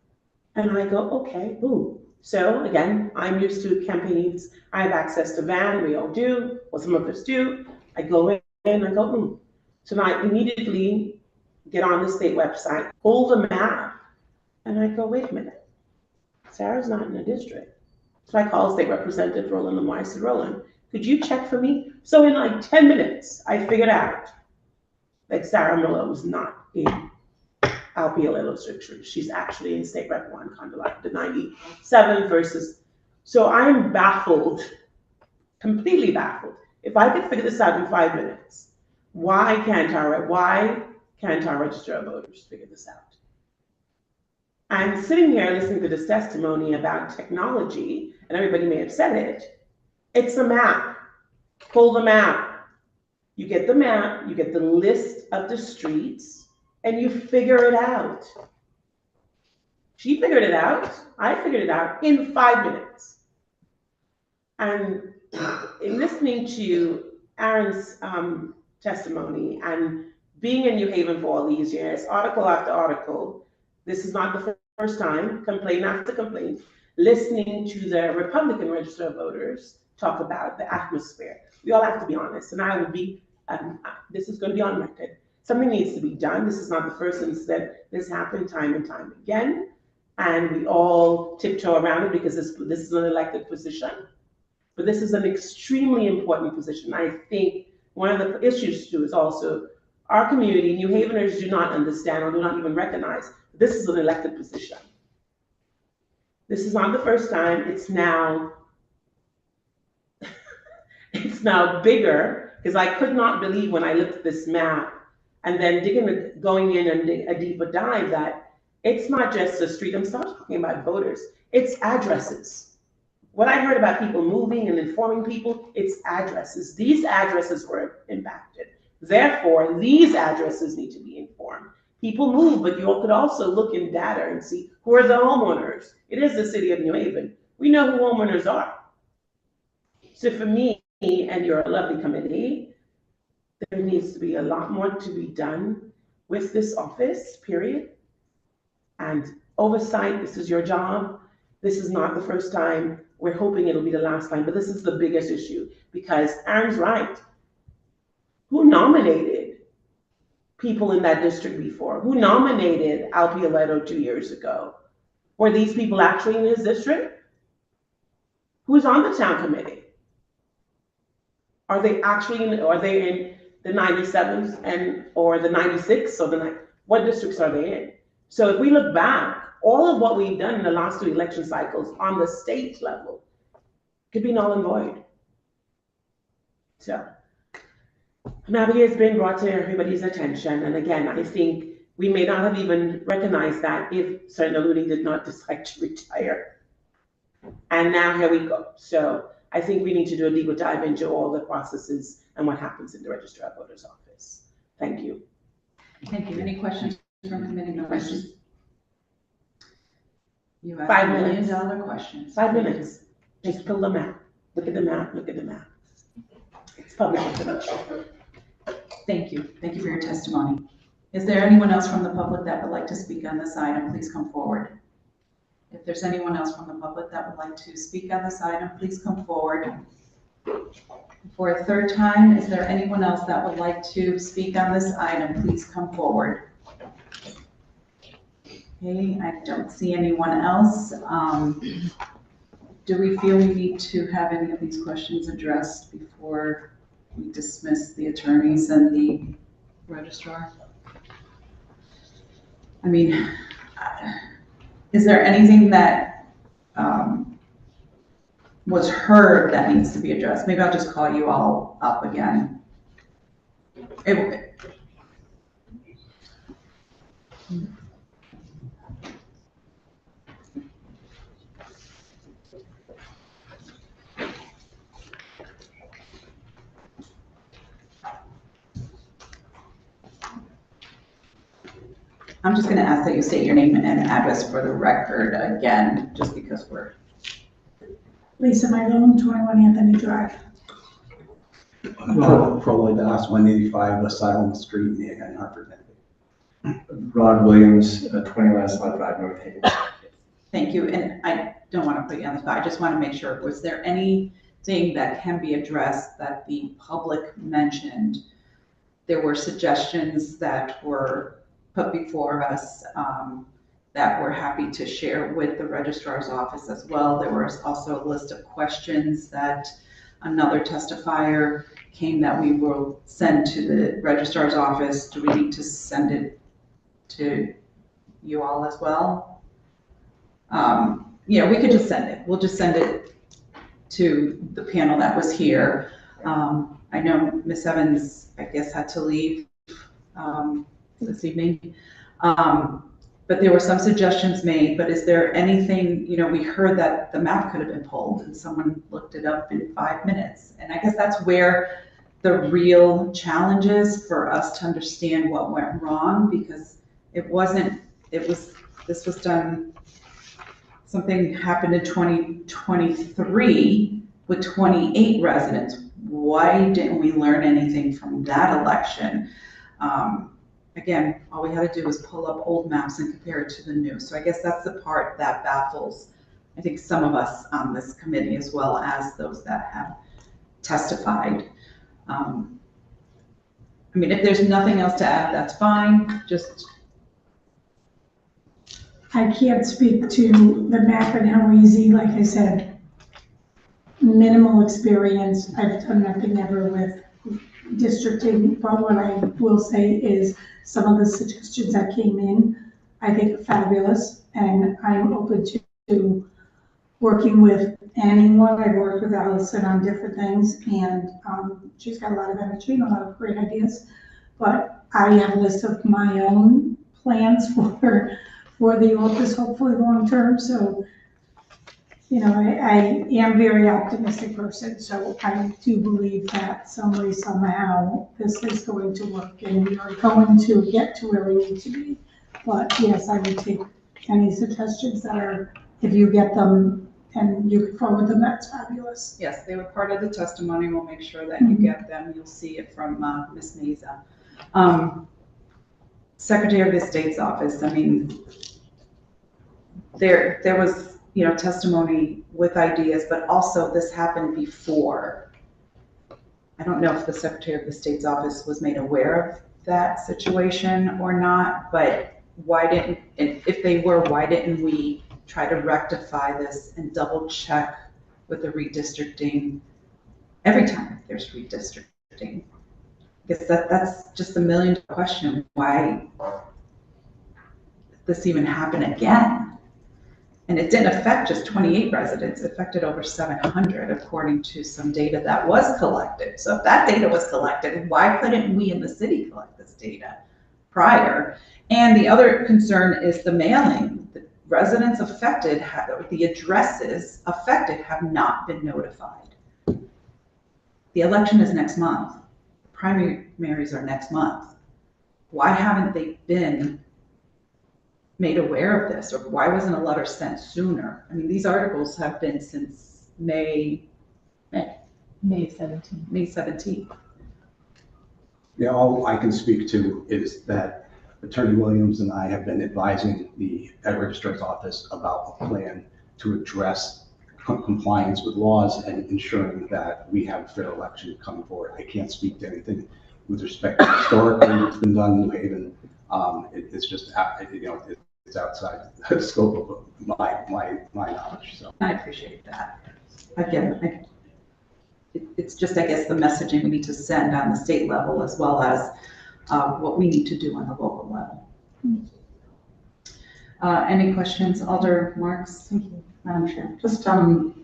And I go, okay, boom. So again, I'm used to campaigns. I have access to van, we all do, well, some of us do. I go in and I go, boom. So now I immediately get on the state website, pull the map, and I go, wait a minute, Sarah's not in the district. So I call State Representative Roland Lamar. I said, Roland, could you check for me? So in like 10 minutes, I figured out that Sarah Miller was not in Alpiola district. She's actually in State Rep 1, kind of like the 97 versus. So I'm baffled, completely baffled. If I could figure this out in 5 minutes, why can't our register of voters figure this out? I'm sitting here listening to this testimony about technology, and everybody may have said it, It's a map. Pull the map. You get the map, you get the list of the streets, and you figure it out. She figured it out. I figured it out in 5 minutes. And in listening to Aaron's testimony and being in New Haven for all these years, article after article, this is not the first time, complaint after complaint, listening to the Republican Register of Voters talk about the atmosphere. We all have to be honest, and I would be, this is going to be on record. Something needs to be done. This is not the first incident. This happened time and time again, and we all tiptoe around it because this is an elected position. But this is an extremely important position. I think one of the issues too is also our community, New Haveners do not understand or do not even recognize this is an elected position. This is not the first time. It's now bigger, because I could not believe when I looked at this map and then going in and a deeper dive that it's not just a street. I'm not talking about voters. It's addresses. What I heard about people moving and informing people, it's addresses. These addresses were impacted. Therefore, these addresses need to be informed. People move, but you could also look in data and see who are the homeowners. It is the city of New Haven. We know who homeowners are. So for me, and your lovely committee, there needs to be a lot more to be done with this office, period. And oversight, this is your job. This is not the first time. We're hoping it'll be the last time, but this is the biggest issue because Aaron's right. Who nominated people in that district before? Who nominated Al Pioletto 2 years ago? Were these people actually in his district? Who's on the town committee? Are they actually in the 97s or the 96 or what districts are they in? So if we look back, all of what we've done in the last 2 election cycles on the state level could be null and void. So I'm happy it's been brought to everybody's attention. And again, I think we may not have even recognized that if Senator Looney did not decide to retire. And now here we go. So I think we need to do a deeper dive into all the processes and what happens in the Register of Voters office. Thank you. Thank you. Any questions from committee members? You have 5 $1 minutes. million questions. 5 minutes. Just pull the map. Look at the map. Look at the map. It's public information. Thank you. Thank you for your testimony. Is there anyone else from the public that would like to speak on this item? Please come forward. If there's anyone else from the public that would like to speak on this item, please come forward. For a third time, is there anyone else that would like to speak on this item? Please come forward. Okay, I don't see anyone else. Do we feel we need to have any of these questions addressed before we dismiss the attorneys and the registrar? I mean, is there anything that was heard that needs to be addressed? Maybe I'll just call you all up again. I'm just going to ask that you state your name and address for the record again, just because we're... Lisa Mylone, 21 Anthony Drive. Probably the last 185 West Island Street, in Hartford. Rod Williams, 20 Lancelot Drive, North Haven. Thank you, and I don't want to put you on the spot. I just want to make sure, was there anything that can be addressed that the public mentioned? There were suggestions that were put before us that we're happy to share with the registrar's office as well. There was also a list of questions that another testifier came that we will send to the registrar's office. Do we need to send it to you all as well? Yeah, we could just send it. We'll just send it to the panel that was here. I know Ms. Evans, I guess, had to leave this evening. but there were some suggestions made, but is there anything, we heard that the map could have been pulled and someone looked it up in 5 minutes. And I guess that's where the real challenge is for us to understand what went wrong, because this was done, something happened in 2023 with 28 residents. Why didn't we learn anything from that election? Again, all we had to do was pull up old maps and compare it to the new. So I guess that's the part that baffles, I think, some of us on this committee, as well as those that have testified. If there's nothing else to add, that's fine. I can't speak to the map and how easy, like I said, minimal experience. I've done nothing ever with districting, but what I will say is some of the suggestions that came in, I think are fabulous, and I'm open to working with anyone. I've worked with Allison on different things, and she's got a lot of energy and a lot of great ideas, but I have a list of my own plans for the office, hopefully long term. So, I am a very optimistic person, so I do believe that some way, somehow, this is going to work and we are going to get to where we need to be. But yes, I would take any suggestions that are, if you get them and you can forward them, that's fabulous. Yes, they were part of the testimony. We'll make sure that you get them. You'll see it from Ms. Meza. Secretary of the State's office, there was, testimony with ideas, but also this happened before. I don't know if the Secretary of the State's office was made aware of that situation or not, but if they were, why didn't we try to rectify this and double check with the redistricting every time there's redistricting? I guess that's just a $1 million question. Why this even happen again? And it didn't affect just 28 residents, it affected over 700 according to some data that was collected. So if that data was collected, why couldn't we in the city collect this data prior? And the other concern is the mailing. The residents affected, the addresses affected have not been notified. The election is next month. Primaries are next month. Why haven't they been made aware of this, or why wasn't a letter sent sooner? These articles have been since May 17th. Yeah, all I can speak to is that Attorney Williams and I have been advising the Registrar's Office about a plan to address compliance with laws and ensuring that we have a fair election coming forward. I can't speak to anything with respect to historically what's been done in New Haven. It's just, it's outside the scope of my knowledge. So I appreciate that. Again, it's just, I guess, the messaging we need to send on the state level as well as what we need to do on the local level. Any questions? Alder Marks? Thank you, Madam Chair. Just we're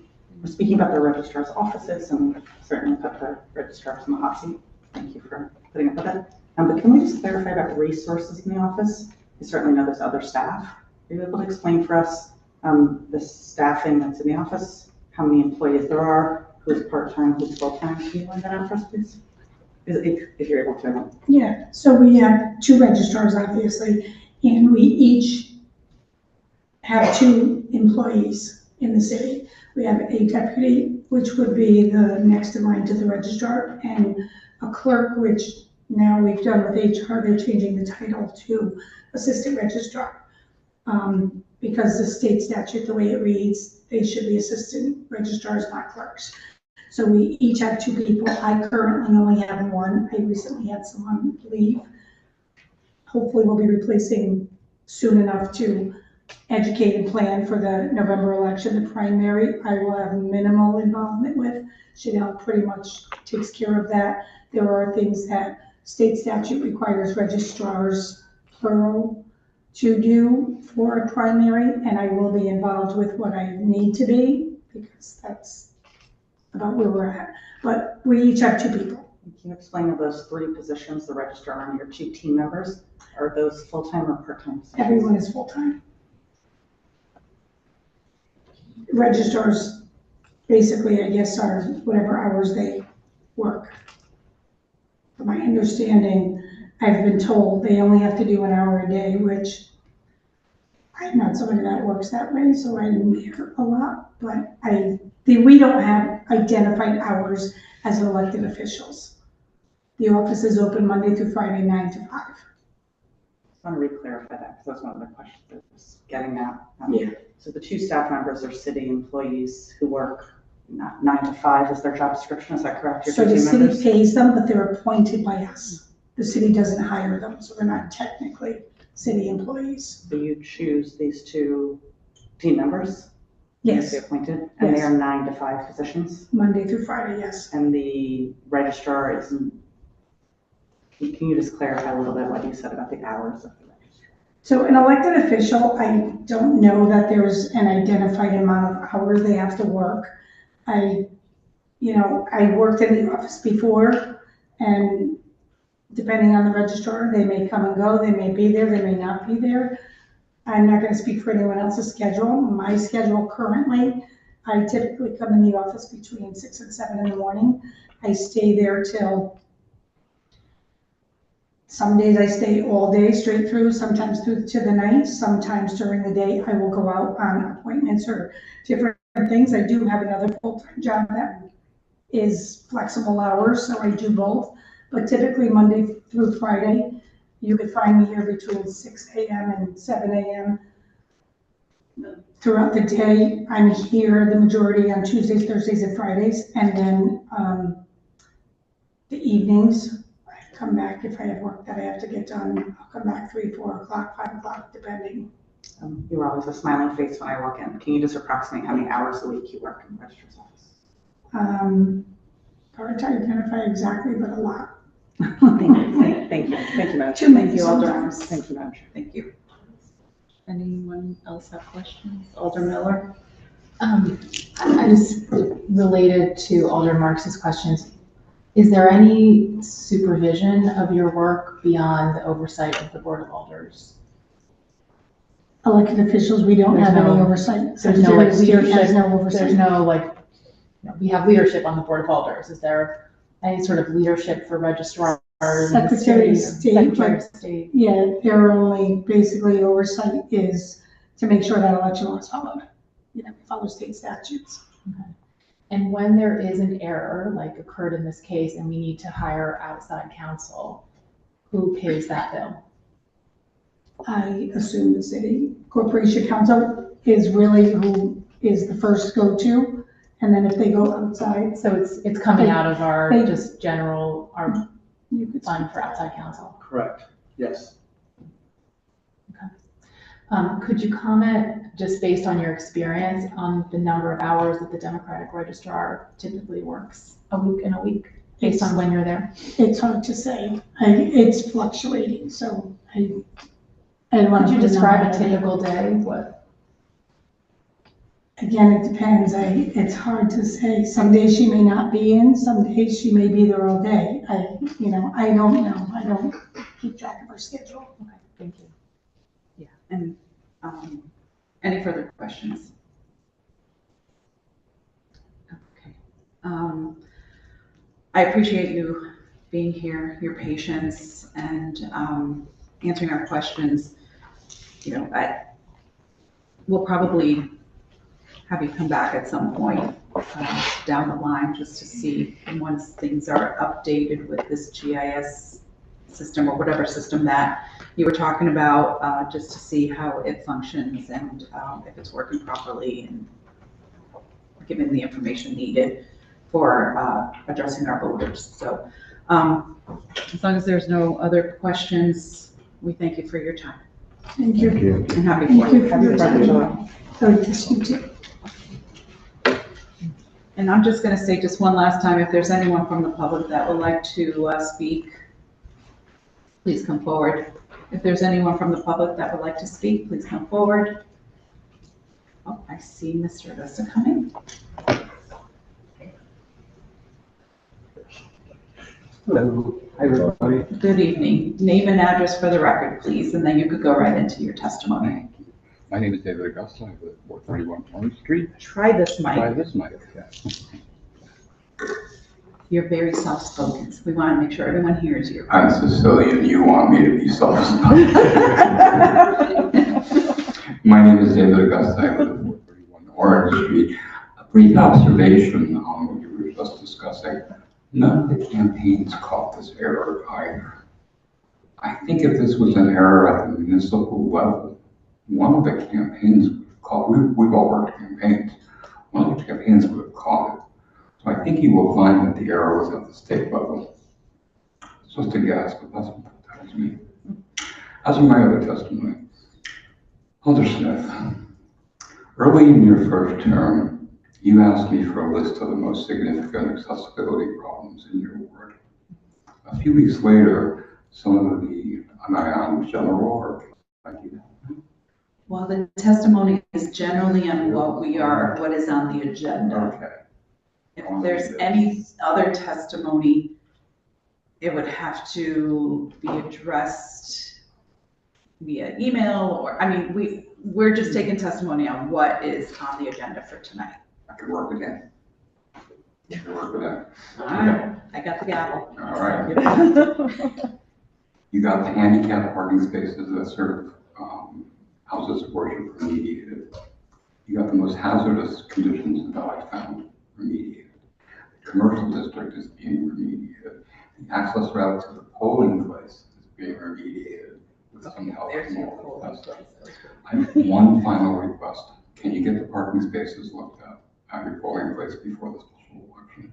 speaking about the registrar's offices, and certainly put the registrars in the hot seat. Thank you for putting up with it. But can we just clarify about the resources in the office? I certainly know there's other staff. Are you able to explain for us the staffing that's in the office, how many employees there are, who's part-time, who's full-time? Can you lay that out for us, please? If you're able to. Yeah, so we have 2 registrars, obviously, and we each have 2 employees in the city. We have a deputy, which would be the next in line to the registrar, and a clerk, which now we've done with HR, they're changing the title to assistant registrar. Because the state statute, the way it reads, they should be assistant registrars, not clerks. So we each have 2 people. I currently only have 1. I recently had someone leave. Hopefully we'll be replacing soon enough to educate and plan for the November election. The primary, I will have minimal involvement with. Chanel pretty much takes care of that. There are things that state statute requires registrars, plural, to do for a primary, and I will be involved with what I need to be, because that's about where we're at. But we each have 2 people. Can you explain of those 3 positions, the registrar and your 2 team members, are those full-time or part-time positions? Everyone is full-time. Registrars, basically, I guess, are whatever hours they work. From my understanding, I've been told they only have to do an hour a day, which I'm not somebody that works that way, so I'm here a lot, but we don't have identified hours as elected officials. The office is open Monday through Friday, 9 to 5. I just want to re-clarify that, because that's one of the questions that was getting at. Yeah. So the 2 staff members are city employees who work 9 to 5 is their job description, is that correct? Your So 2 the team city members? pays them, but they're appointed by us. The city doesn't hire them, so they're not technically city employees. So you choose these 2 team members? Yes. To be appointed, and they Yes. are 9 to 5 positions? Monday through Friday, yes. And the registrar is, can you just clarify a little bit what you said about the hours of the registrar? So an elected official, I don't know that there's an identified amount of hours they have to work. I worked in the office before, and depending on the registrar, they may come and go, they may be there, they may not be there. I'm not gonna speak for anyone else's schedule. My schedule currently, I typically come in the office between 6 and 7 in the morning. I stay there till, some days I stay all day straight through, sometimes through to the night, sometimes during the day I will go out on appointments or different things. I do have another full-time job that is flexible hours, so I do both. But typically Monday through Friday, you could find me here between 6 a.m. and 7 a.m. Throughout the day, I'm here the majority on Tuesdays, Thursdays, and Fridays, and then the evenings, I come back if I have work that I have to get done. I'll come back 3, 4 o'clock, 5 o'clock, depending. You were always a smiling face when I walk in. Can you just approximate how many hours a week you work in the registrar's office? Hard to identify exactly, but a lot. Thank you. Thank you, Madam Chair. Too many Thank you, Alder. sometimes. Thank you, Madam Chair. Thank you. Anyone else have questions? Alder Miller? I just, related to Alder Marks's questions, is there any supervision of your work beyond the oversight of the Board of Alders? Elected officials, we don't There's have any no- oversight. There's no like Secretary of State has leadership, no oversight. there's no like, we have leadership on the Board of Alders. Is there any sort of leadership for registrars? Secretary of State, Secretary of State. yeah, their only basically oversight is to make sure that election law is followed. Follow state statutes. Okay. And when there is an error, like occurred in this case, and we need to hire outside counsel, who pays that bill? I assume the city corporation counsel is really who is the first go-to, and then if they go outside. So it's coming out of our they- just general, our fund for outside counsel? Correct, yes. Could you comment, just based on your experience, on the number of hours that the Democratic Registrar typically works a week, based on when you're there? It's hard to say. It's fluctuating, so I don't want Could to. you describe a typical day? What? Again, it depends. It's hard to say. Some days she may not be in, some days she may be there all day. I don't know. I don't keep track of her schedule. Okay, thank you. Yeah, and any further questions? Okay. I appreciate you being here, your patience, and answering our questions. We'll probably have you come back at some point down the line just to see once things are updated with this GIS system or whatever system that you were talking about, just to see how it functions and if it's working properly and giving the information needed for addressing our voters. So as long as there's no other questions, we thank you for your time. Thank you. And happy Thank you 4th. for Happy your 4th of July. time. Oh, yes, you too. And I'm just going to say just one last time, if there's anyone from the public that would like to speak, please come forward. If there's anyone from the public that would like to speak, please come forward. Oh, I see Mr. Vesta coming. Hello. Hi, everybody. Good evening. Name and address for the record, please, and then you could go right into your testimony. My name is David Augusta. I live at 431 Orange Street. Try this mic. Try this mic, yeah. You're very soft-spoken, so we want to make sure everyone hears you. I'm Sicilian, you want me to be soft-spoken. My name is David Augusta, I live at 431 Orange Street. A brief observation on what you were just discussing. None of the campaigns caught this error either. I think if this was an error at the municipal level, one of the campaigns would have caught, we've all worked campaigns, one of the campaigns would have caught it. So I think you will find that the error was at the state level. It's just a guess, but that's what that tells me. As for my other testimony, Alder Smith, early in your first term, you asked me for a list of the most significant accessibility problems in your ward. A few weeks later, some of the items general are like you. Well, the testimony is generally on what is on the agenda. Okay. If there's any other testimony, it would have to be addressed via email or, I mean, we're just taking testimony on what is on the agenda for tonight. I could work it in. I could work it in. All right, I got the gavel. All right. You got the handicap parking spaces that serve houses of worship remediated. You got the most hazardous conditions that I found remediated. The commercial district is being remediated. The access route to the polling place is being remediated with some help from all of that. I have one final request. Can you get the parking spaces looked at your polling place before the special election?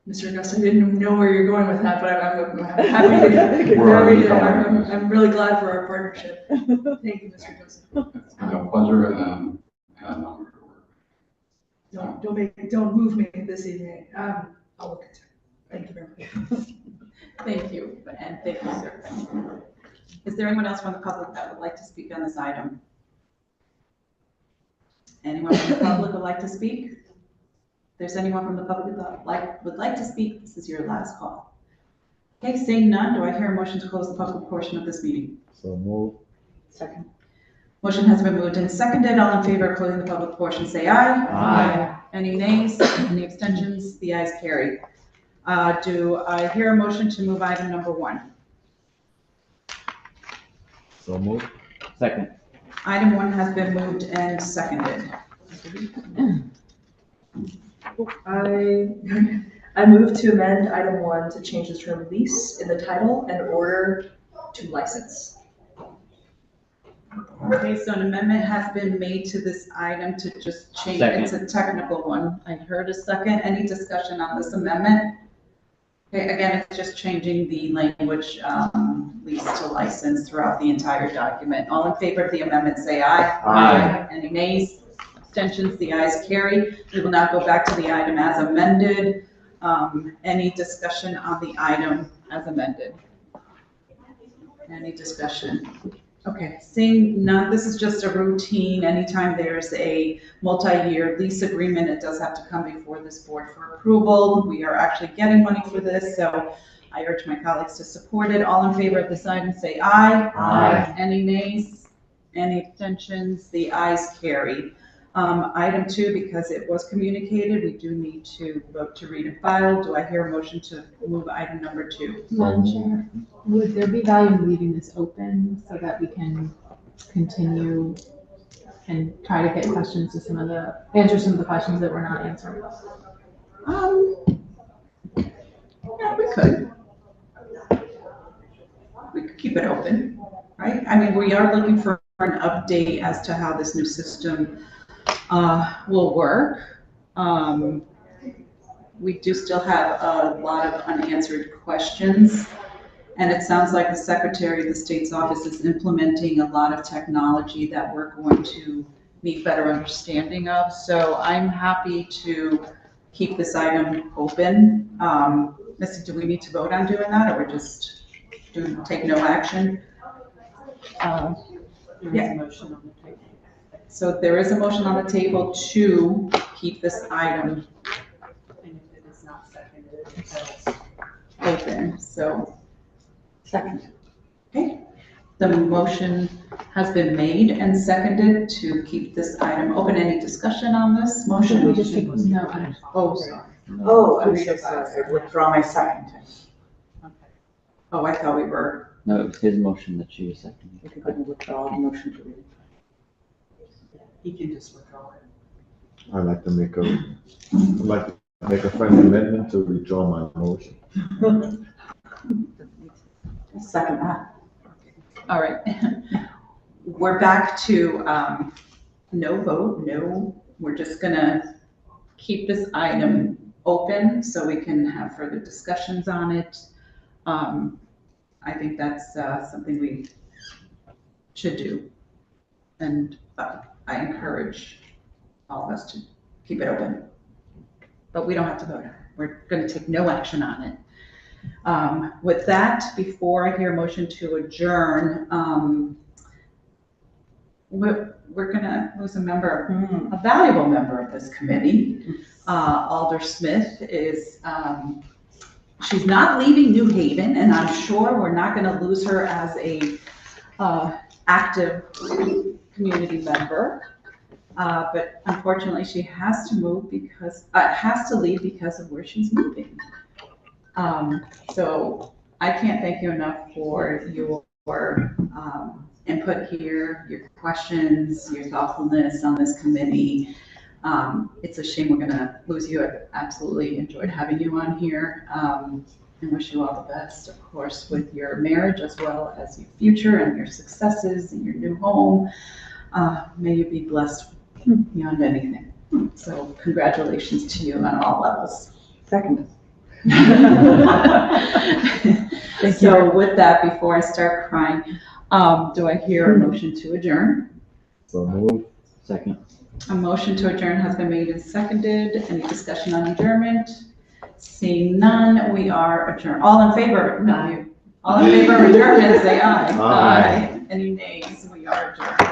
Mr. Augusta, I didn't know where you're going with that, but I'm happy to, I'm really glad for our partnership. Thank you, Mr. Augusta. It's been a pleasure and an honor to work. Don't move me this evening. I'll look into it. Thank you very much. Thank you, and thank you, sir. Is there anyone else from the public that would like to speak on this item? Anyone from the public would like to speak? If there's anyone from the public that would like to speak, this is your last call. Okay, seeing none, do I hear a motion to close the public portion of this meeting? So move. Second. Motion has been moved and seconded. All in favor of closing the public portion, say aye. Aye. Any nays? Any abstentions? The ayes carry. Do I hear a motion to move item number 1? So move. Second. Item 1 has been moved and seconded. I move to amend item 1 to change the term lease in the title and order to license. Okay, so an amendment has been made to this item to just change, Second. it's a technical one. I heard a second. Any discussion on this amendment? Okay, again, it's just changing the language, lease to license throughout the entire document. All in favor of the amendment, say aye. Aye. Any nays? Abstentions? The ayes carry. We will now go back to the item as amended. Any discussion on the item as amended? Any discussion? Okay, seeing none, this is just a routine. Anytime there's a multi-year lease agreement, it does have to come before this board for approval. We are actually getting money for this, so I urge my colleagues to support it. All in favor of this item, say aye. Aye. Any nays? Any abstentions? The ayes carry. Item 2, because it was communicated, we do need to vote to read and file. Do I hear a motion to move item number 2? Madam Chair, would there be value in leaving this open so that we can continue and try to get questions to answer some of the questions that were not answered? Yeah, we could. We could keep it open, right? I mean, we are looking for an update as to how this new system will work. We do still have a lot of unanswered questions, and it sounds like the Secretary of the State's office is implementing a lot of technology that we're going to need better understanding of. So I'm happy to keep this item open. Missy, do we need to vote on doing that, or just take no action? Yeah. Motion on the table. So there is a motion on the table to keep this item open, so. Second. Okay, the motion has been made and seconded to keep this item open. Any discussion on this motion? We just take, no. Oh, sorry. Oh, I'm so sorry. I withdraw my second. Oh, I thought we were. No, it was his motion that she was seconding. We could withdraw the motion to read. He can just withdraw it. I'd like to make a friendly amendment to withdraw my motion. Second that. All right. We're back to no vote, we're just gonna keep this item open so we can have further discussions on it. I think that's something we should do. And I encourage all of us to keep it open. But we don't have to vote. We're gonna take no action on it. With that, before I hear a motion to adjourn, we're gonna lose a member, a valuable member of this committee. Alder Smith is, she's not leaving New Haven, and I'm sure we're not gonna lose her as a active community member. But unfortunately, she has to move because, has to leave because of where she's moving. So I can't thank you enough for your input here, your questions, your thoughtfulness on this committee. It's a shame we're gonna lose you. I absolutely enjoyed having you on here, and wish you all the best, of course, with your marriage as well as your future and your successes in your new home. May you be blessed beyond anything. So congratulations to you on all levels. Second. So with that, before I start crying, do I hear a motion to adjourn? So move. Second. A motion to adjourn has been made and seconded. Any discussion on adjournment? Seeing none, we are adjourned. All in favor? No, you. All in favor of adjournment, say aye. Aye. Any nays? We are adjourned.